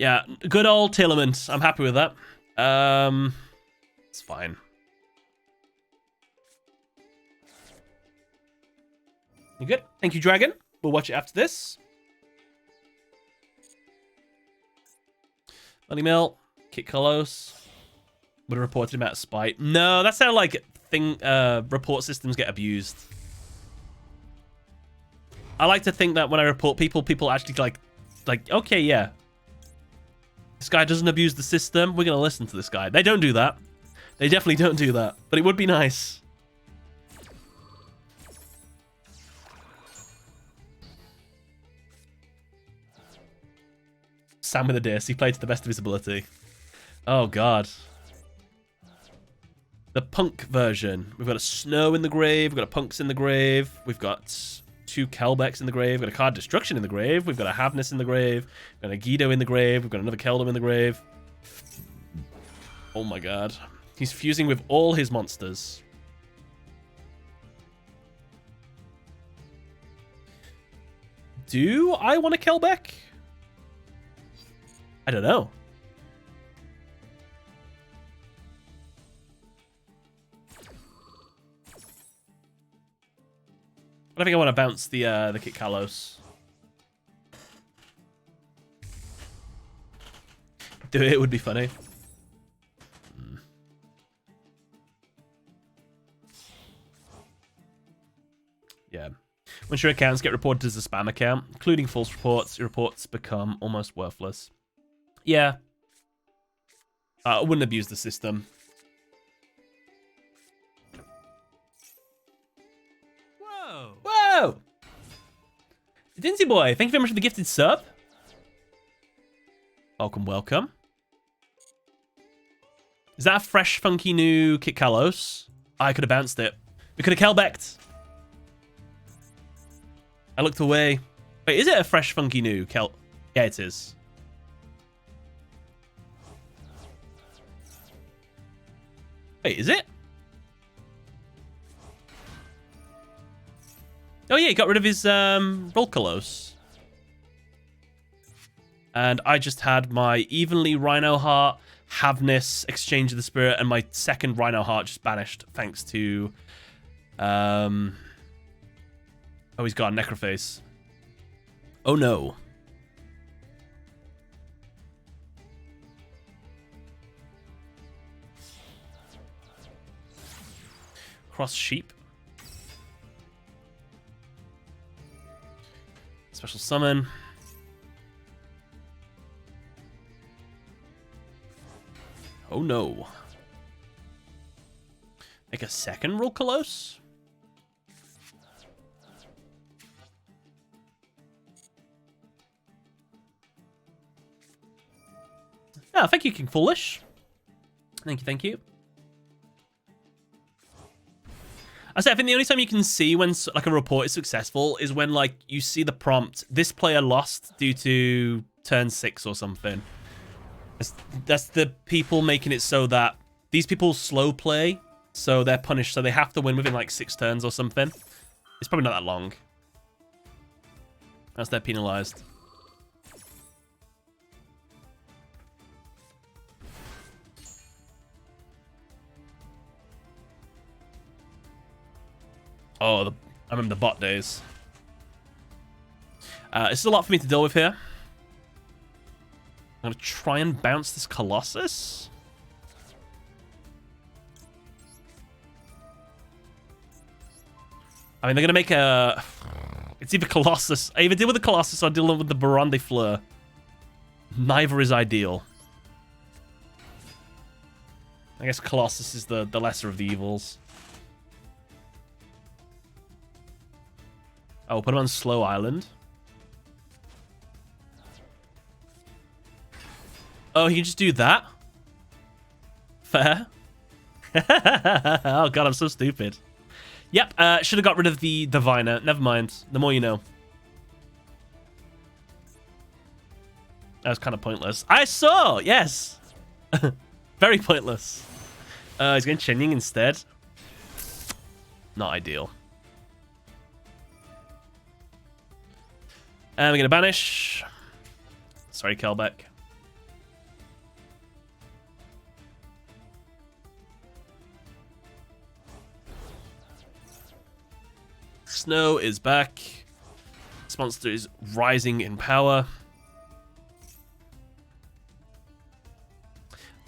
Yeah, good old Tearlaments. I'm happy with that. It's fine. You good? Thank you, Dragon. We'll watch it after this. Money Mill, Kit Carlos. Would have reported him out of spite. No, that's how like report systems get abused. I like to think that when I report people, people actually like, okay, yeah. This guy doesn't abuse the system. We're going to listen to this guy. They don't do that. They definitely don't do that. But it would be nice. Sam with a diss. He played to the best of his ability. Oh, God. The punk version. We've got a Snow in the grave. We've got a Punks in the grave. We've got 2 Kelbecks in the grave. We've got a Card Destruction in the grave. We've got a Havness in the grave. We've got a Guido in the grave. We've got another Keldum in the grave. Oh, my God. He's fusing with all his monsters. Do I want a Kelbeck? I don't know. I think I want to bounce the Kit Carlos. Do it, it would be funny. Yeah. Once your accounts get reported as a spam account, including false reports, your reports become almost worthless. Yeah. I wouldn't abuse the system. Whoa! Whoa! Dinsey Boy, thank you very much for the gifted sub. Welcome, welcome. Is that a fresh, funky new Kit Carlos? I could have bounced it. We could have Kelbecked. I looked away. Wait, is it a fresh, funky new Kel? Yeah, it is. Wait, is it? Oh yeah, he got rid of his Rolkalos. And I just had my Evenly Rhino Heart, Havness, Exchange of the Spirit, and my second Rhino Heart just banished thanks to... Oh, he's got a Necroface. Oh no. Cross Sheep. Special Summon. Oh no. Make a second Rolkalos? Oh, thank you, King Foolish. Thank you, thank you. I think the only time you can see when like a report is successful is when like you see the prompt, this player lost due to turn 6 or something. That's the people making it so that these people slow play, so they're punished, so they have to win within like 6 turns or something. It's probably not that long. That's they're penalized. Oh, I remember the bot days. This is a lot for me to deal with here. I'm going to try and bounce this Colossus. I mean, they're going to make a... It's either Colossus. I either deal with the Colossus or deal with the Baron de Fleur. Neither is ideal. I guess Colossus is the lesser of the evils. Oh, we'll put him on Slow Island. Oh, he can just do that? Fair. Oh god, I'm so stupid. Yep, should have got rid of the Diviner. Never mind. The more you know. That was kind of pointless. I saw! Yes! Very pointless. He's going Chenying instead. Not ideal. And we're going to banish. Sorry, Kelbeck. Snow is back. This monster is rising in power.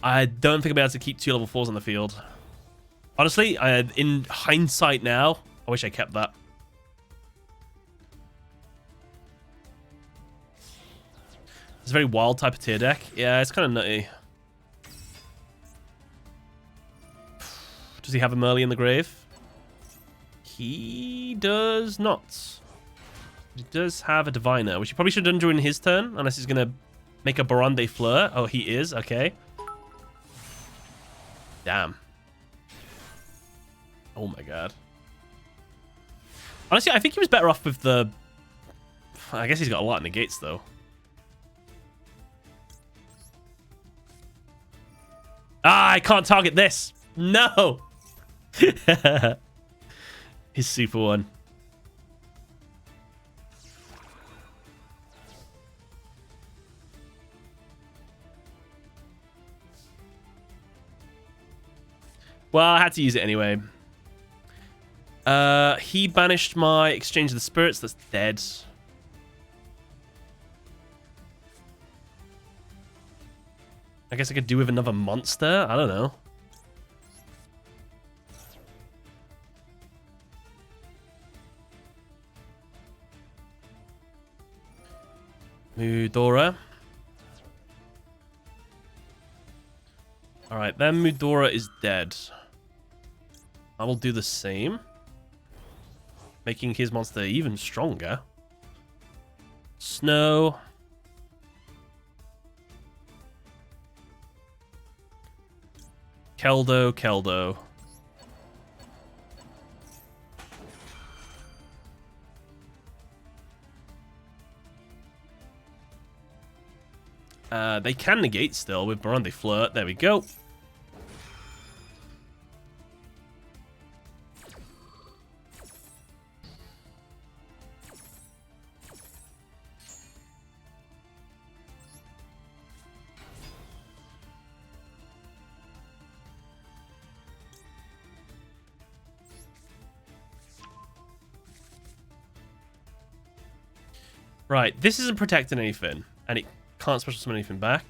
I don't think I'll be able to keep 2 level 4s on the field. Honestly, in hindsight now, I wish I kept that. It's a very wild type of tier deck. Yeah, it's kind of nutty. Does he have a Merly in the grave? He does not. He does have a Diviner, which he probably should have done during his turn, unless he's going to make a Baron de Fleur. Oh, he is. Okay. Damn. Oh my god. Honestly, I think he was better off with the... I guess he's got a lot of negates, though. Ah, I can't target this. No. His super one. Well, I had to use it anyway. He banished my Exchange of the Spirits. That's dead. I guess I could do with another monster. I don't know. Mudora. Alright, then Mudora is dead. I will do the same. Making his monster even stronger. Snow. Keldo. They can negate still with Baron de Fleur. There we go. Right, this isn't protecting anything, and it can't special summon anything back.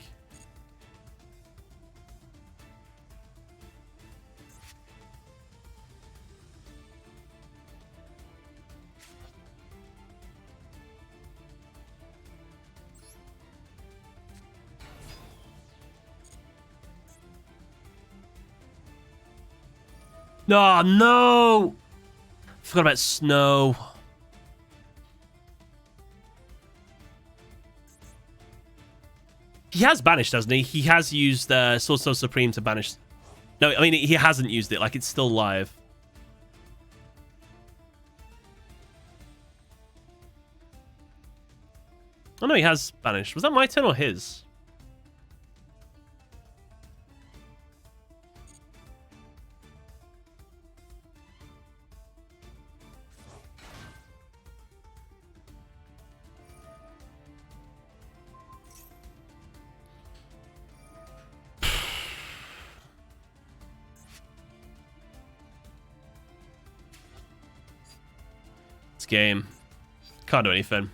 Oh, no! Forgot about Snow. He has banished, hasn't he? He has used Sword Soul Supreme to banish... No, I mean, he hasn't used it. Like, it's still live. Oh, no, he has banished. Was that my turn or his? Game. Can't do anything.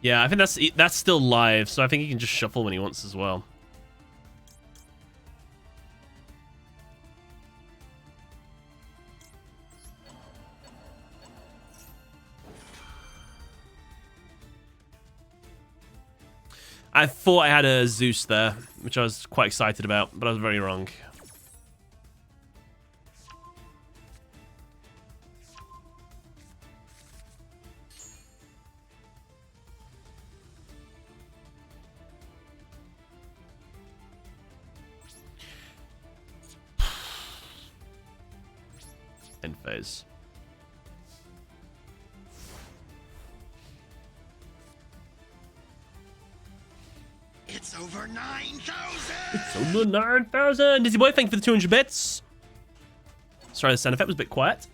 Yeah, I think that's still live, so I think he can just shuffle when he wants as well. I thought I had a Zeus there, which I was quite excited about, but I was very wrong. End phase. It's over 9,000! It's over 9,000! Dizzy Boy, thank you for the 200 bits. Sorry, the sound effect was a bit quiet.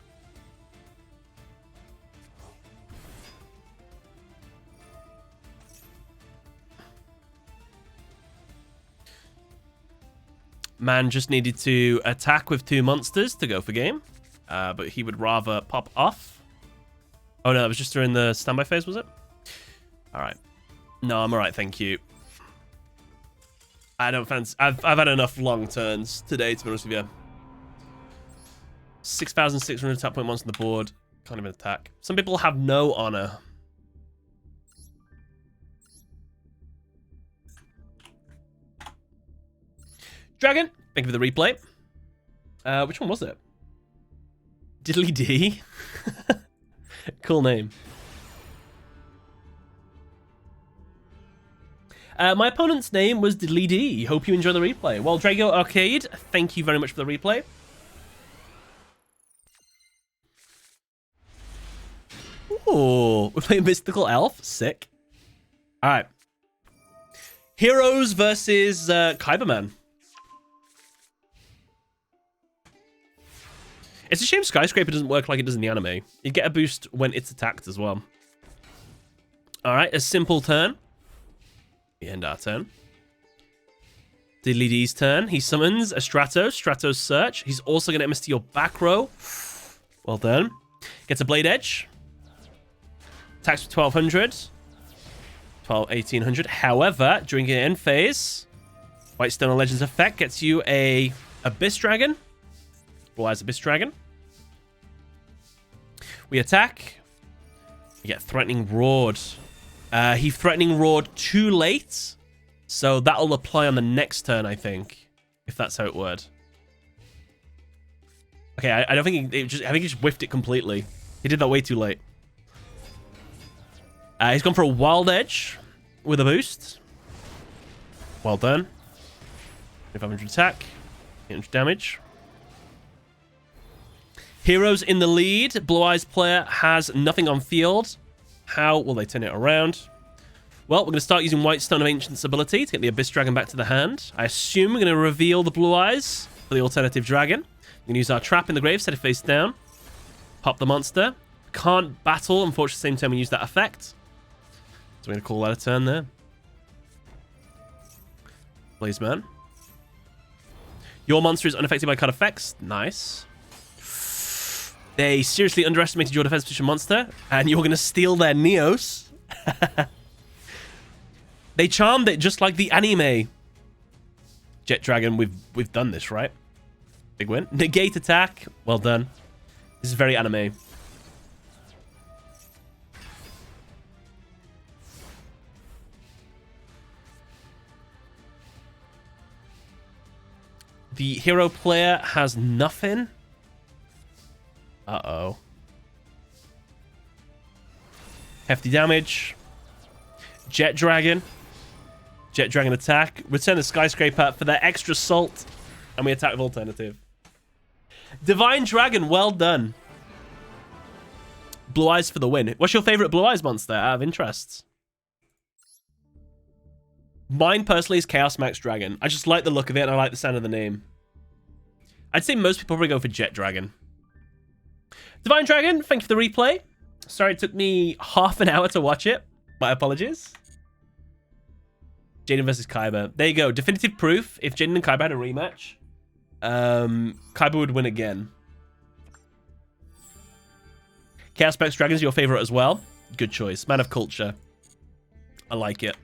Man just needed to attack with 2 monsters to go for game. but he would rather pop off. Oh no, that was just during the standby phase, was it? All right. No, I'm all right, thank you. I don't fancy. I've had enough long turns today, to be honest with you. 6,600 attack point monster on the board. Can't even attack. Some people have no honor. Dragon, thank you for the replay. Which one was it? Diddly D. Cool name. My opponent's name was Diddly D. Hope you enjoy the replay. Well, Drago Arcade, thank you very much for the replay. Ooh, we're playing Mystical Elf. Sick. All right. Heroes versus Kyberman. It's a shame Skyscraper doesn't work like it does in the anime. You get a boost when it's attacked as well. All right, a simple turn. We end our turn. Diddly D's turn. He summons a Stratos. Stratos Search. He's also going to MS to your back row. Well done. Gets a Blade Edge. Attacks for 1,200. 1,800. However, during the end phase, Whitestone Legends effect gets you a Abyss Dragon. Blue Eyes Abyss Dragon. We attack. We get Threatening Roared. He Threatening Roared too late, so that'll apply on the next turn, I think, if that's how it would. Okay, I don't think I think he just whiffed it completely. He did that way too late. He's gone for a Wild Edge with a boost. Well done. 500 attack, 800 damage. Heroes in the lead. Blue Eyes player has nothing on field. How will they turn it around? Well, we're going to start using Whitestone of Ancient's ability to get the Abyss Dragon back to the hand. I assume we're going to reveal the Blue Eyes for the alternative dragon. We're going to use our trap in the grave, set it face down. Pop the monster. Can't battle, unfortunately, at the same time we use that effect. So we're going to call that a turn there. Blaze Man. Your monster is unaffected by card effects. Nice. They seriously underestimated your defense position monster, and you're going to steal their Neos. They charmed it just like the anime. Jet Dragon, we've done this, right? Big win. Negate attack. Well done. This is very anime. The hero player has nothing. Uh-oh. Hefty damage. Jet Dragon. Jet Dragon attack. Return the Skyscraper for their extra salt. And we attack with alternative. Divine Dragon, well done. Blue Eyes for the win. What's your favorite Blue Eyes monster out of interest? Mine personally is Chaos Max Dragon. I just like the look of it and I like the sound of the name. I'd say most people probably go for Jet Dragon. Divine Dragon, thank you for the replay. Sorry it took me half an hour to watch it. My apologies. Jaden versus Kaiba. There you go. Definitive proof. If Jaden and Kaiba had a rematch, Kaiba would win again. Chaos Specs Dragon's your favorite as well. Good choice. Man of culture. I like it.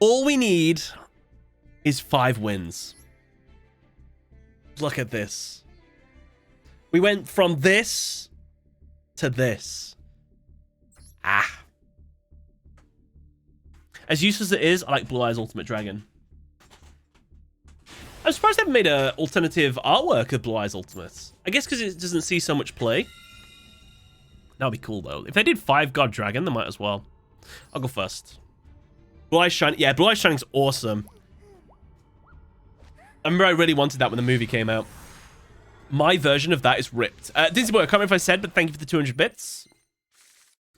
All we need is 5 wins. Look at this. We went from this to this. Ah. As useless as it is, I like Blue Eyes Ultimate Dragon. I'm surprised they haven't made an alternative artwork of Blue Eyes Ultimate. I guess because it doesn't see so much play. That would be cool, though. If they did 5 God Dragon, they might as well. I'll go first. Blue Eyes Shining. Yeah, Blue Eyes Shining's awesome. I remember I really wanted that when the movie came out. My version of that is ripped. Dinzy Boy, I can't remember if I said, but thank you for the 200 bits.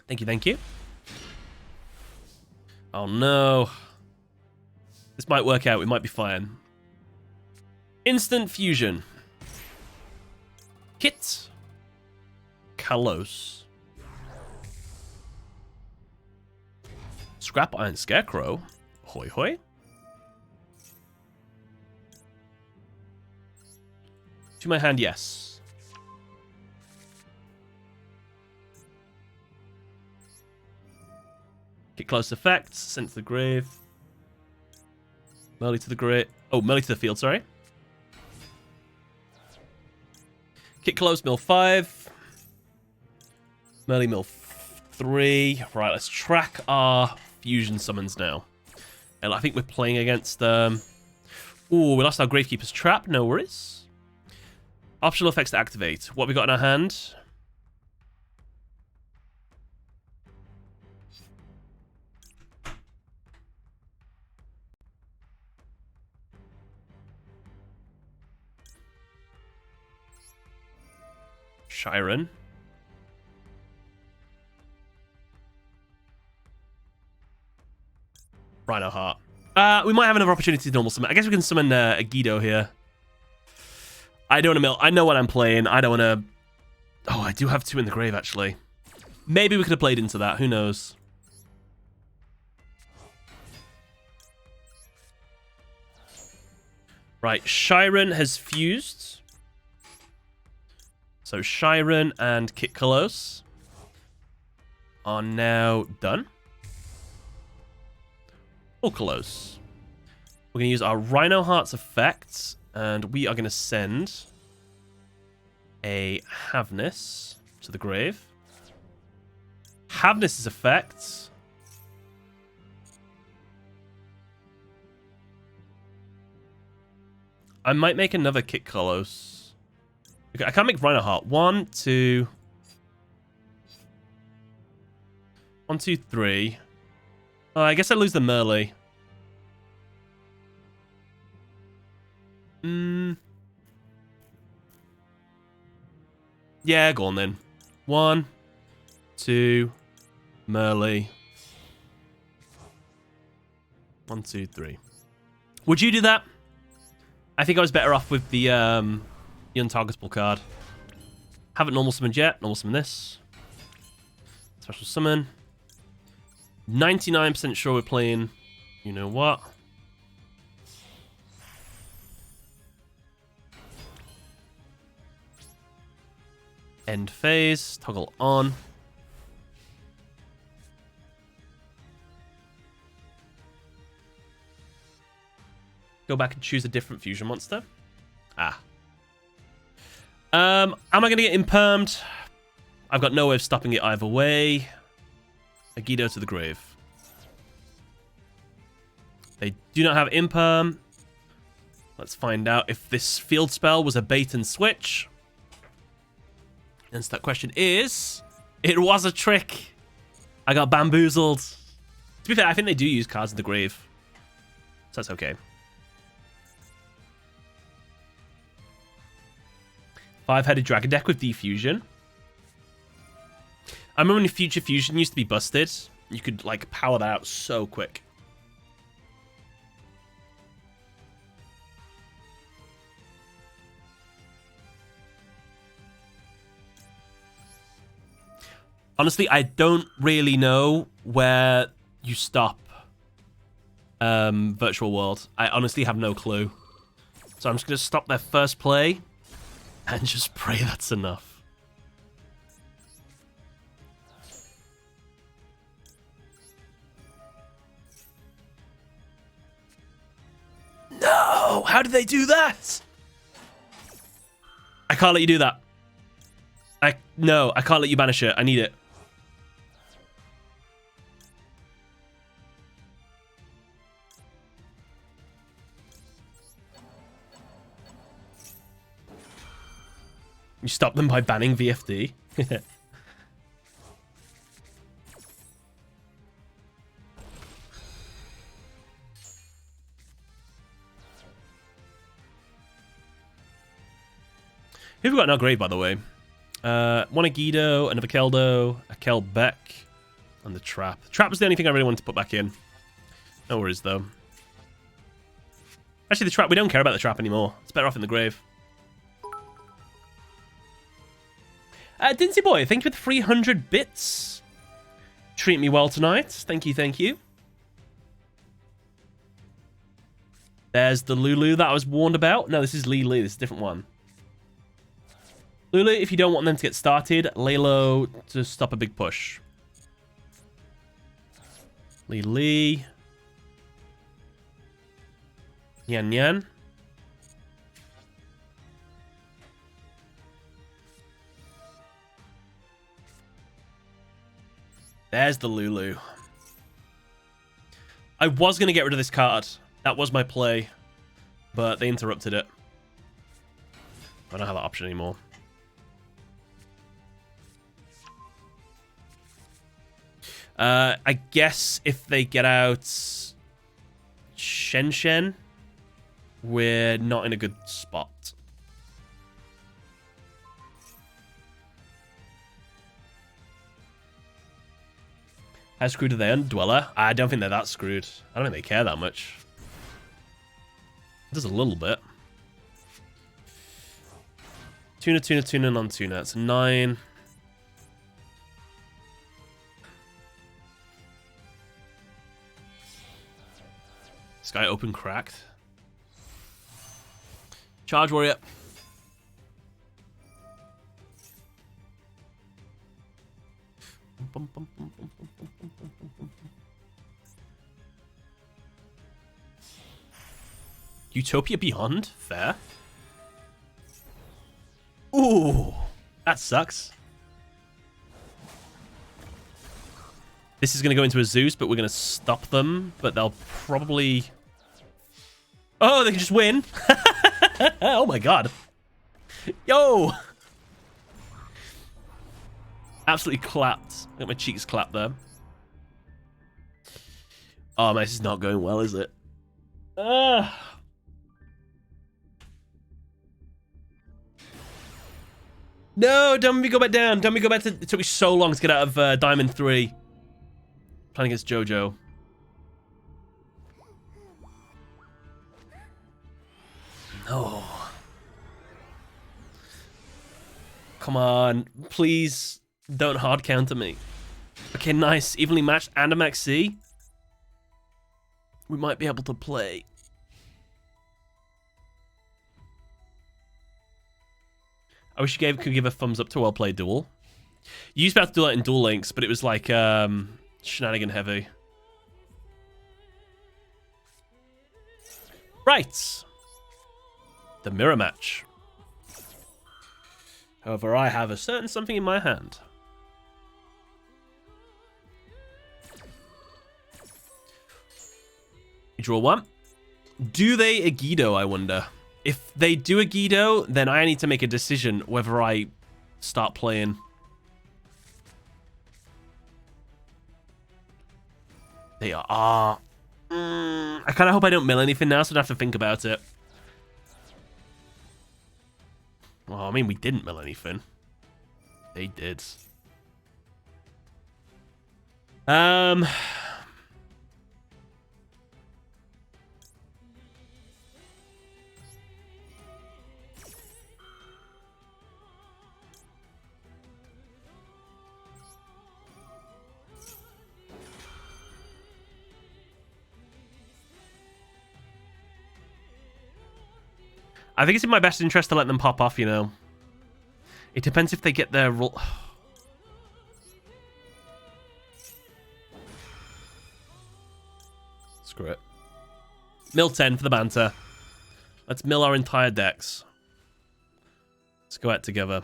Thank you, thank you. Oh, no. This might work out. We might be fine. Instant Fusion. Kit. Kalos. Scrap Iron Scarecrow. Hoi hoi. To my hand, yes. Get close effects. Sent to the grave. Melee to the grave. Oh, melee to the field, sorry. Kick close, mill 5. Melee mill 3. Right, let's track our fusion summons now. And I think we're playing against... Ooh, we lost our Gravekeeper's Trap. No worries. Optional effects to activate. What have we got in our hand? Shiren. Rhino Heart. We might have another opportunity to normal summon. I guess we can summon a Guido here. I don't want to mill. I know what I'm playing. I don't want to... Oh, I do have 2 in the grave, actually. Maybe we could have played into that. Who knows? Right, Shiren has fused. So Shiren and Kit Kalos are now done. Or Kalos. We're going to use our Rhino Heart's effects, and we are going to send a Havnis to the grave. Havnis's effects. I might make another Kit Kalos. Okay, I can't make Rhino Heart. 1, 2... 1, 2, 3. Oh, I guess I lose the melee. Yeah, go on then. 1, 2, melee. 1, 2, 3. Would you do that? I think I was better off with the untargetable card. Haven't normal summoned yet. Normal summon this. Special summon. 99% sure we're playing... You know what? End phase. Toggle on. Go back and choose a different fusion monster. Ah. Am I going to get impermed? I've got no way of stopping it either way. A Guido to the grave. They do not have imperm. Let's find out if this field spell was a bait and switch. And so that question is... It was a trick. I got bamboozled. To be fair, I think they do use cards in the grave. So that's okay. 5-headed dragon deck with defusion. I remember when Future Fusion used to be busted. You could, like, power that out so quick. Honestly, I don't really know where you stop Virtual World. I honestly have no clue. So I'm just going to stop their first play and just pray that's enough. No! How did they do that? I can't let you do that. No, I can't let you banish it. I need it. You stop them by banning VFD. Who have we got in our grave, by the way? One Agido, another Keldo, a Kelbeck, and the Trap. Trap was the only thing I really wanted to put back in. No worries, though. Actually, the Trap, we don't care about the Trap anymore. It's better off in the grave. Dinsey Boy, thank you for the 300 bits. Treat me well tonight. Thank you, thank you. There's the Lulu that I was warned about. No, this is Lee Lee. This is a different one. Lulu, if you don't want them to get started, lay low to stop a big push. Lee. Yan. There's the Lulu. I was going to get rid of this card. That was my play. But they interrupted it. I don't have that option anymore. I guess if they get out Shen, we're not in a good spot. How screwed are they on Dweller? I don't think they're that screwed. I don't think they care that much. Just a little bit. Tuna, non-tuna. It's 9. Sky open cracked. Charge warrior. Utopia Beyond? Fair. Ooh, that sucks. This is going to go into a Zeus, but we're going to stop them. But they'll probably... Oh, they can just win. Oh my god. Yo! Absolutely clapped. I got my cheeks clapped there. Oh man, this is not going well, is it? No, don't let me go back down. Don't let me go back to... It took me so long to get out of Diamond 3. Playing against JoJo. No. Come on. Please don't hard counter me. Okay, nice. Evenly matched and a Max C. We might be able to play. I wish you could give a thumbs up to well played Duel. You used to be able to do that in Duel Links, but it was like shenanigan heavy. Right. The mirror match. However, I have a certain something in my hand. You draw one. Do they Agido, I wonder? If they do Agido, then I need to make a decision whether I start playing. They are. I kind of hope I don't mill anything now, so I don't have to think about it. Well, I mean, we didn't mill anything. They did. I think it's in my best interest to let them pop off, you know. It depends if they get their roll. Screw it. Mill 10 for the banter. Let's mill our entire decks. Let's go out together.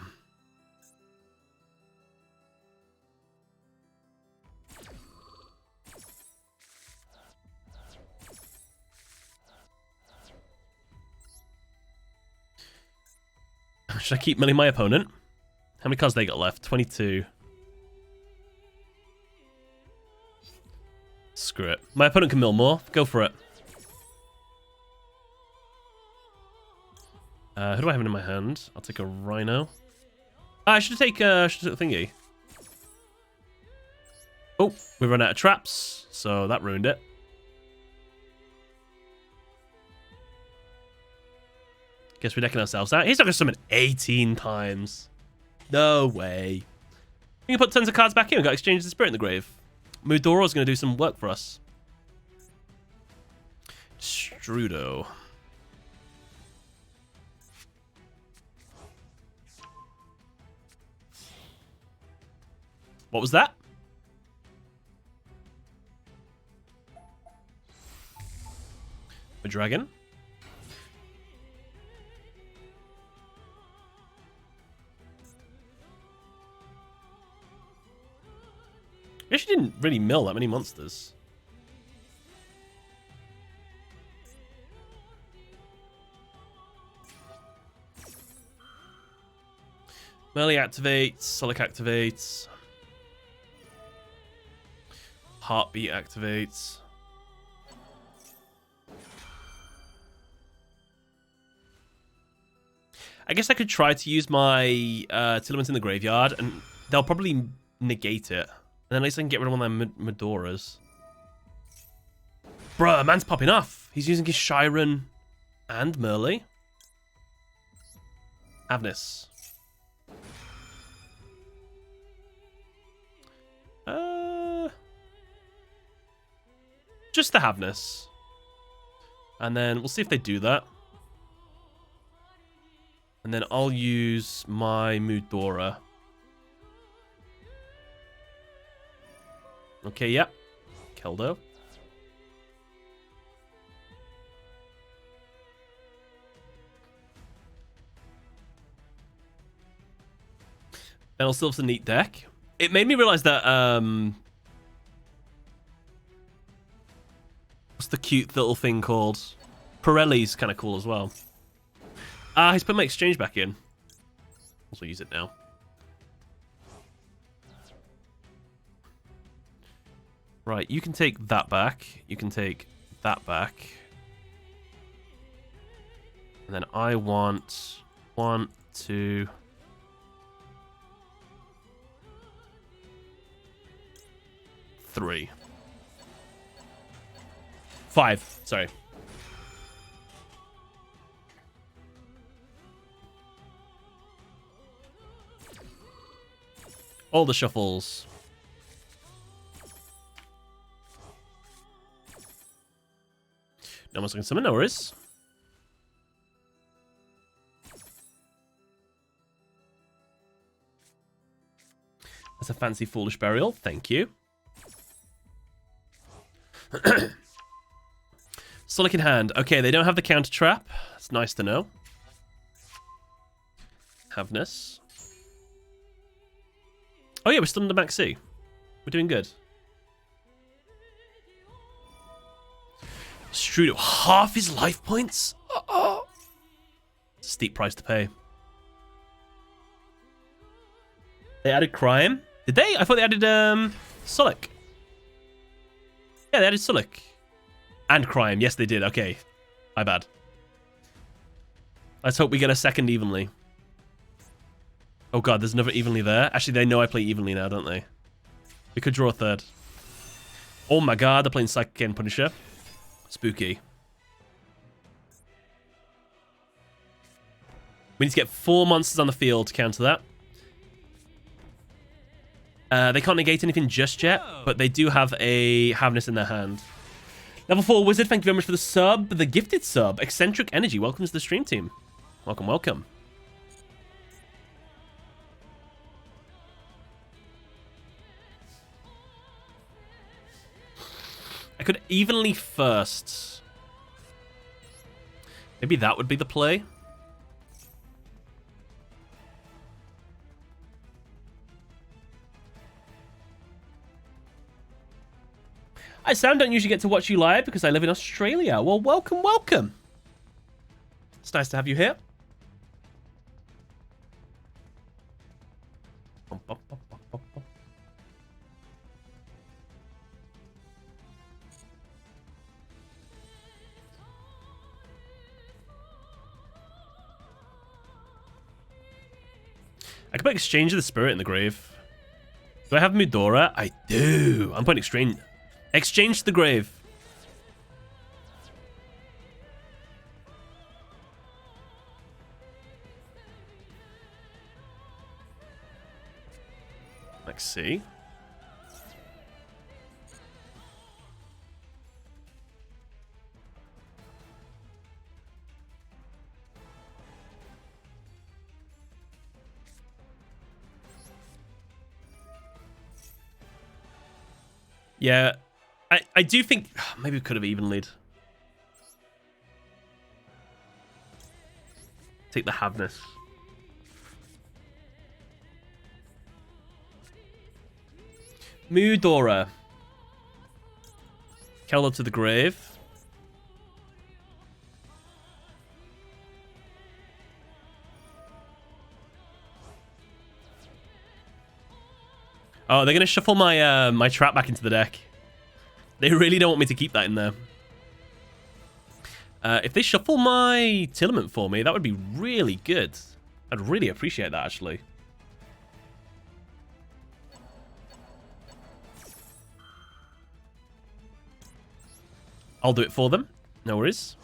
Should I keep milling my opponent? How many cards they got left? 22. Screw it. My opponent can mill more. Go for it. Who do I have in my hand? I'll take a Rhino. I should take a thingy. Oh, we run out of traps, so that ruined it. Guess we're decking ourselves out. He's not going to summon 18 times. No way. We can put tons of cards back in. We've got Exchange the Spirit in the grave. Mudoro's going to do some work for us. Strudo. What was that? A dragon? I guess you didn't really mill that many monsters. Melee activates, Solic activates. Heartbeat activates. I guess I could try to use my Tearlaments in the graveyard, and they'll probably negate it. And then at least I can get rid of one of my Medoras. Bruh, man's popping off. He's using his Shiren and Merle. Avnis. Just the Havness. And then we'll see if they do that. And then I'll use my Mudora. Okay, yep. Keldo. Metal Sylph's a neat deck. It made me realize that, what's the cute little thing called? Pirelli's kind of cool as well. He's put my exchange back in. Also use it now. Right, you can take that back. You can take that back. And then I want 1, 2... 3. 5, sorry. All the shuffles. No one's going to summon, no worries. That's a fancy foolish burial, thank you. Solic in hand. Okay, they don't have the counter trap. That's nice to know. Havness. Oh yeah, we're still under max C. We're doing good. Strudo, half his life points? It's a steep price to pay. They added crime? Did they? I thought they added Solic. Yeah, they added Solic. And crime. Yes, they did. Okay. My bad. Let's hope we get a second evenly. Oh god, there's another evenly there. Actually, they know I play evenly now, don't they? We could draw a third. Oh my god, they're playing Psychic and Punisher. Spooky. We need to get 4 monsters on the field to counter that. They can't negate anything just yet, but they do have a Havness in their hand. Level 4 Wizard, thank you very much for the sub. The gifted sub. Eccentric Energy, welcome to the stream team. Welcome, welcome. I could evenly first. Maybe that would be the play. Hi Sam, don't usually get to watch you live because I live in Australia. Well, welcome, welcome. It's nice to have you here. I can put Exchange of the Spirit in the grave. Do I have Mudora? I do. I'm putting Exchange to the grave. Let's see. Yeah, I do think maybe we could have even lead. Take the Havness. Moodora. Keldo to the grave. Oh, they're going to shuffle my my trap back into the deck. They really don't want me to keep that in there. If they shuffle my Tearlament for me, that would be really good. I'd really appreciate that, actually. I'll do it for them. No worries.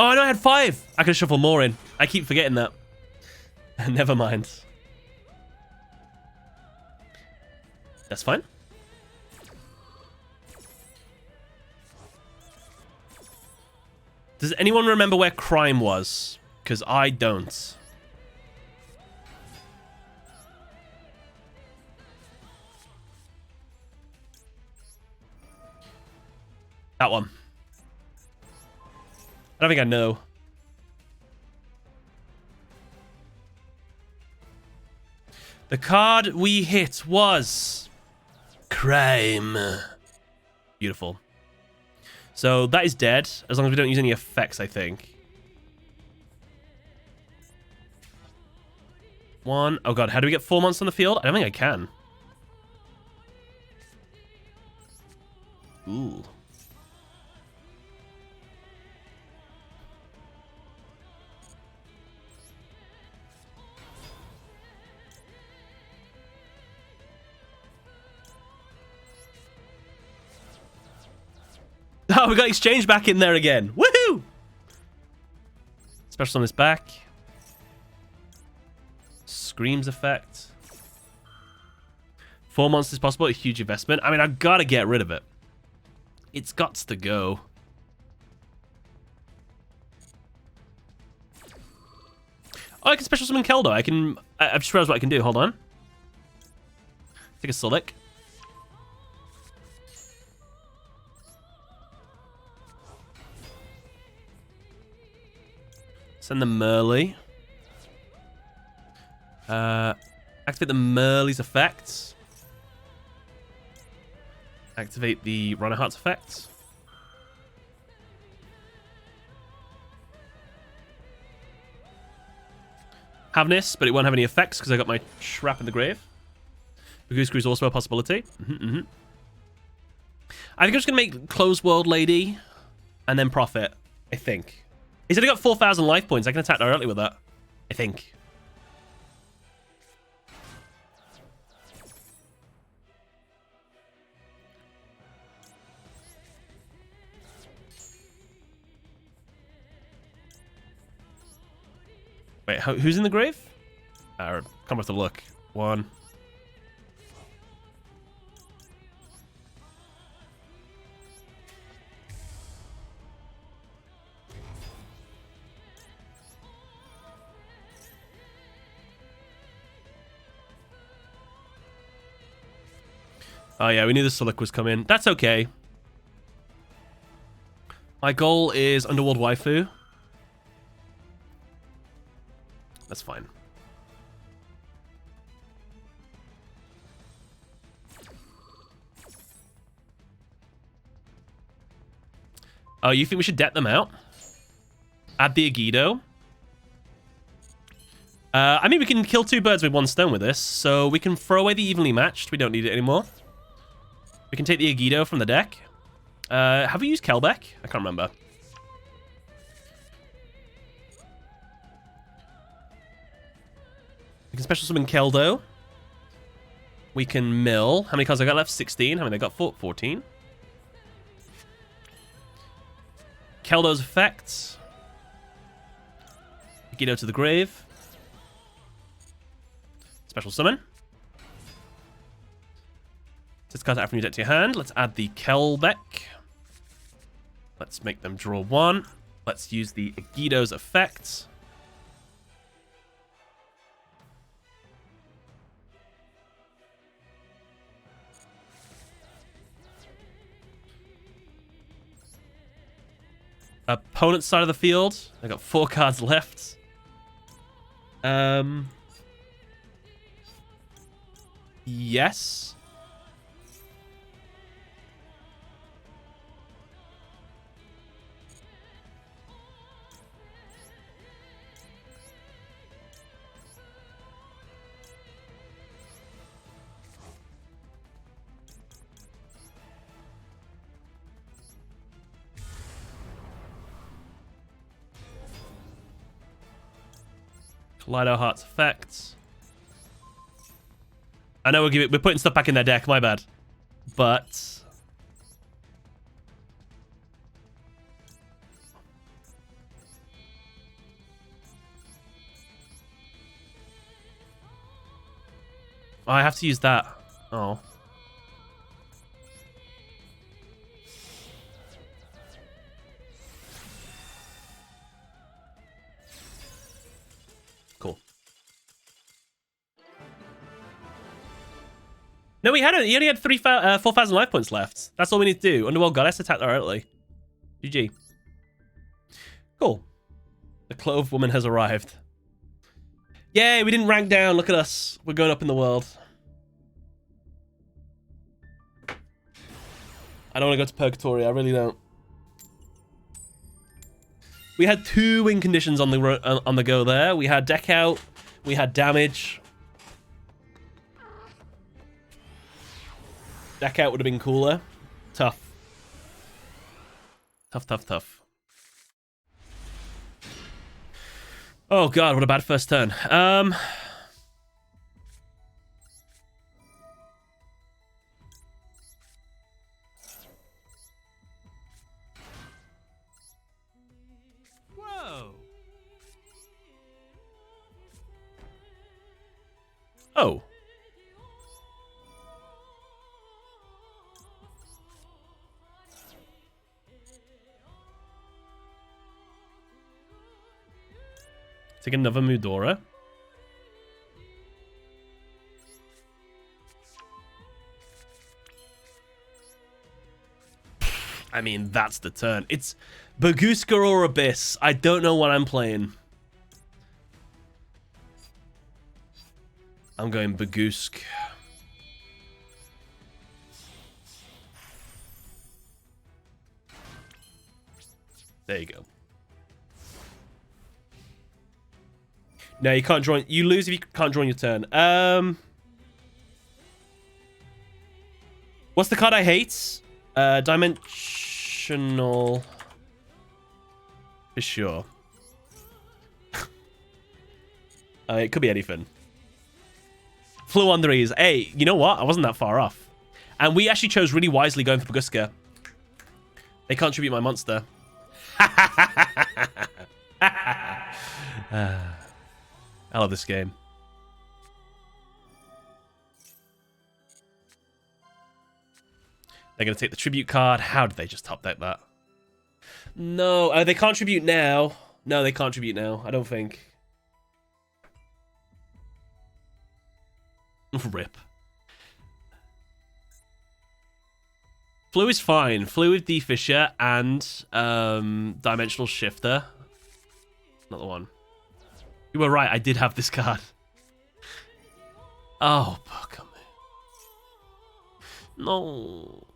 Oh, no, I had 5. I could shuffle more in. I keep forgetting that. Never mind. That's fine. Does anyone remember where crime was? Because I don't. That one. I don't think I know. The card we hit was crime. Beautiful. So that is dead, as long as we don't use any effects, I think. 1. Oh god, how do we get 4 monsters on the field? I don't think I can. Ooh. Oh, we got exchange back in there again. Woohoo! Special on this back. Screams effect. 4 monsters possible, a huge investment. I mean, I've got to get rid of it. It's got to go. Oh, I can special summon Keldo. I've just realized what I can do. Hold on. Take a Solic. Send the Merly. Activate the Merly's effects. Activate the Runner Heart's effects. Havness, but it won't have any effects because I got my trap in the grave. The Goose Screw is also a possibility. I think I'm just going to make Closed World Lady and then Profit, I think. He's only got 4,000 life points. I can attack directly with that, I think. Wait, who's in the grave? Come with the look. 1. Oh yeah, we knew the Sulik was coming. That's okay. My goal is Underworld Waifu. That's fine. Oh, you think we should debt them out? Add the Agido. I mean, we can kill 2 birds with 1 stone with this, so we can throw away the evenly matched. We don't need it anymore. We can take the Agido from the deck. Have we used Kelbeck? I can't remember. We can special summon Keldo. We can mill. How many cards I got left? 16. How many I got? 14. Keldo's effects. Agido to the grave. Special summon. Discard that from your deck to your hand. Let's add the Kelbeck. Let's make them draw 1. Let's use the Agido's effect. Opponent's side of the field. I got 4 cards left. Yes. Kaleido Heart's effects. I know we're putting stuff back in their deck, my bad. But I have to use that. Oh. Cool. No, he only had 4,000 life points left. That's all we need to do. Underworld Goddess attacked directly. GG. Cool. The Clove Woman has arrived. Yay, we didn't rank down. Look at us. We're going up in the world. I don't want to go to Purgatory. I really don't. We had 2 win conditions on the go there. We had deck out. We had damage. Deck out would have been cooler. Tough. Tough, tough, tough. Oh god, what a bad first turn. Whoa. Oh. Take another Mudora. I mean, that's the turn. It's Baguska or Abyss. I don't know what I'm playing. I'm going Bagusk. There you go. No, you can't draw. You lose if you can't draw on your turn. What's the card I hate? Dimensional. For sure. It could be anything. Flew on 3s. Hey, you know what? I wasn't that far off. And we actually chose really wisely going for Baguska. They can't tribute my monster. I love this game. They're going to take the tribute card. How did they just top deck that? No, they can't tribute now. No, they can't tribute now. I don't think. Rip. Flu is fine. Flu with D-Fisher and Dimensional Shifter. Not the one. You were right, I did have this card. Oh, fuck me. No.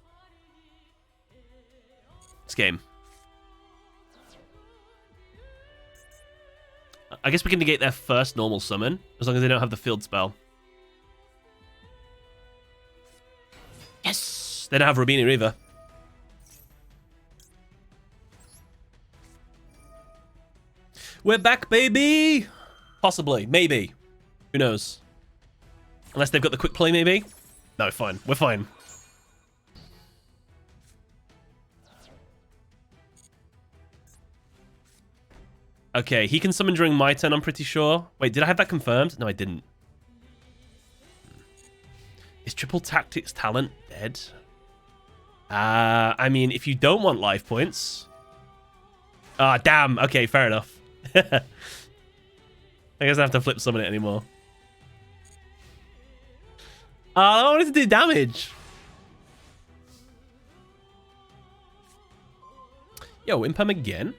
This game. I guess we can negate their first normal summon, as long as they don't have the field spell. Yes! They don't have Rubini either. We're back, baby! Possibly. Maybe. Who knows? Unless they've got the quick play, maybe? No, fine. We're fine. Okay, he can summon during my turn, I'm pretty sure. Wait, did I have that confirmed? No, I didn't. Is Triple Tactics talent dead? dead. I mean, if you don't want life points... Ah, damn. Okay, fair enough. I guess I have to flip summon it anymore. I wanted to do damage. Yo, imp him again?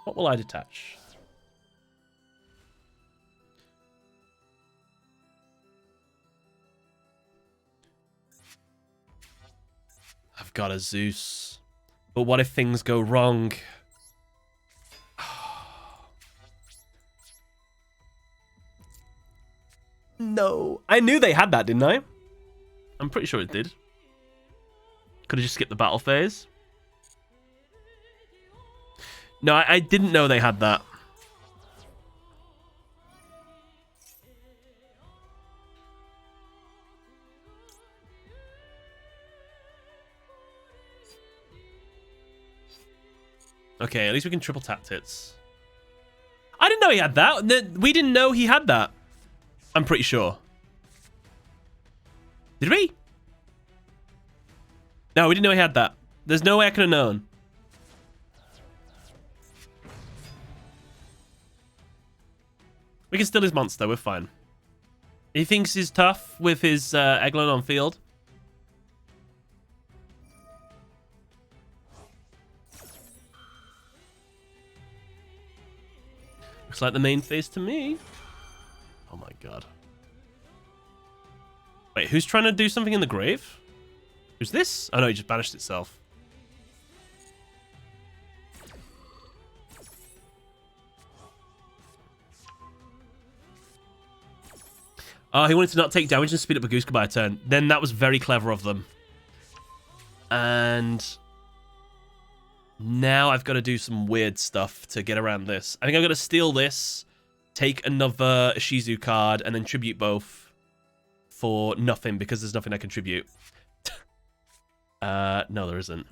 What will I detach? I've got a Zeus. But what if things go wrong? No. I knew they had that, didn't I? I'm pretty sure it did. Could have just skipped the battle phase. No, I didn't know they had that. Okay, at least we can triple tap tits. I didn't know he had that. We didn't know he had that. I'm pretty sure. Did we? No, we didn't know he had that. There's no way I could have known. We can steal his monster. We're fine. He thinks he's tough with his Eglin on field. Looks like the main phase to me. Oh my god. Wait, who's trying to do something in the grave? Who's this? Oh no, he just banished itself. Oh, he wanted to not take damage and speed up Baguska by a turn. Then that was very clever of them. And now I've got to do some weird stuff to get around this. I think I'm going to steal this, take another Shizu card, and then tribute both for nothing because there's nothing I contribute. No, there isn't.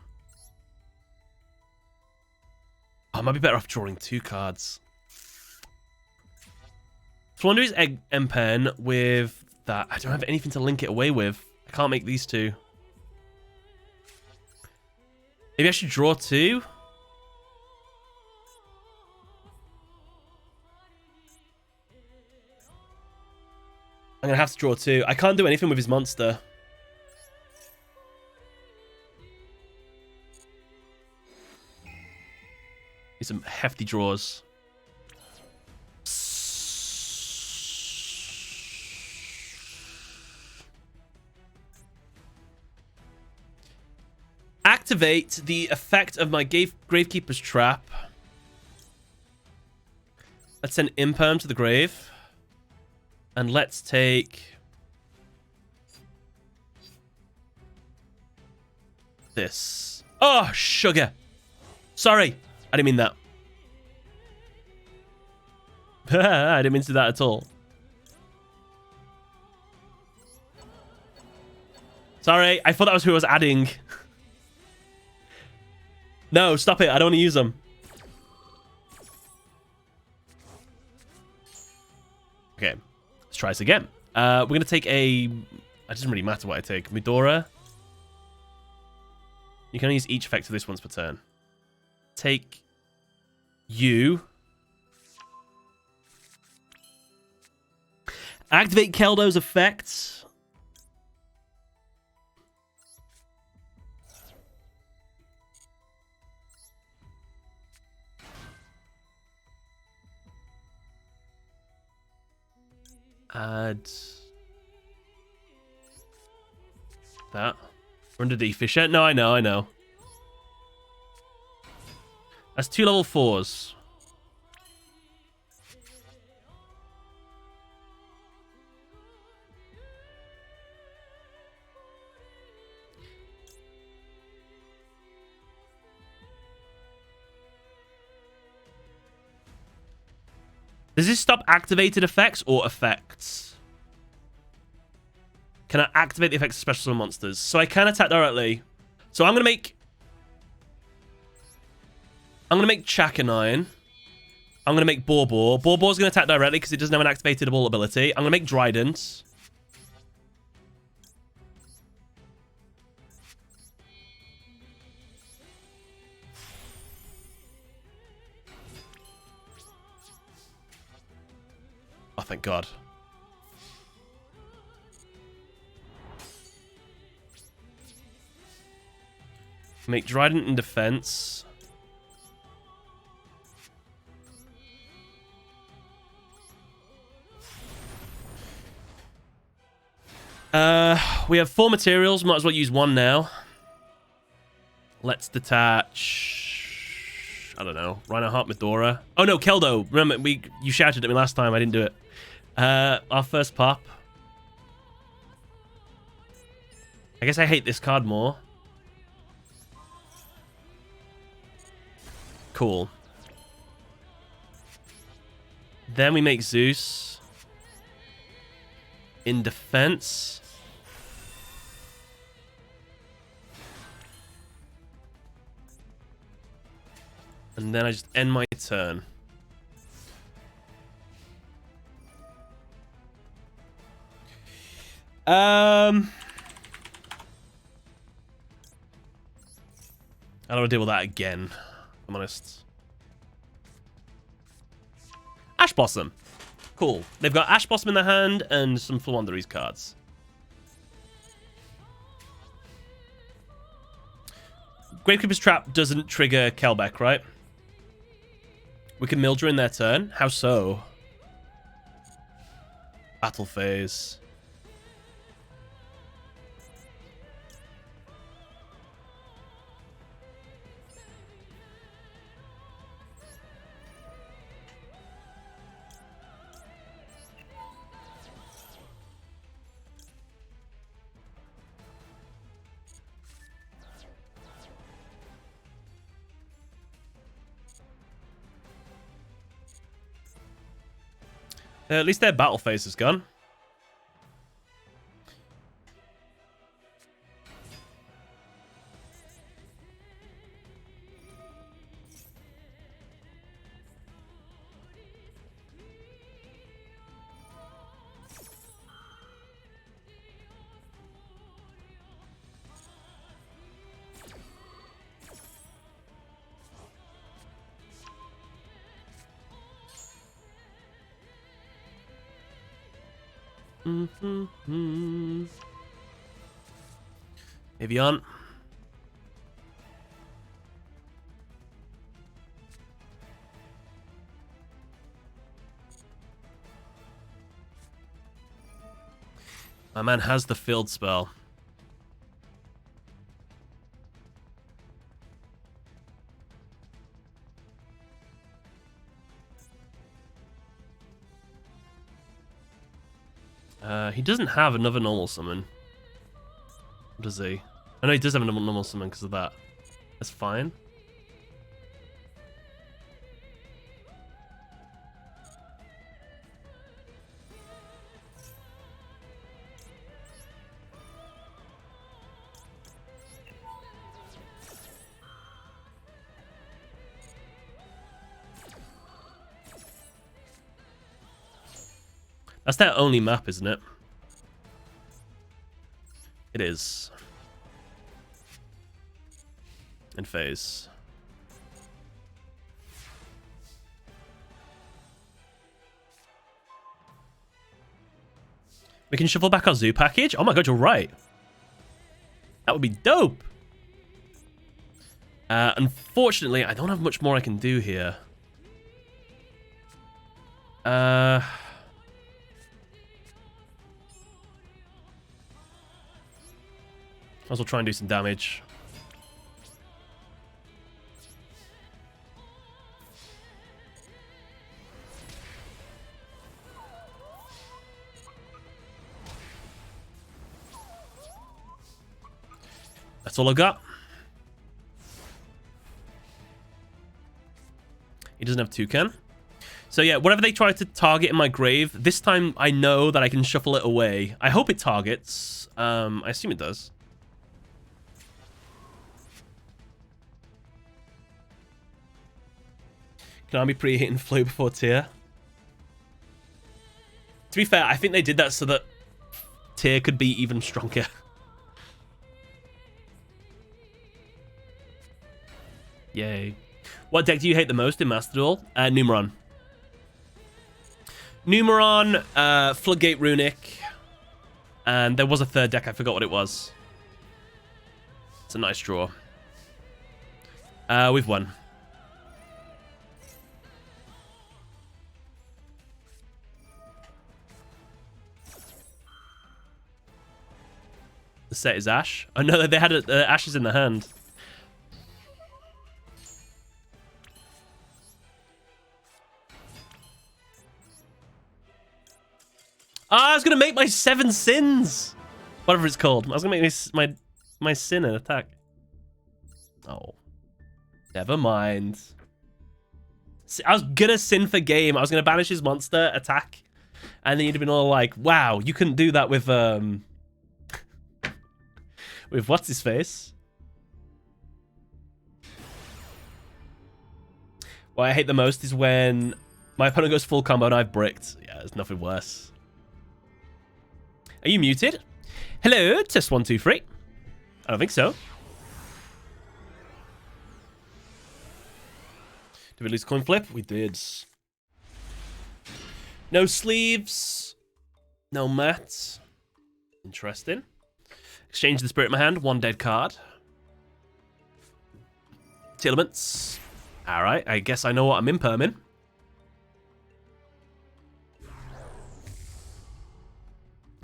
I might be better off drawing 2 cards. Flounder is Empen with that. I don't have anything to link it away with. I can't make these 2. Maybe I should draw 2? I'm going to have to draw 2. I can't do anything with his monster. Need some hefty draws. Activate the effect of my Gravekeeper's Trap. Let's send Imperm to the grave. And let's take this. Oh, sugar. Sorry. I didn't mean that. I didn't mean to do that at all. Sorry. I thought that was who I was adding. No, stop it. I don't want to use them. Okay. Let's try this again. We're going to take a... It doesn't really matter what I take. Midora. You can only use each effect of this once per turn. Take you. Activate Keldo's effects. Add that. We're under D-Fisher. No, I know. That's 2 level 4s. Does this stop activated effects or effects? Can I activate the effects of special summon monsters? So I can attack directly. So I'm gonna make Chakanine. I'm going to make Borbor. Borbor's going to attack directly because it doesn't have an activatable ability. I'm going to make Drident. Oh, thank God. Make Drident in defense. We have 4 materials. Might as well use 1 now. Let's detach... I don't know. Rhinoheart, Medora. Oh, no, Keldo. Remember, you shouted at me last time. I didn't do it. Our first pop. I guess I hate this card more. Cool. Then we make Zeus. In defense. And then I just end my turn. I don't want to deal with that again, if I'm honest. Ash Blossom. Cool. They've got Ash Blossom in their hand and some Floowandereeze cards. Gravekeeper's Trap doesn't trigger Kelbeck, right? We can Mildra in their turn. How so? Battle phase. At least their battle phase is gone. Evian. My man has the field spell. He doesn't have another normal summon. Does he? I know he does have a normal summon because of that. That's fine. That's their only map, isn't it? It is. And phase. We can shuffle back our zoo package? Oh my god, you're right. That would be dope. Unfortunately, I don't have much more I can do here. Might as well try and do some damage. That's all I've got. He doesn't have toucan. So yeah, whatever they try to target in my grave, this time I know that I can shuffle it away. I hope it targets. I assume it does. Konami preheating flu before tier. To be fair, I think they did that so that tier could be even stronger. Yay. What deck do you hate the most in Master Duel? Numeron. Numeron, Floodgate Runic, and there was a third deck. I forgot what it was. It's a nice draw. We've won. The set is Ash. Oh no, they had Ashes in the hand. I was gonna make my 7 sins, whatever it's called. I was gonna make my sin an attack. Oh, never mind. I was gonna sin for game. I was gonna banish his monster, attack, and then you'd have been all like, "Wow, you couldn't do that with with what's his face." What I hate the most is when my opponent goes full combo and I've bricked. Yeah, there's nothing worse. Are you muted? Hello, test 1, 2, 3. I don't think so. Did we lose coin flip? We did. No sleeves. No mats. Interesting. Exchange the spirit in my hand. 1 dead card. Tearlaments. Alright, I guess I know what I'm imperming.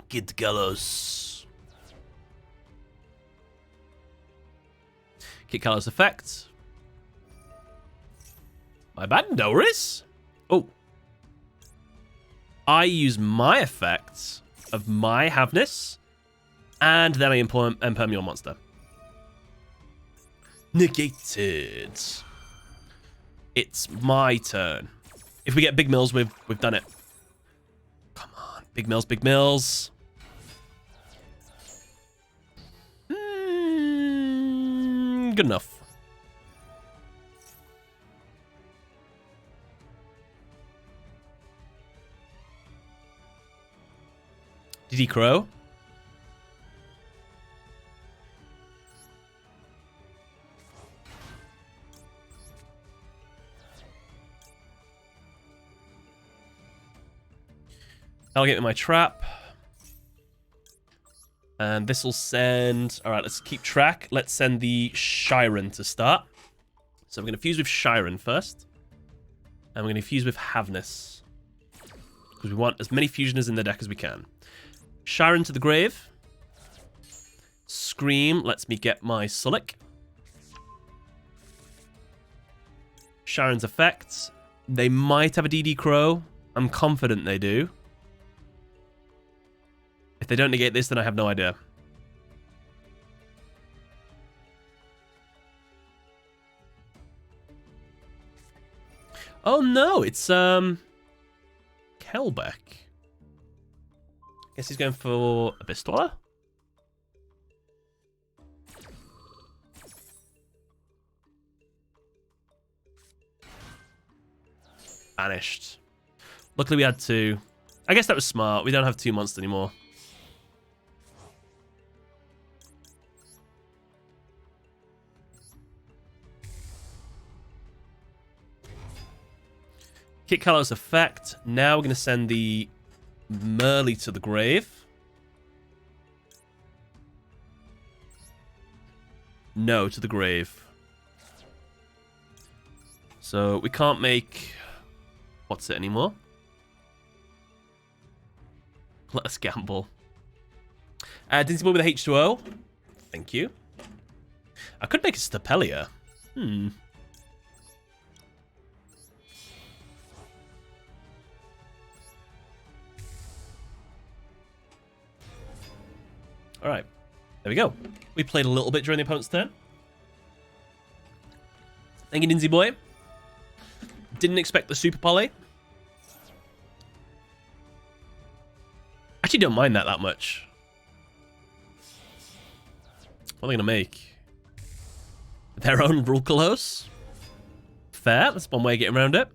Kid Gallows. Kid Gallows effect. My bad, no worries. Oh. I use my effect of my Havness, and then I imperm your monster. Negated. It's my turn. If we get big mills, we've done it. Come on, big mills, big mills. Good enough. Did he crow? I'll get in my trap. And this will send... Alright, let's keep track. Let's send the Shiren to start. So we're going to fuse with Shiren first. And we're going to fuse with Havness. Because we want as many fusioners in the deck as we can. Shiren to the grave. Scream lets me get my Sulik. Shiren's effects. They might have a DD Crow. I'm confident they do. If they don't negate this, then I have no idea. Oh no, it's Kelbeck. Guess he's going for a Bistwaller. Banished. Luckily we had 2. I guess that was smart. We don't have 2 monsters anymore. Kit Kalos effect. Now we're going to send the Merly to the grave. No, to the grave. So we can't make... What's it anymore? Let us gamble. Dinty Boy with a H2O. Thank you. I could make a Stapelia. Alright. There we go. We played a little bit during the opponent's turn. Thank you, Dinzy Boy. Didn't expect the Super Poly. Actually don't mind that much. What are they going to make? Their own Rulkalos? Fair. That's one way of getting around it.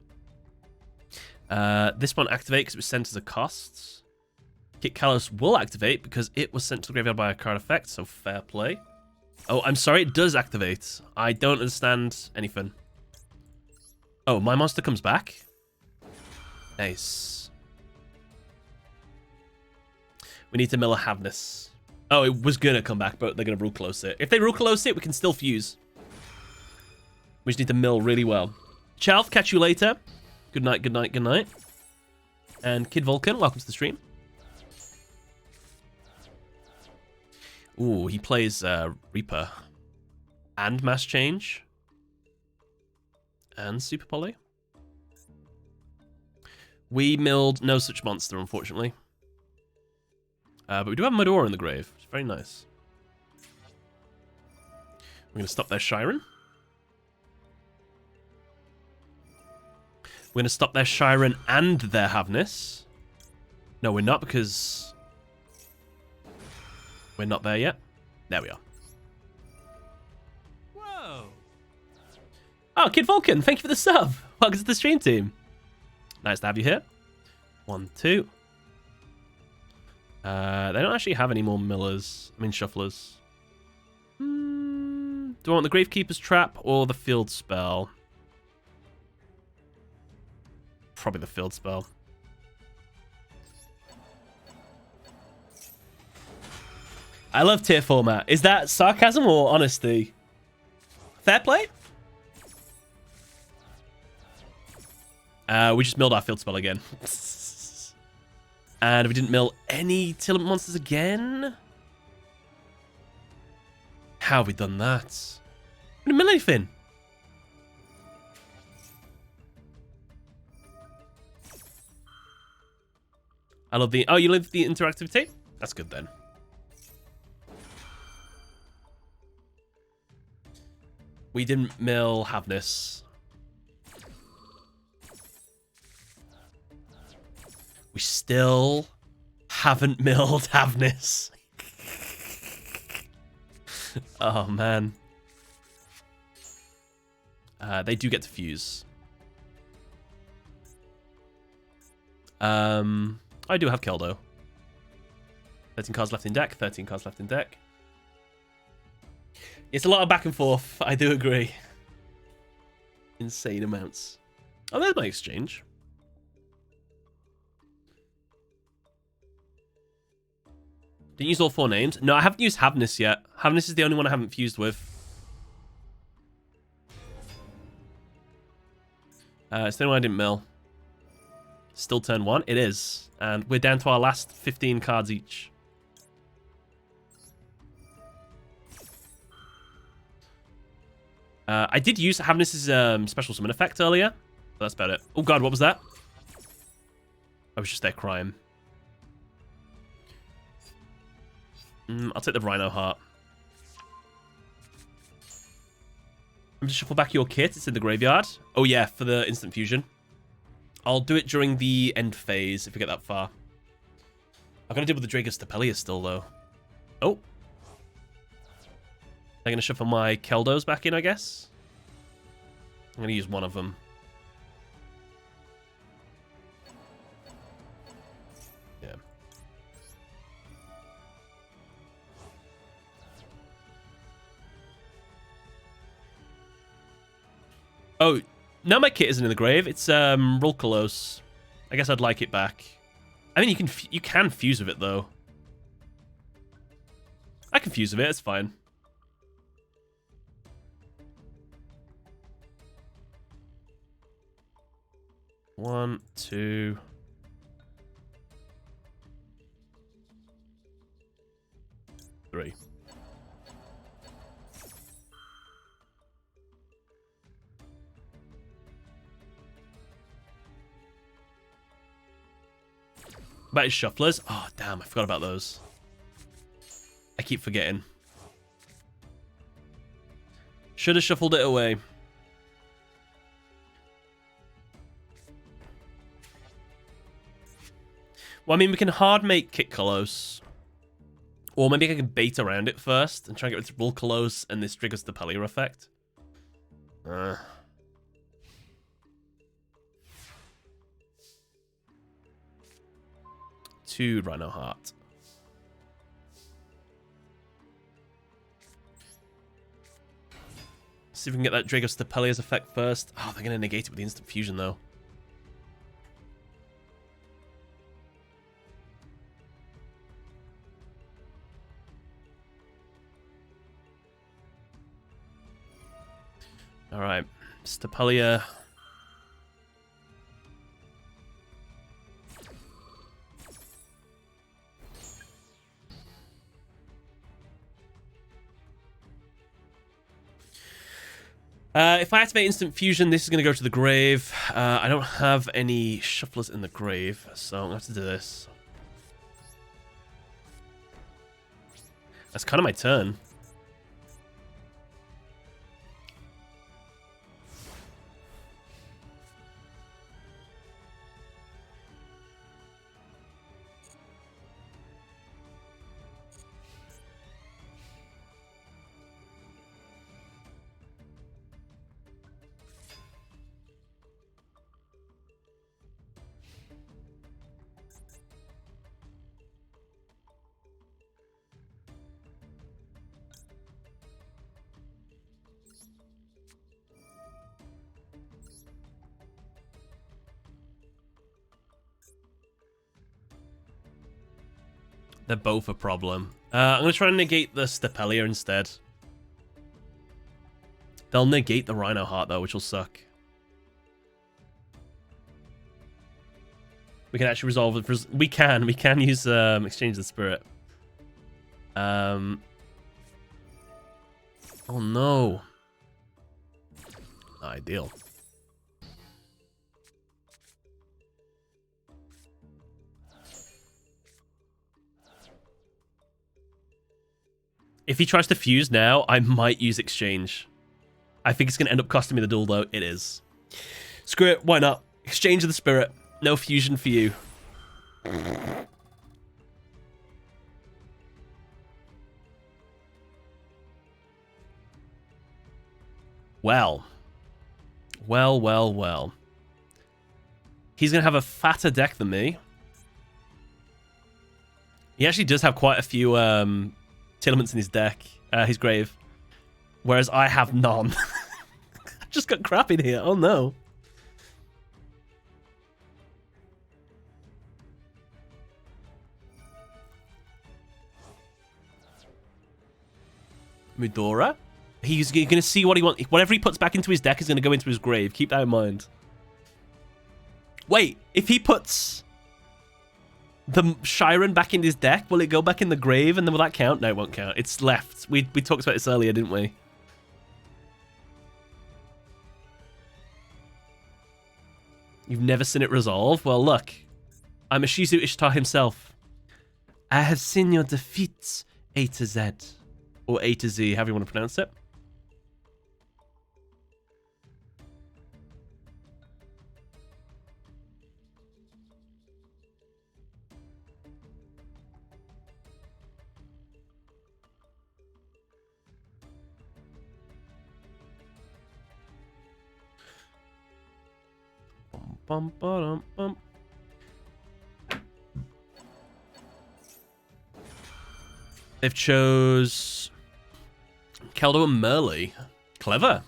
This one activate because it was sent as a cost. Kit Kalos will activate because it was sent to the graveyard by a card effect, so fair play. Oh, I'm sorry, it does activate. I don't understand anything. Oh, my monster comes back? Nice. We need to mill a Havness. Oh, it was gonna come back, but they're gonna rule close it. If they rule close it, we can still fuse. We just need to mill really well. Chalf, catch you later. Good night, good night, good night. And Kid Vulcan, welcome to the stream. Ooh, he plays Reaper. And Mass Change. And Super Poly. We milled no such monster, unfortunately. But we do have Medora in the grave, which is very nice. We're going to stop their Shiren. We're going to stop their Shiren and their Havness. No, we're not, because we're not there yet. There we are. Whoa. Oh, Kid Vulcan, thank you for the sub. Welcome to the stream team. Nice to have you here. 1, 2. They don't actually have any more millers. I mean, shufflers. Do I want the Gravekeeper's Trap or the Field Spell? Probably the Field Spell. I love tier format. Is that sarcasm or honesty? Fair play? We just milled our Field Spell again. And we didn't mill any Tearlament monsters again? How have we done that? We didn't mill anything. I love the... Oh, you love the interactivity? That's good then. We didn't mill Havness. We still haven't milled Havness. Oh, man. They do get to fuse. I do have Keldo. 13 cards left in deck. 13 cards left in deck. It's a lot of back and forth. I do agree. Insane amounts. Oh, there's my exchange. Didn't use all 4 names. No, I haven't used Havness yet. Havness is the only one I haven't fused with. It's the only one I didn't mill. Still turn 1? It is. And we're down to our last 15 cards each. I did use Havness's special summon effect earlier. But that's about it. Oh god, what was that? I was just there crying. I'll take the Rhino Heart. I'm just shuffle back your kit. It's in the graveyard. Oh yeah, for the instant fusion. I'll do it during the end phase if we get that far. I've got to deal with the Dragus Topelius still, though. Oh. I'm going to shuffle my Keldos back in, I guess. I'm going to use one of them. Yeah. Oh, no, my kit isn't in the grave. It's Rulkalos. I guess I'd like it back. I mean, you can fuse with it though. I can fuse with it. It's fine. One, two. Three. About his shufflers. Oh, damn. I forgot about those. I keep forgetting. Should have shuffled it away. Well, I mean, we can hard make Kit Kalos. Or maybe I can bait around it first and try and get rid of Rulkalos and this triggers the Pelia effect. 2 Rhino Heart. See if we can get that Dragos Stapelia's effect first. Oh, they're going to negate it with the instant fusion, though. All right, Stapelia. If I activate instant fusion, this is going to go to the grave. I don't have any shufflers in the grave, so I'm going to have to do this. That's kind of my turn. They're both a problem. I'm going to try and negate the Stapelia instead. They'll negate the Rhino Heart, though, which will suck. We can actually resolve it. We can use Exchange the Spirit. Oh, no. Ideal. If he tries to fuse now, I might use Exchange. I think it's going to end up costing me the duel, though. It is. Screw it. Why not? Exchange of the Spirit. No fusion for you. Well. Well. He's going to have a fatter deck than me. He actually does have quite a few Tearlaments in his deck, his grave. Whereas I have none. I just got crap in here. Oh, no. Mudora? He's going to see what he wants. Whatever he puts back into his deck is going to go into his grave. Keep that in mind. Wait, if he puts the Shiren back in his deck, will it go back in the grave and then will that count? No, it won't count. It's left. We talked about this earlier, didn't we? You've never seen it resolve? Well, look. I'm Ashizu Ishtar himself. I have seen your defeats, A to Z. Or A to Z, however you want to pronounce it. Bum, ba-dum, bum. They've chose Keldo and Merle. Clever.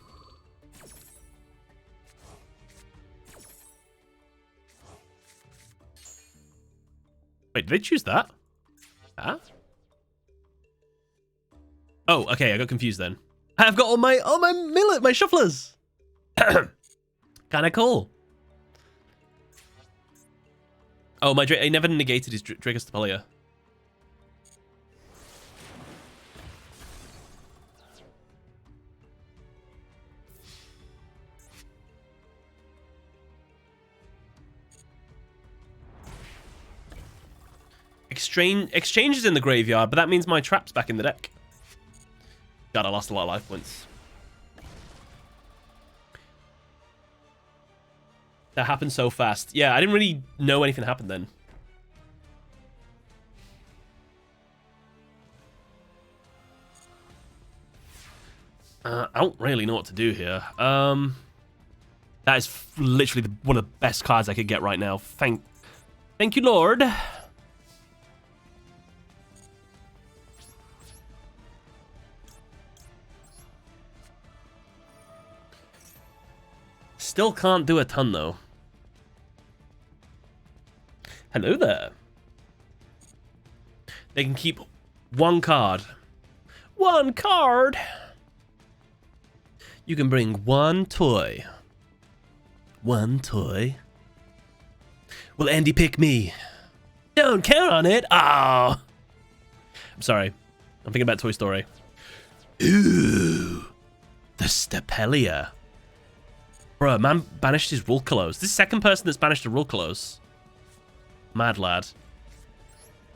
Wait, did they choose that? Huh? Oh, okay, I got confused then. I've got all my my shufflers. Kind of cool. Oh, I never negated his Dragos Stapelia. Exchange is in the graveyard, but that means my trap's back in the deck. God, I lost a lot of life points. That happened so fast. Yeah, I didn't really know anything happened then. I don't really know what to do here. That is literally one of the best cards I could get right now. Thank you, Lord. Still can't do a ton, though. Hello there. They can keep one card. One card! You can bring one toy. One toy. Will Andy pick me? Don't count on it. Oh. I'm sorry. I'm thinking about Toy Story. Ooh. The Stapelia. Bro, a man banished his Rulcalos. This is the second person that's banished a Rulcalos. Mad lad.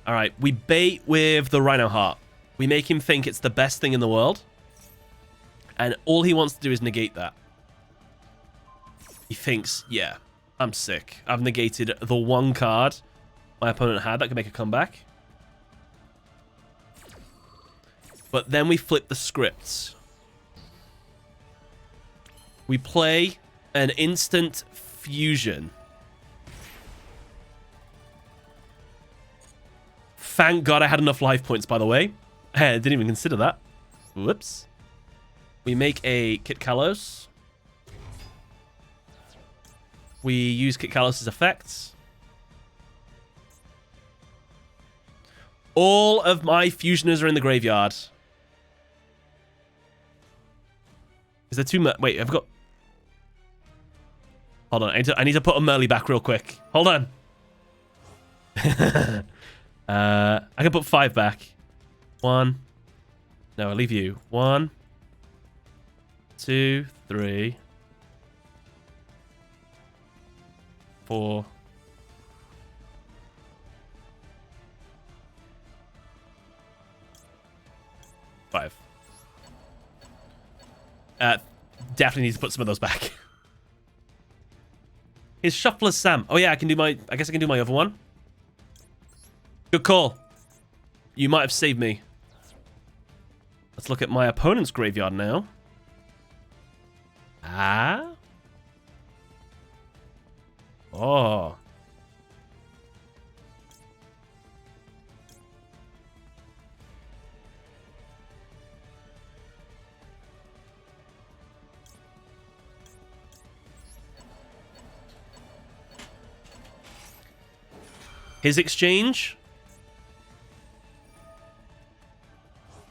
Alright, we bait with the Rhino Heart. We make him think it's the best thing in the world. And all he wants to do is negate that. He thinks, yeah, I'm sick. I've negated the one card my opponent had that could make a comeback. But then we flip the scripts. We play an instant fusion. Thank God I had enough life points, by the way. I didn't even consider that. Whoops. We make a Kit Kalos. We use Kit Kalos' effects. All of my fusioners are in the graveyard. Is there two... Wait, I've got... Hold on, I need to put a Merly back real quick. Hold on. I can put 5 back. 1. No, I'll leave you. 1, 2, 3, 4. 5. Definitely need to put some of those back. Is Shuffler Sam? Oh yeah, I guess I can do my other one. Good call. You might have saved me. Let's look at my opponent's graveyard now. Ah. Oh. His exchange?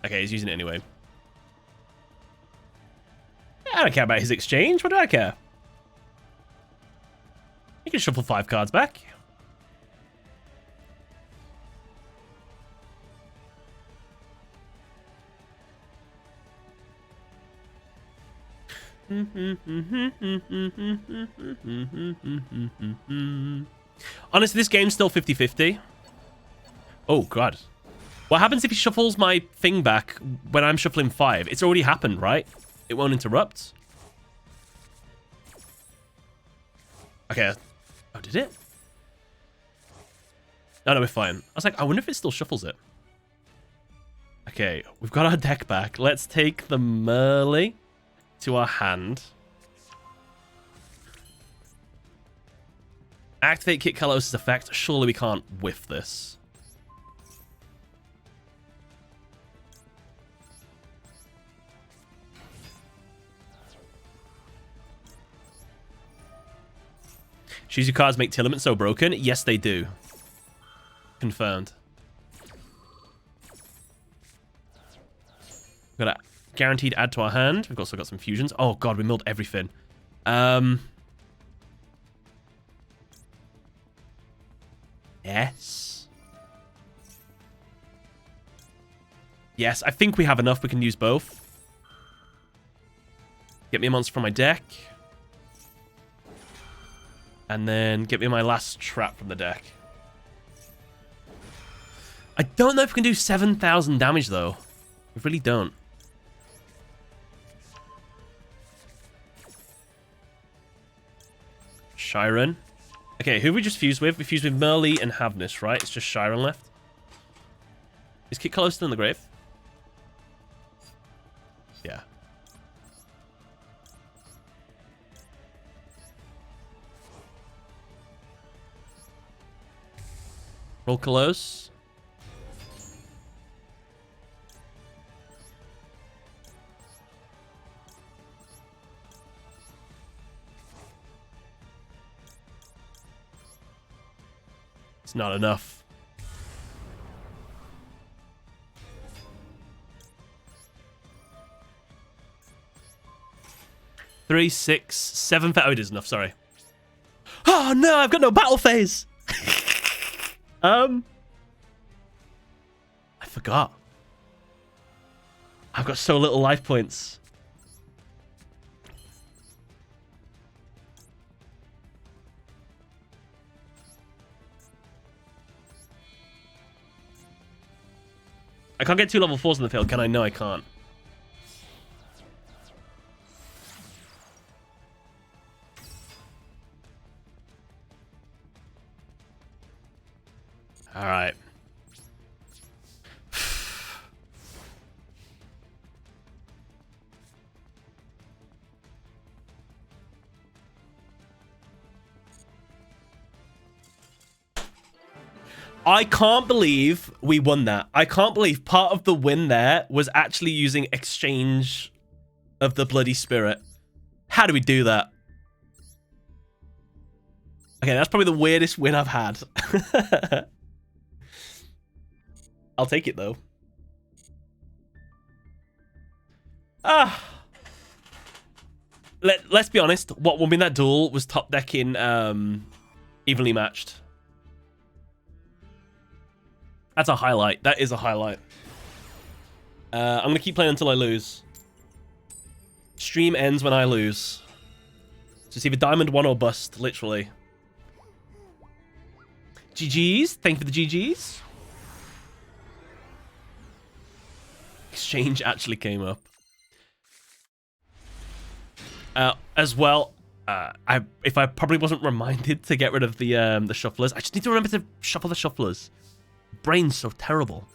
Okay, he's using it anyway. I don't care about his exchange. What do I care? He can shuffle 5 cards back. Honestly, this game's still 50-50. Oh, God. What happens if he shuffles my thing back when I'm shuffling 5? It's already happened, right? It won't interrupt. Okay. Oh, did it? Oh, no, we're fine. I was like, I wonder if it still shuffles it. Okay, we've got our deck back. Let's take the Merly to our hand. Activate Kit Kalos' effect. Surely we can't whiff this. Choose your cards make Tearlaments so broken? Yes, they do. Confirmed. We've got a guaranteed add to our hand. We've also got some fusions. Oh, God, we milled everything. Yes. Yes, I think we have enough. We can use both. Get me a monster from my deck. And then get me my last trap from the deck. I don't know if we can do 7,000 damage, though. We really don't. Chiron. Okay, who have we just fused with? We fused with Merly and Havnis, right? It's just Chiron left. Is Kit Kalos still in the grave? Yeah. Roll Kalos. It's not enough. Three, 6, 7. Oh, it is enough. Sorry. Oh no, I've got no battle phase. I forgot. I've got so little life points. I can't get 2 level 4s in the field, can I? No, I can't. All right. I can't believe we won that. I can't believe part of the win there was actually using exchange of the bloody spirit. How do we do that? Okay, that's probably the weirdest win I've had. I'll take it though. Let's be honest. What won me that duel was top decking evenly matched. That's a highlight. That is a highlight. I'm going to keep playing until I lose. Stream ends when I lose. So it's either diamond 1 or bust, literally. GG's. Thank you for the GG's. Exchange actually came up. As well, if I probably wasn't reminded to get rid of the shufflers. I just need to remember to shuffle the shufflers. Brain's so terrible.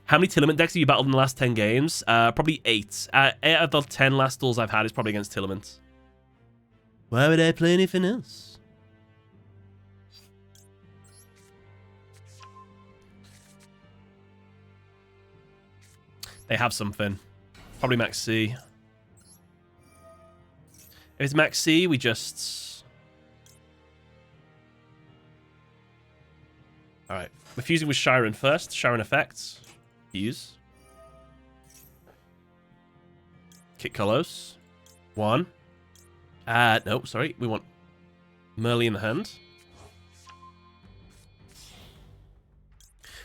How many Tearlament decks have you battled in the last 10 games? Probably 8. 8 of the 10 last duels I've had is probably against Tearlaments. Why would I play anything else? They have something. Probably Max C. If it's Max C, we just... Alright. We're fusing with Shiren first. Shiren effects. Fuse. Kick Kolos. 1. No, sorry. We want Merly in the hand.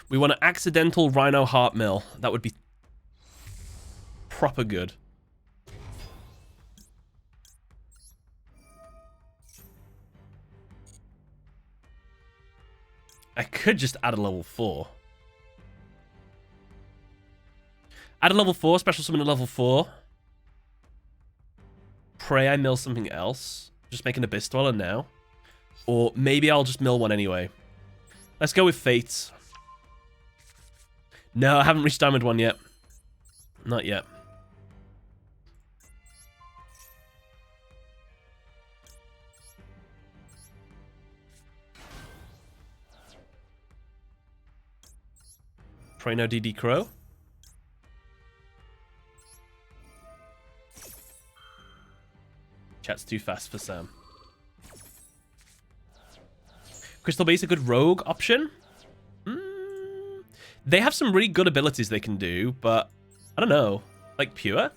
We want an accidental Rhino Heart Mill. That would be proper good. I could just add a level 4. Add a level 4, special summon a level 4. Pray I mill something else. Just make an Abyss Dweller now. Or maybe I'll just mill one anyway. Let's go with Fate. No, I haven't reached Diamond 1 yet. Not yet. Pray no DD Crow. Chat's too fast for Sam. Crystal Base a good rogue option? They have some really good abilities they can do, but I don't know. Like Pure?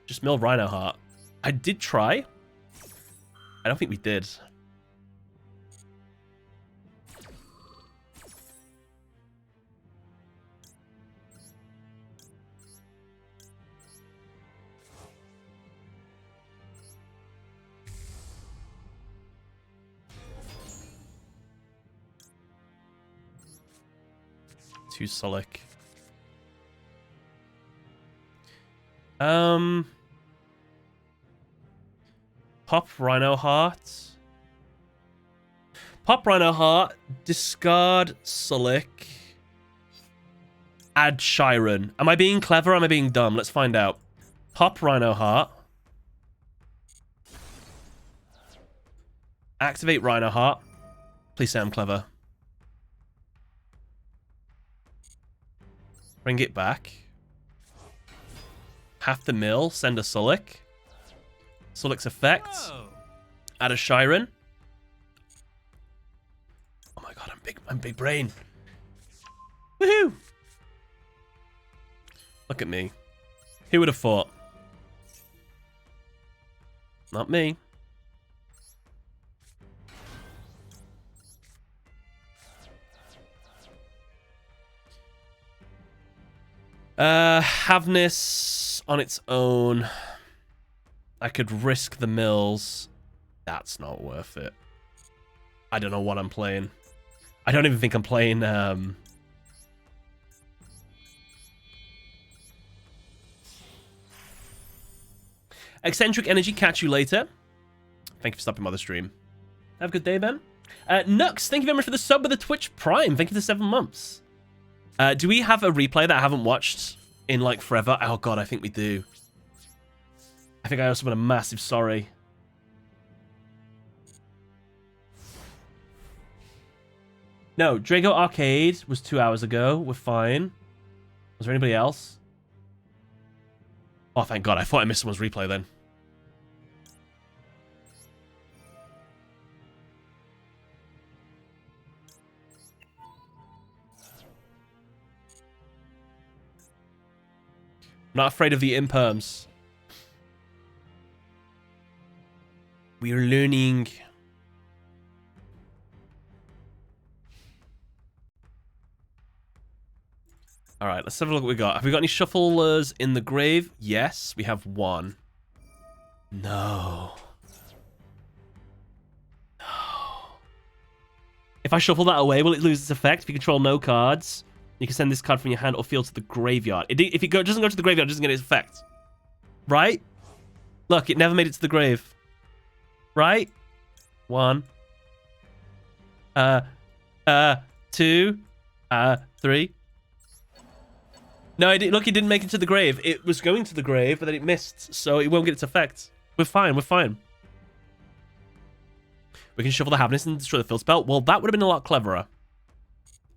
Just mill Rhino Heart. I did try. I don't think we did. Two Solic. Pop Rhino Heart. Pop Rhino Heart. Discard Solic. Add Shiren. Am I being clever or am I being dumb? Let's find out. Pop Rhino Heart. Activate Rhino Heart. Please say I'm clever. Bring it back. Half the mill. Send a Solic. Solic's effect. Whoa. Add a Shiren. I'm big brain. Woohoo! Look at me. Who would have thought? Not me. Havness on its own. I could risk the mills. That's not worth it. I don't know what I'm playing. I don't even think I'm playing, Eccentric Energy, catch you later. Thank you for stopping by the stream. Have a good day, Ben. Nux, thank you very much for the sub with the Twitch Prime. Thank you for the 7 months. Do we have a replay that I haven't watched in, like, forever? Oh, God, I think we do. I think I also want a massive sorry. No, Drago Arcade was 2 hours ago. We're fine. Was there anybody else? Oh, thank God. I thought I missed someone's replay then. Not afraid of the imperms. We are learning. All right, let's have a look what we got. Have we got any shufflers in the grave? Yes, we have one. No. No. If I shuffle that away, will it lose its effect? If you control no cards, you can send this card from your hand or field to the graveyard. If it doesn't go to the graveyard, it doesn't get its effect. Right? Look, it never made it to the grave. Right? 1. 2. 3. No, look, it didn't make it to the grave. It was going to the grave, but then it missed, so it won't get its effect. We're fine, we're fine. We can shuffle the Havness and destroy the field spell. Well, that would have been a lot cleverer.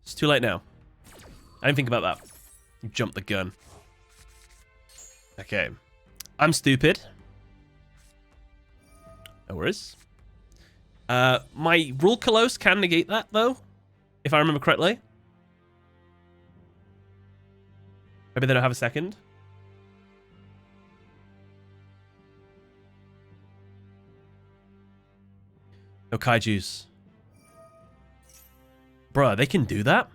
It's too late now. I didn't think about that. You jumped the gun. Okay. I'm stupid. No worries. My Rule Colossus can negate that, though, if I remember correctly. Maybe they don't have a second. No kaijus. Bruh, they can do that?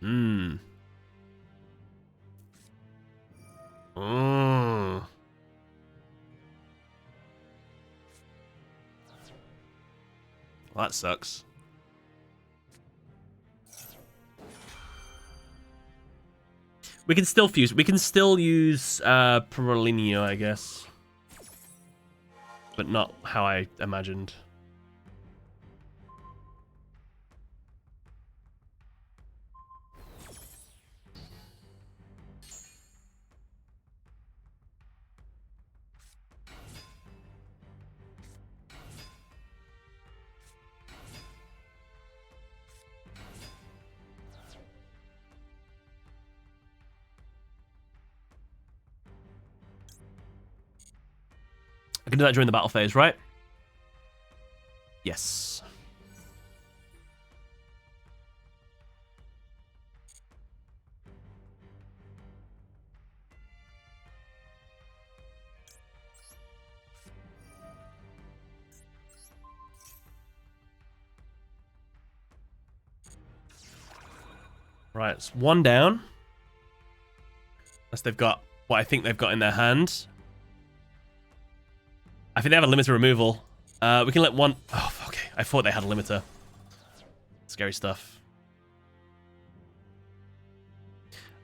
Mmm. Mmm. Well, that sucks. We can still fuse. We can still use Prolinio, I guess. But not how I imagined. I can do that during the battle phase, right? Yes. Right, it's 1 down. Unless they've got what I think they've got in their hand. I think they have a limiter removal. We can let one... Oh, okay. I thought they had a limiter. Scary stuff.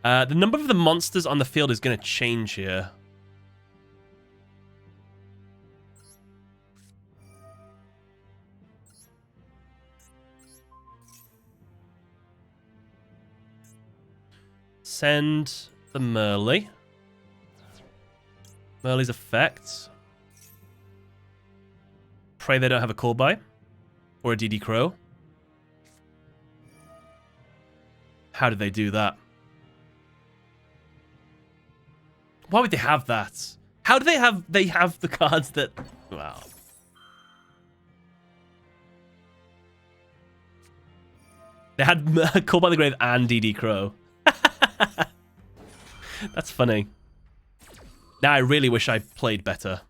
The number of the monsters on the field is going to change here. Send the Merly. Merly's effect. Pray they don't have a call by. Or a DD Crow. How did they do that? Why would they have that? How do they have the cards that... Wow. They had Call by the Grave and DD Crow. That's funny. Now I really wish I played better.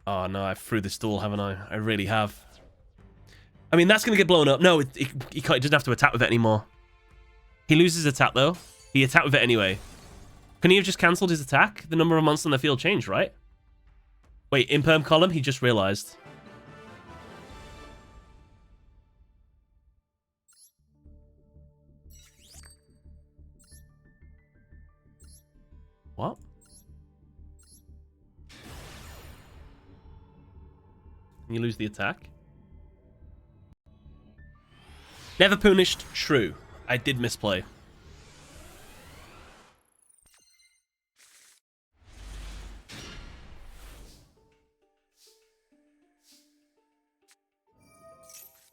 Oh no, I threw this duel, haven't I? I really have. I mean, that's going to get blown up. No, he doesn't have to attack with it anymore. He loses attack, though. He attacked with it anyway. Couldn't he have just cancelled his attack? The number of monsters on the field changed, right? Wait, imperm column? He just realized. What? You lose the attack? Never punished, true. I did misplay.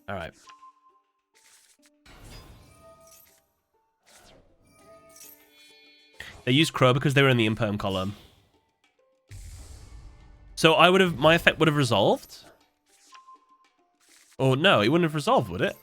Alright. They used Crow because they were in the imperm column. So my effect would have resolved? Or no, it wouldn't have resolved, would it?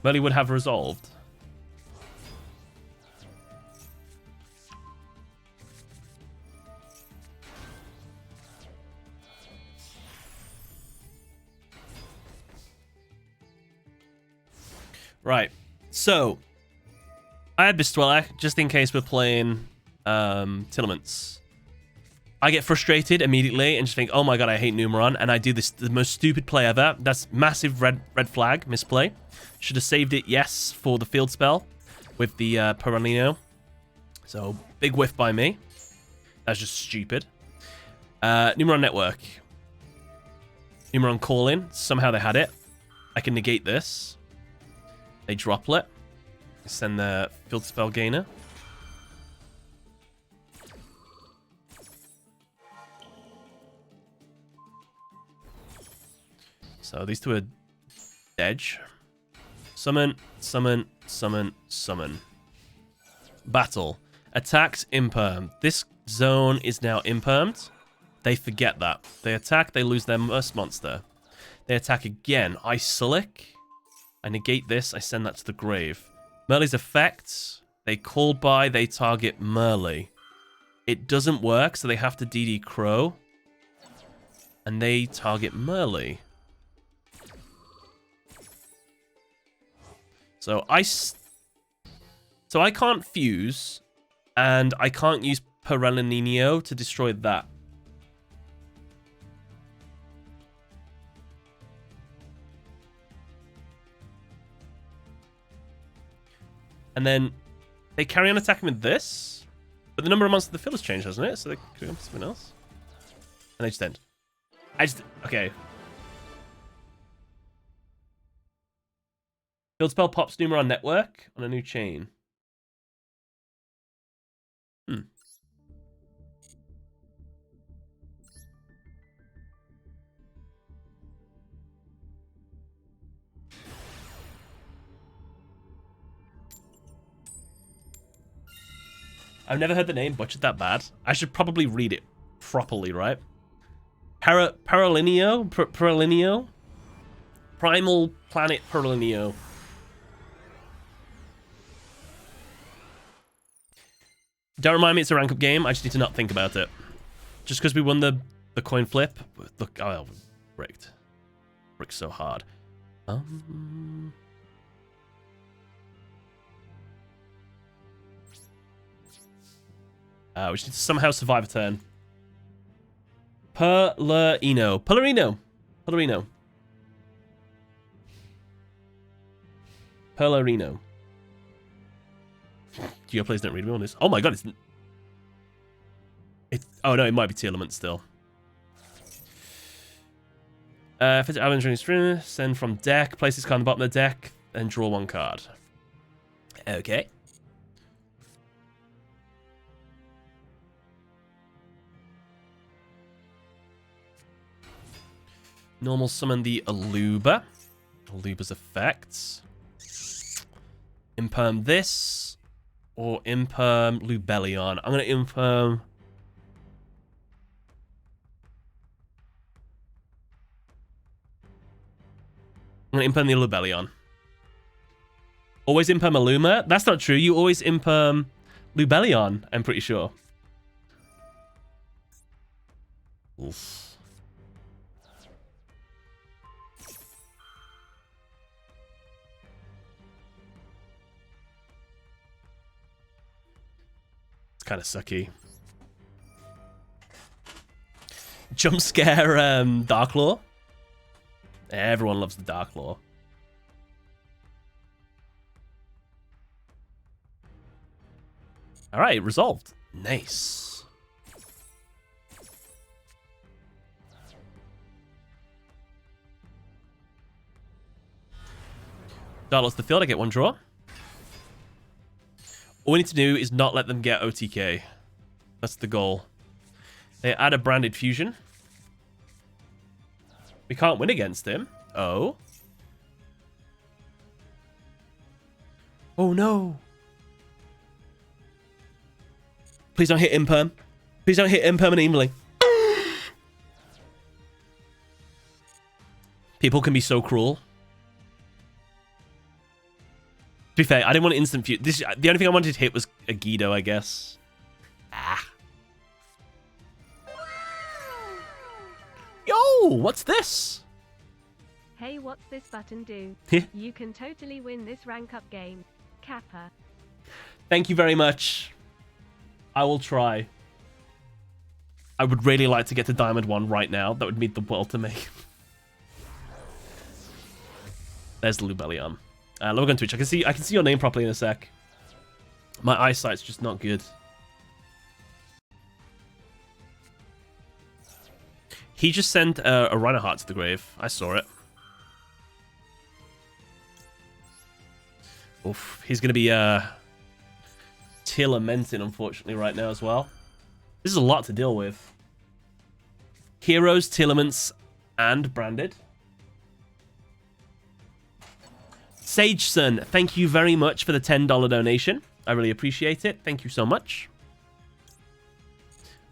Well, he would have resolved. Right. So, I had this Dweller, just in case we're playing Tearlaments. I get frustrated immediately and just think, oh my god, I hate Numeron, and I do this, the most stupid play ever. That's massive red flag, misplay. Should have saved it, yes, for the field spell with the Perolino. So, big whiff by me. That's just stupid. Numeron Network. Numeron Call-In. Somehow they had it. I can negate this. They droplet. Send the field spell gainer. So these two are edge. Summon, summon, summon, summon. Battle. Attacks imperm. This zone is now impermed. They forget that. They attack, they lose their first monster. They attack again. I Sulic. I negate this, I send that to the grave. Merle's effects. They call by, they target Merle. It doesn't work, so they have to DD Crow. And they target Merle. So I can't fuse, and I can't use Perellinino to destroy that. And then they carry on attacking with this, but the number of monsters in the field has changed, hasn't it? So they could go for something else. And they just end. Okay. Field spell pops Numeron Network on a new chain. I've never heard the name butchered that bad. I should probably read it properly, right? Perolino? Perolino? Primal Planet Perolino. Don't remind me it's a rank up game. I just need to not think about it. Just because we won the coin flip. Look, oh, bricked. Bricked so hard. We should somehow survive a turn. Perlerino. Perlerino. Perlerino. Perlerino. Geo players don't read me on this. Oh my god, it's oh no, it might be Tearlament still. If it's Avenger, send from deck, place this card on the bottom of the deck, and draw one card. Okay. Normal summon the Aluba. Aluba's effects. Imperm this. Or Imperm Lubellion. I'm going to Imperm... I'm going to Imperm the Lubellion. Always Imperm Aluma? That's not true. You always Imperm Lubellion, I'm pretty sure. Oof. It's kind of sucky. Jump scare Darklaw. Everyone loves the Darklaw. All right, resolved. Nice. Dartlord's the field. I get one draw. All we need to do is not let them get OTK. That's the goal. They add a branded fusion. We can't win against him. Oh. Oh no. Please don't hit Imperm. Please don't hit impermanently. People can be so cruel. To be fair, I didn't want instant fuse. The only thing I wanted to hit was a Guido, I guess. Ah. Yo, what's this? Hey, what's this button do? You can totally win this rank up game. Kappa. Thank you very much. I will try. I would really like to get to Diamond 1 right now. That would mean the world to me. There's the Lubellion. Log on Twitch. I can see your name properly in a sec. My eyesight's just not good. He just sent a Reinhardt to the grave. I saw it. Oof. He's going to be Tearlamenting, unfortunately, right now as well. This is a lot to deal with. Heroes, Tearlaments, and Branded. SageSun, thank you very much for the $10 donation. I really appreciate it. Thank you so much.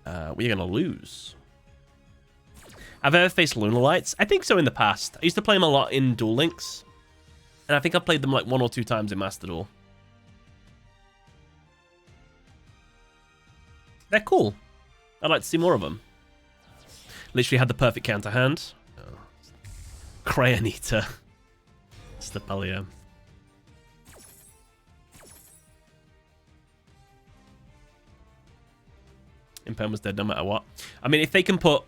We're going to lose. I've ever faced Lunar Lights? I think so in the past. I used to play them a lot in Duel Links. And I think I played them like 1 or 2 times in Master Duel. They're cool. I'd like to see more of them. Literally had the perfect counter hand. Oh. Crayonita. Stapellium. Imperm was dead no matter what. I mean, if they can put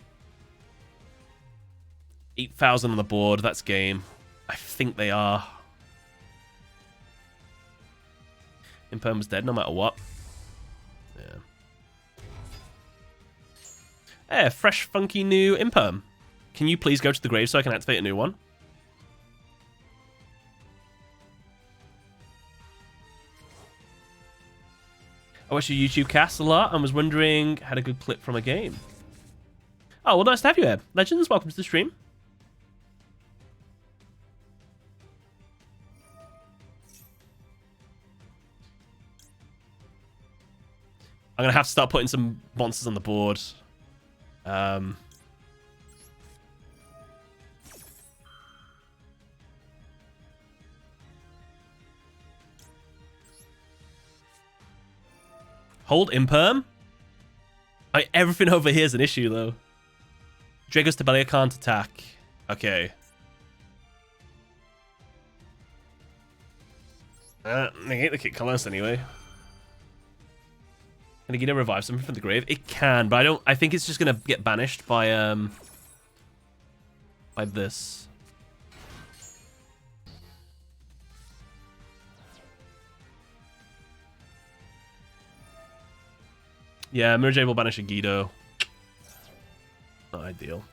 8,000 on the board, that's game. I think they are. Imperm was dead no matter what. Yeah. Hey, fresh, funky new Imperm. Can you please go to the grave so I can activate a new one? I watched your YouTube cast a lot and was wondering, had a good clip from a game. Oh, well, nice to have you here. Legends, welcome to the stream. I'm going to have to start putting some monsters on the board. Hold Imperm? Everything over here is an issue, though. Drago's Tabelia can't attack. Okay. Negate the kick colors anyway. Can Nagita revive something from the grave? It can, but I think it's just gonna get banished by this. Yeah, Mirror Jade will banish a Guido. Not ideal.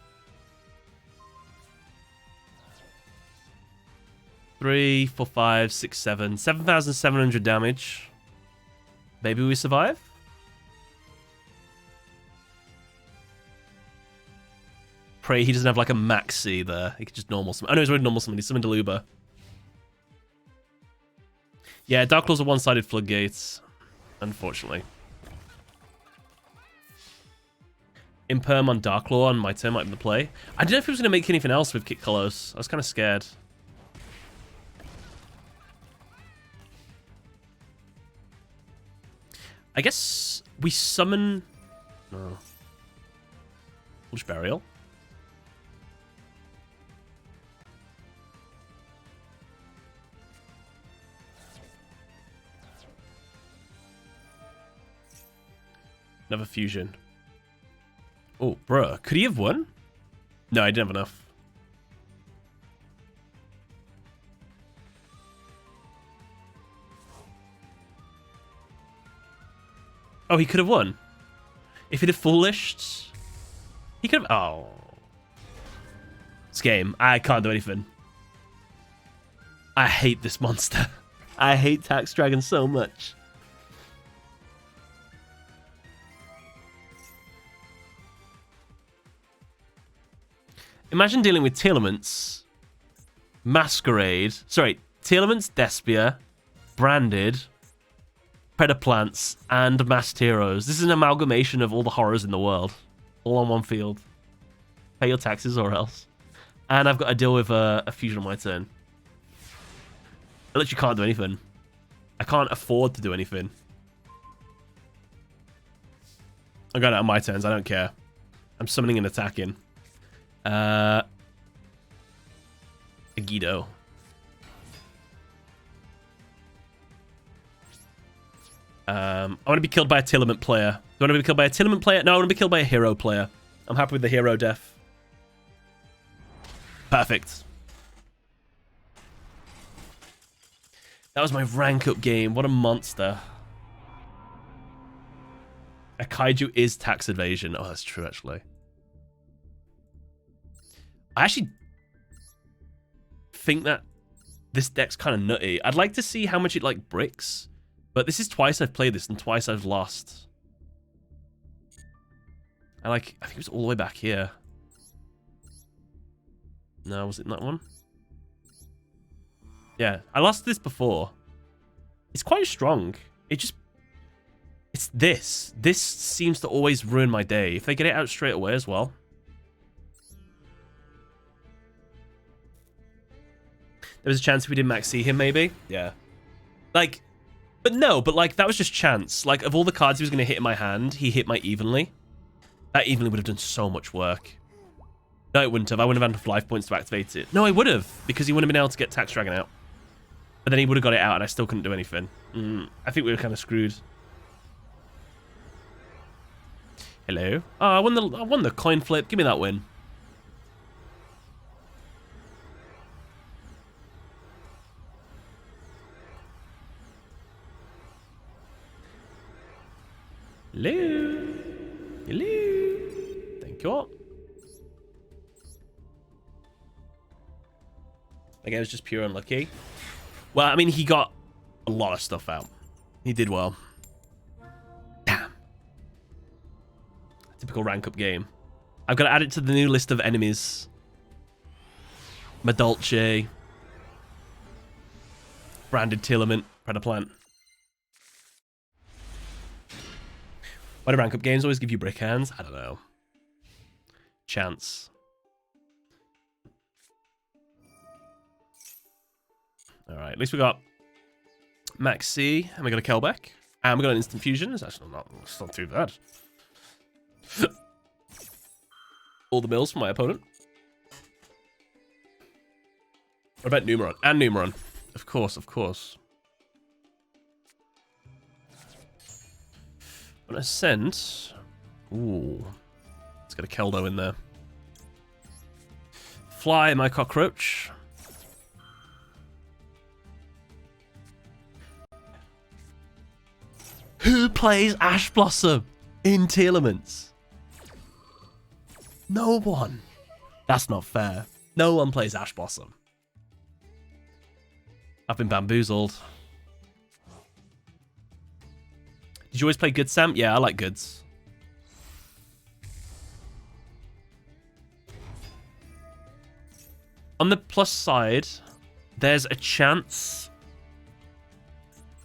3, 4, 5, 6, 7. 7,700 damage. Maybe we survive? Pray he doesn't have like a maxi there. He could just normal summon. Oh no, he's already normal summon. He's summoned Deluba. Yeah, Dark Claws are one-sided floodgates. Unfortunately. Imperm on Dark Claw on my turn might be the play. I didn't know if he was going to make anything else with Kick Kalos. I was kind of scared. I guess we summon... No. Foolish Burial. Another fusion. Oh, bruh. Could he have won? No, I didn't have enough. Oh, he could have won. If he'd have foolished, he could have... Oh. This game. I can't do anything. I hate this monster. I hate Tax Dragon so much. Imagine dealing with Tearlaments, Masquerade, sorry, Tearlaments, Despia, Branded, Predaplants, and Masked Heroes. This is an amalgamation of all the horrors in the world, all on one field. Pay your taxes or else. And I've got to deal with a fusion on my turn. I literally can't do anything. I can't afford to do anything. I got it on my turns, I don't care. I'm summoning and attacking. Agido. I want to be killed by a Tearlament player. Do I want to be killed by a Tearlament player? No, I want to be killed by a hero player. I'm happy with the hero death. Perfect. That was my rank up game. What a monster. A kaiju is tax evasion. Oh, that's true, actually. I actually think that this deck's kind of nutty. I'd like to see how much it like bricks, but this is twice I've played this and twice I've lost. I think it was all the way back here. No, was it in that one? Yeah, I lost this before. It's quite strong. It's this. This seems to always ruin my day. If they get it out straight away as well. There was a chance if we didn't max see him, maybe. Yeah. Like, but like, that was just chance. Like, of all the cards he was going to hit in my hand, he hit my Evenly. That Evenly would have done so much work. No, it wouldn't have. I wouldn't have had enough life points to activate it. No, I would have, because he wouldn't have been able to get Tax Dragon out. But then he would have got it out, and I still couldn't do anything. I think we were kind of screwed. Hello. Oh, I won the coin flip. Give me that win. Hello. Hello. Thank you. Like, it was just pure unlucky. Well, I mean, he got a lot of stuff out. He did well. Damn. Typical rank up game. I've got to add it to the new list of enemies. Madolce. Branded Tearlament. Predaplant. Why do rank up games always give you brick hands? I don't know. Chance. Alright, at least we got Max C, and we got a Kelbeck, and we got an instant fusion. It's actually not too bad. All the mills for my opponent. What about Numeron? And Numeron. Of course, of course. I'm gonna send... Ooh. Let's get a Keldo in there. Fly my cockroach. Who plays Ash Blossom in Tearlaments? No one. That's not fair. No one plays Ash Blossom. I've been bamboozled. Did you always play Good, Sam? Yeah, I like Goods. On the plus side, there's a chance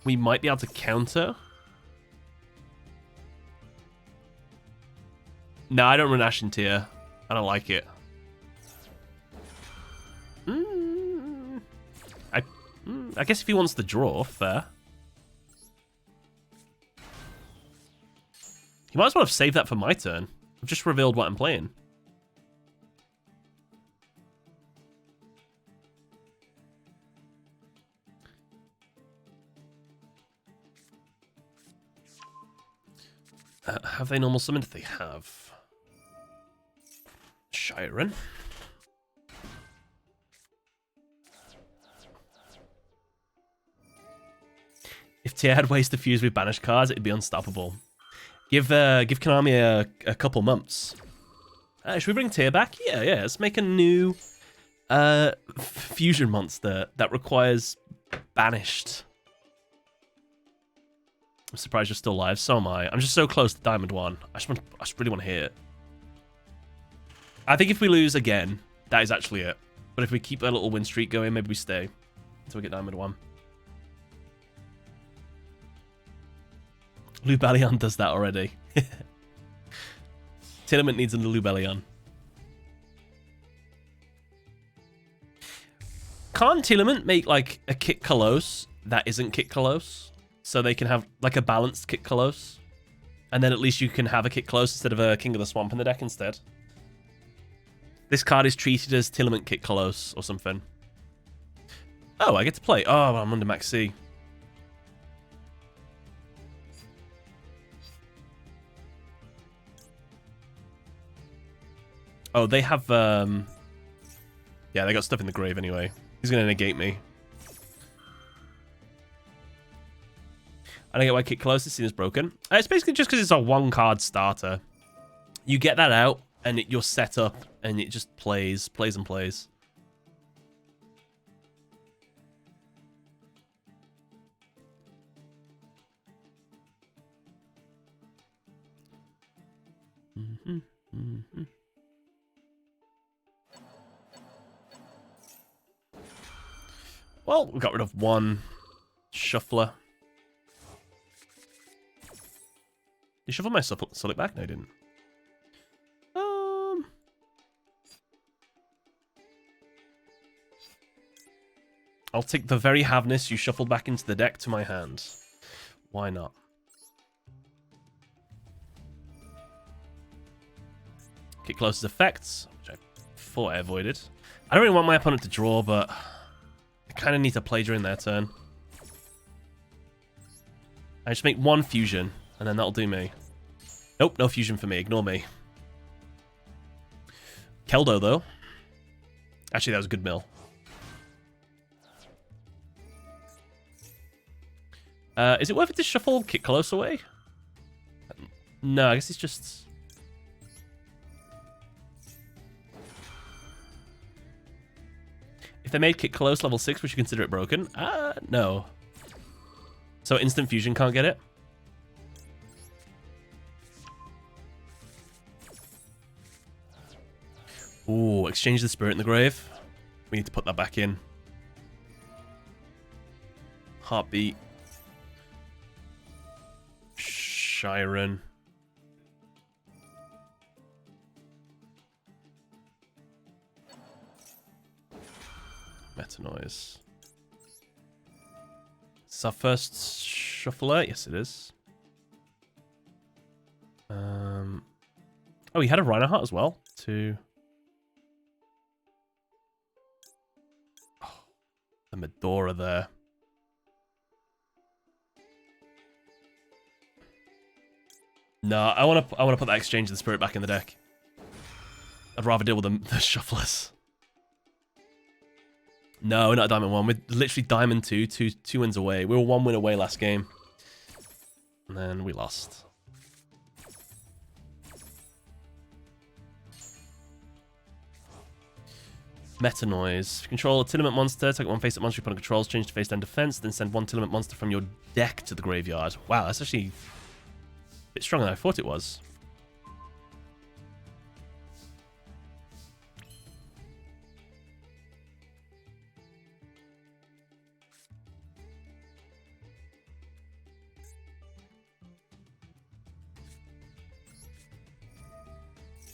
we might be able to counter. No, I don't run Ashen Tear. I don't like it. I guess if he wants to draw, fair. He might as well have saved that for my turn. I've just revealed what I'm playing. Have they normal summoned? They have. Shiren. If Tear had ways to fuse with banished cards, it'd be unstoppable. Give Konami a couple months. Should we bring Tear back? Yeah. Let's make a new fusion monster that requires banished. I'm surprised you're still alive. So am I. I'm just so close to Diamond 1. I just really want to hit it. I think if we lose again, that is actually it. But if we keep a little win streak going, maybe we stay until we get Diamond 1. Lubellion does that already. Tearlament needs a Lubellion. Can't Tearlament make like a Kit Kalos that isn't Kit Kalos? So they can have like a balanced Kit Kalos? And then at least you can have a Kit Kalos instead of a King of the Swamp in the deck instead. This card is treated as Tearlament Kit Kalos or something. Oh, I get to play. Oh, I'm under Max C. Oh, they have, yeah, they got stuff in the grave anyway. He's going to negate me. I don't get why Kit Close is seen as broken. It's basically just because it's a one-card starter. You get that out, and you're set up, and it just plays and plays. Well, we got rid of one shuffler. You shuffled my Sulic back? No, I didn't. I'll take the very Havness you shuffled back into the deck to my hand. Why not? Kit Close's effects, which I thought I avoided. I don't really want my opponent to draw, but I kind of need to play during their turn. I just make one fusion, and then that'll do me. Nope, no fusion for me. Ignore me. Keldo, though. Actually, that was a good mill. Is it worth it to shuffle Kit Close away? No, I guess it's just... If they made Kit Close level 6, would you consider it broken? No. So instant fusion can't get it? Ooh, exchange the spirit in the grave. We need to put that back in. Heartbeat. Shiren. Meta Noise. Is this our first shuffler? Yes, it is. Oh, he had a Reinhardt as well. Two. Oh, the Medora there. No, I want to put that exchange of the spirit back in the deck. I'd rather deal with the shufflers. No, we're not Diamond 1. We're literally Diamond 2, two wins away. We were 1 win away last game. And then we lost. Meta Noise. Control a Tearlament monster. Take one face-up monster you put on controls. Change to face-down defense. Then send one Tearlament monster from your deck to the graveyard. Wow, that's actually a bit stronger than I thought it was.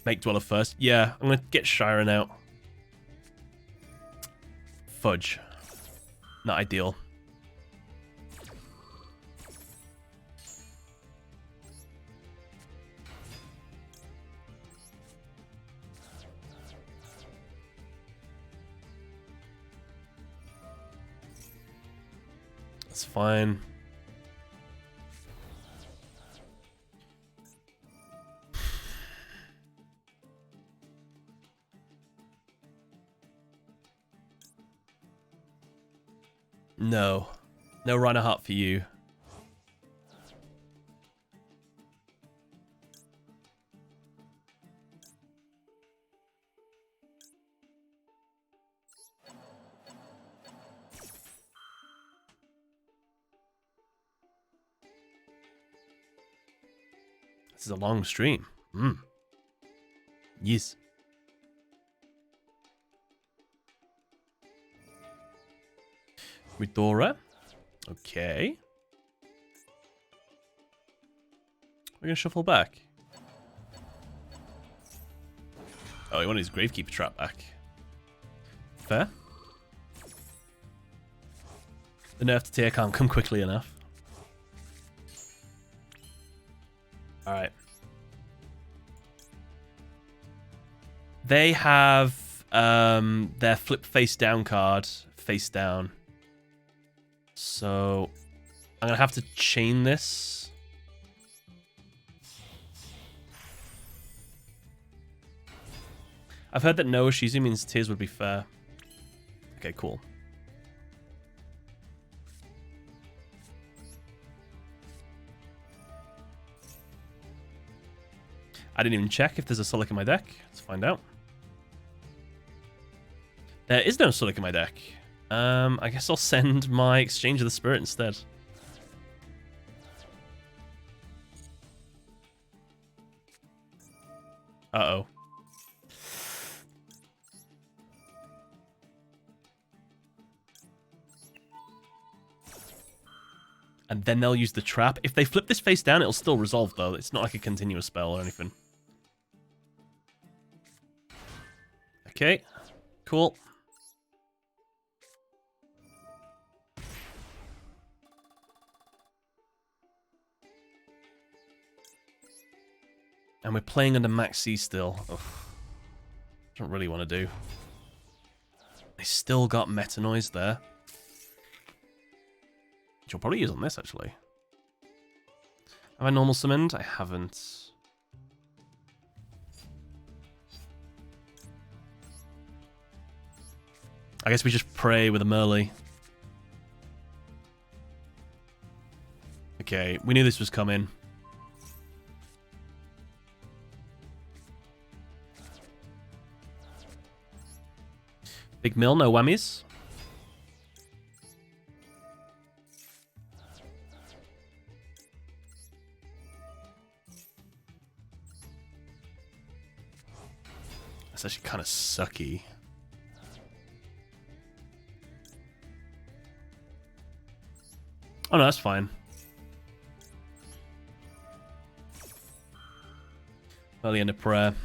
Make Dweller first. Yeah, I'm going to get Shiren out. Fudge. Not ideal. That's fine. No. No Rhino Heart for you. This is a long stream. Yes. Ridora. Okay. We're going to shuffle back. Oh, he wanted his Gravekeeper trap back. Fair. The nerf to Tear can't come quickly enough. Alright. They have their flip face down card face down. So I'm going to have to chain this. I've heard that no Shizu means Tears would be fair. Okay, cool. I didn't even check if there's a Sulic in my deck. Let's find out. There is no Sulic in my deck. I guess I'll send my Exchange of the Spirit instead. Uh-oh. And then they'll use the trap. If they flip this face down, it'll still resolve, though. It's not like a continuous spell or anything. Okay. Cool. And we're playing under Max C still. Ugh. Don't really want to do. They still got Meta Noise there. Which I'll probably use on this, actually. Have I normal summoned? I haven't. I guess we just pray with a Merly. Okay, we knew this was coming. Big mill, no whammies. That's actually kind of sucky. Oh no, that's fine. Early end of prayer.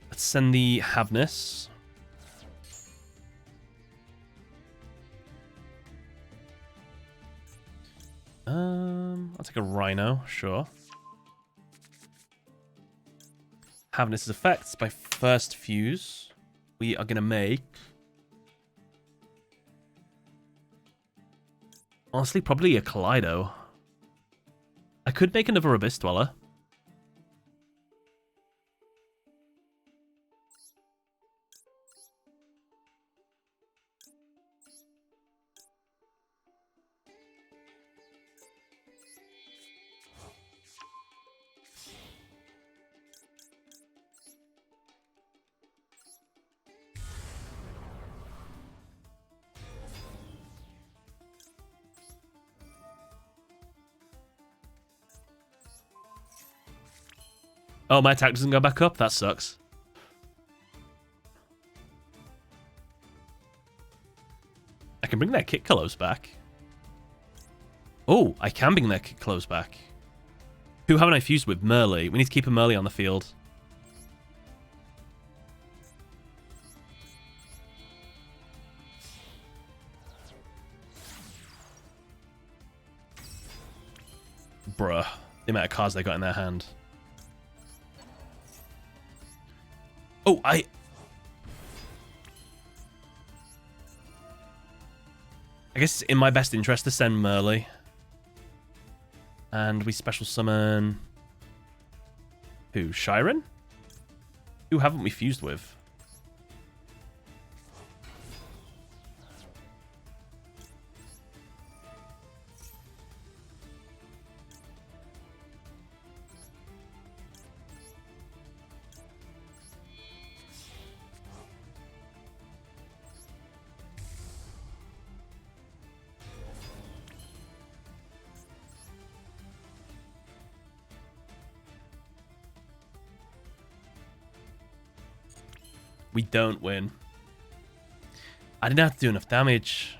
Let's send the Havness. I'll take a Rhino, sure. Havness's effects by first fuse. We are gonna make. Honestly, probably a Kaleido. I could make another Abyss Dweller. Oh, my attack doesn't go back up? That sucks. I can bring their Kit Clothes back. Oh, I can bring their Kit Clothes back. Who haven't I fused with? Merle. We need to keep a Merle on the field. Bruh. The amount of cards they got in their hand. Oh, I guess it's in my best interest to send Merle. And we special summon... Who? Shiren? Who haven't we fused with? We don't win. I didn't have to do enough damage.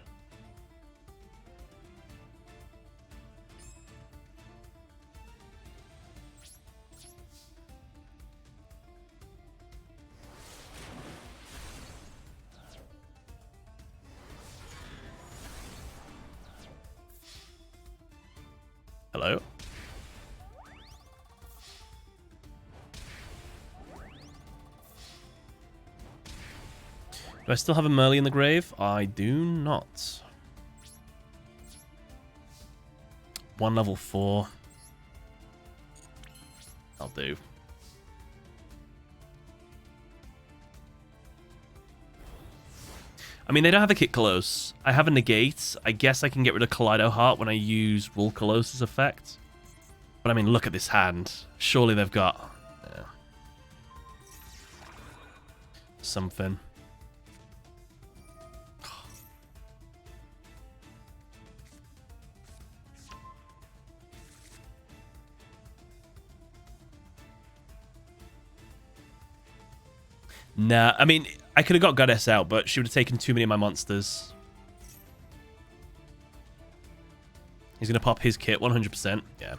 Hello? Do I still have a Merle in the grave? I do not. 1 level 4. I'll do. I mean, they don't have a Kit Colossus. I have a Negate. I guess I can get rid of Kaleido Heart when I use Wool Colossus effect. But I mean, look at this hand. Surely they've got... something. Nah, I mean, I could have got Goddess out, but she would have taken too many of my monsters. He's going to pop his kit, 100%. Yeah.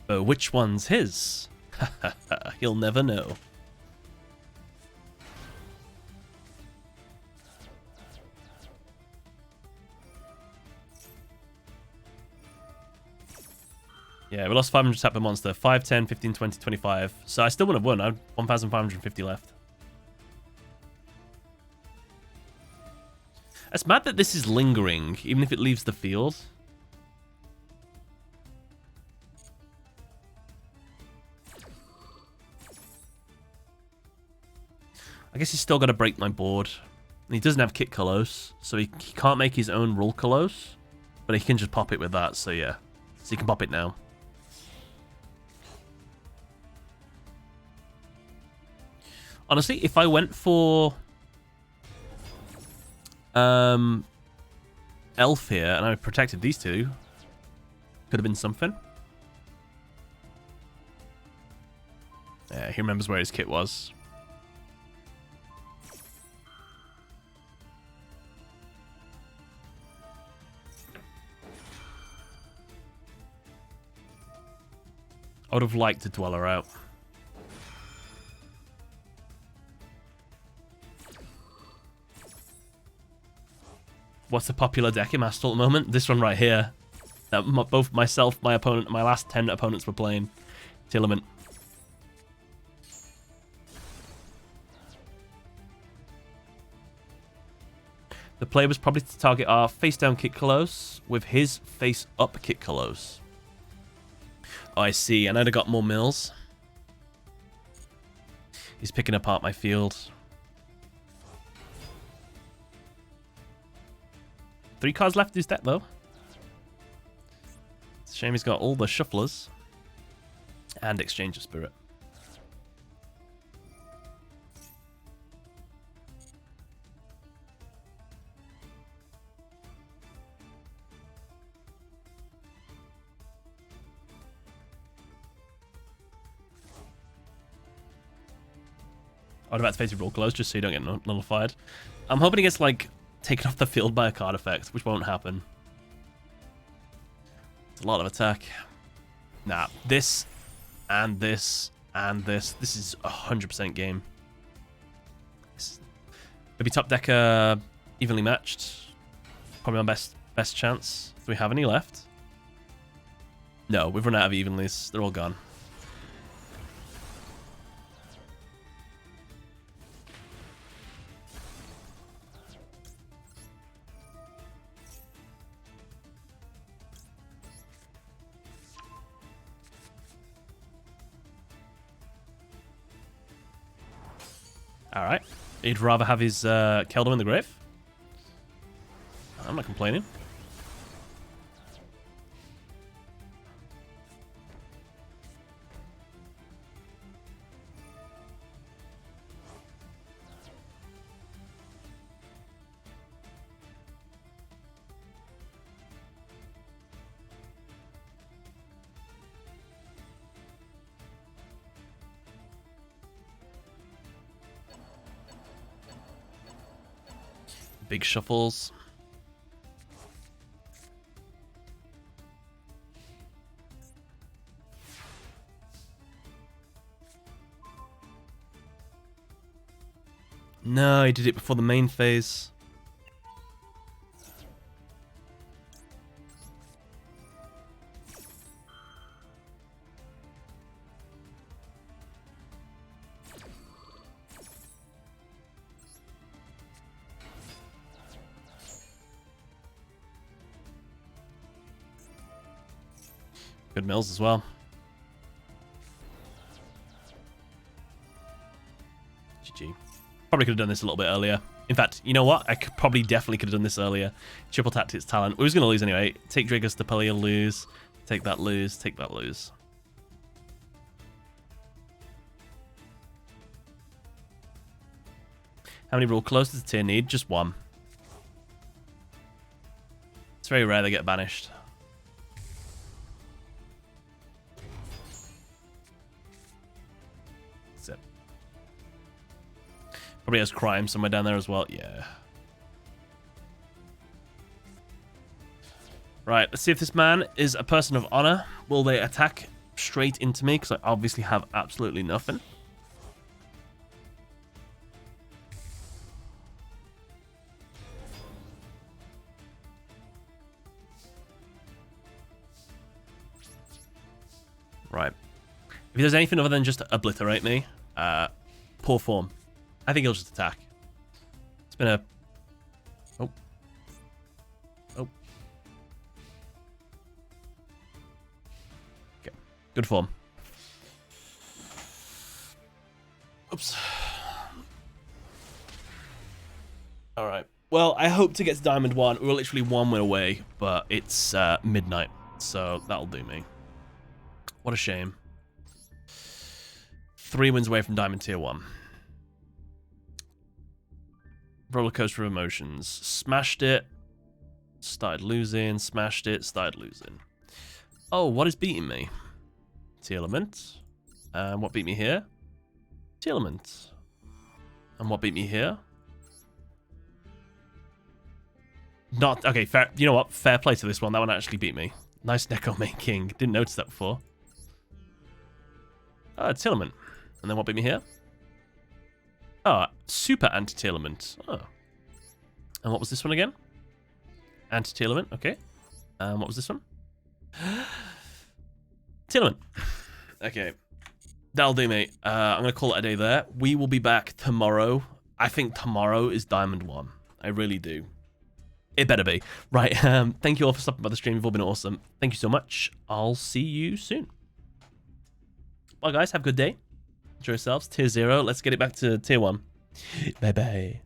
But which one's his? He'll never know. Yeah, we lost 500 tap per monster. 5, 10, 15, 20, 25. So I still wouldn't have won. I had 1,550 left. It's mad that this is lingering, even if it leaves the field. I guess he's still got to break my board. And he doesn't have Kit Colossus, so he can't make his own Rule Colossus. But he can just pop it with that, so yeah. So he can pop it now. Honestly, if I went for... Elf here, and I protected these two, could have been something. Yeah, he remembers where his kit was. I would have liked to Duel her out. What's the popular deck in Master at the moment? This one right here. That both myself, my opponent, my last 10 opponents were playing. Tearlament. The play was probably to target our face-down Kit Colossus with his face-up Kit Colossus. Oh, I see. And I'd have got more mills. He's picking apart my field. 3 cards left in his deck, though. It's a shame he's got all the Shufflers. And Exchange of Spirit. I would have activated Roll Close just so you don't get nullified. I'm hoping he gets, like, taken off the field by a card effect, which won't happen. It's a lot of attack. Nah, this and this and this. This is 100% game. Maybe top decker evenly matched. Probably my best chance. Do we have any left? No, we've run out of evenlies. They're all gone. Alright. He'd rather have his Keldor in the grave? I'm not complaining. Big shuffles. No, he did it before the main phase. Good mills as well. GG. Probably could have done this a little bit earlier. In fact, you know what? I could definitely could have done this earlier. Triple tactics talent. We was going to lose anyway. Take Dragos to Pelia, lose. Take that, lose. Take that, lose. How many rule close does the tier need? Just one. It's very rare they get banished. That's it. Probably has crime somewhere down there as well. Yeah. Right, let's see if this man is a person of honor. Will they attack straight into me? Because I obviously have absolutely nothing. Right. If he does anything other than just obliterate me, poor form. I think he'll just attack. It's been a... Oh. Oh. Okay. Good form. Oops. Alright. Well, I hope to get to Diamond 1. We're literally 1 win away, but it's midnight, so that'll do me. What a shame. 3 wins away from Diamond Tier 1. Roller coaster of emotions. Smashed it. Started losing. Smashed it. Started losing. Oh, what is beating me? Tearlament. And what beat me here? Tearlament. And what beat me here? Not... Okay, fair... You know what? Fair play to this one. That one actually beat me. Nice Neko main king. Didn't notice that before. Tearlament. And then what beat me here? Oh, super anti-Tearlament. Oh. And what was this one again? Anti-Tearlament, okay. What was this one? Tearlament. Okay. That'll do, mate. I'm going to call it a day there. We will be back tomorrow. I think tomorrow is Diamond 1. I really do. It better be. Right, thank you all for stopping by the stream. You've all been awesome. Thank you so much. I'll see you soon. Well, guys, have a good day. Enjoy yourselves. Tier 0. Let's get it back to Tier 1. Bye-bye.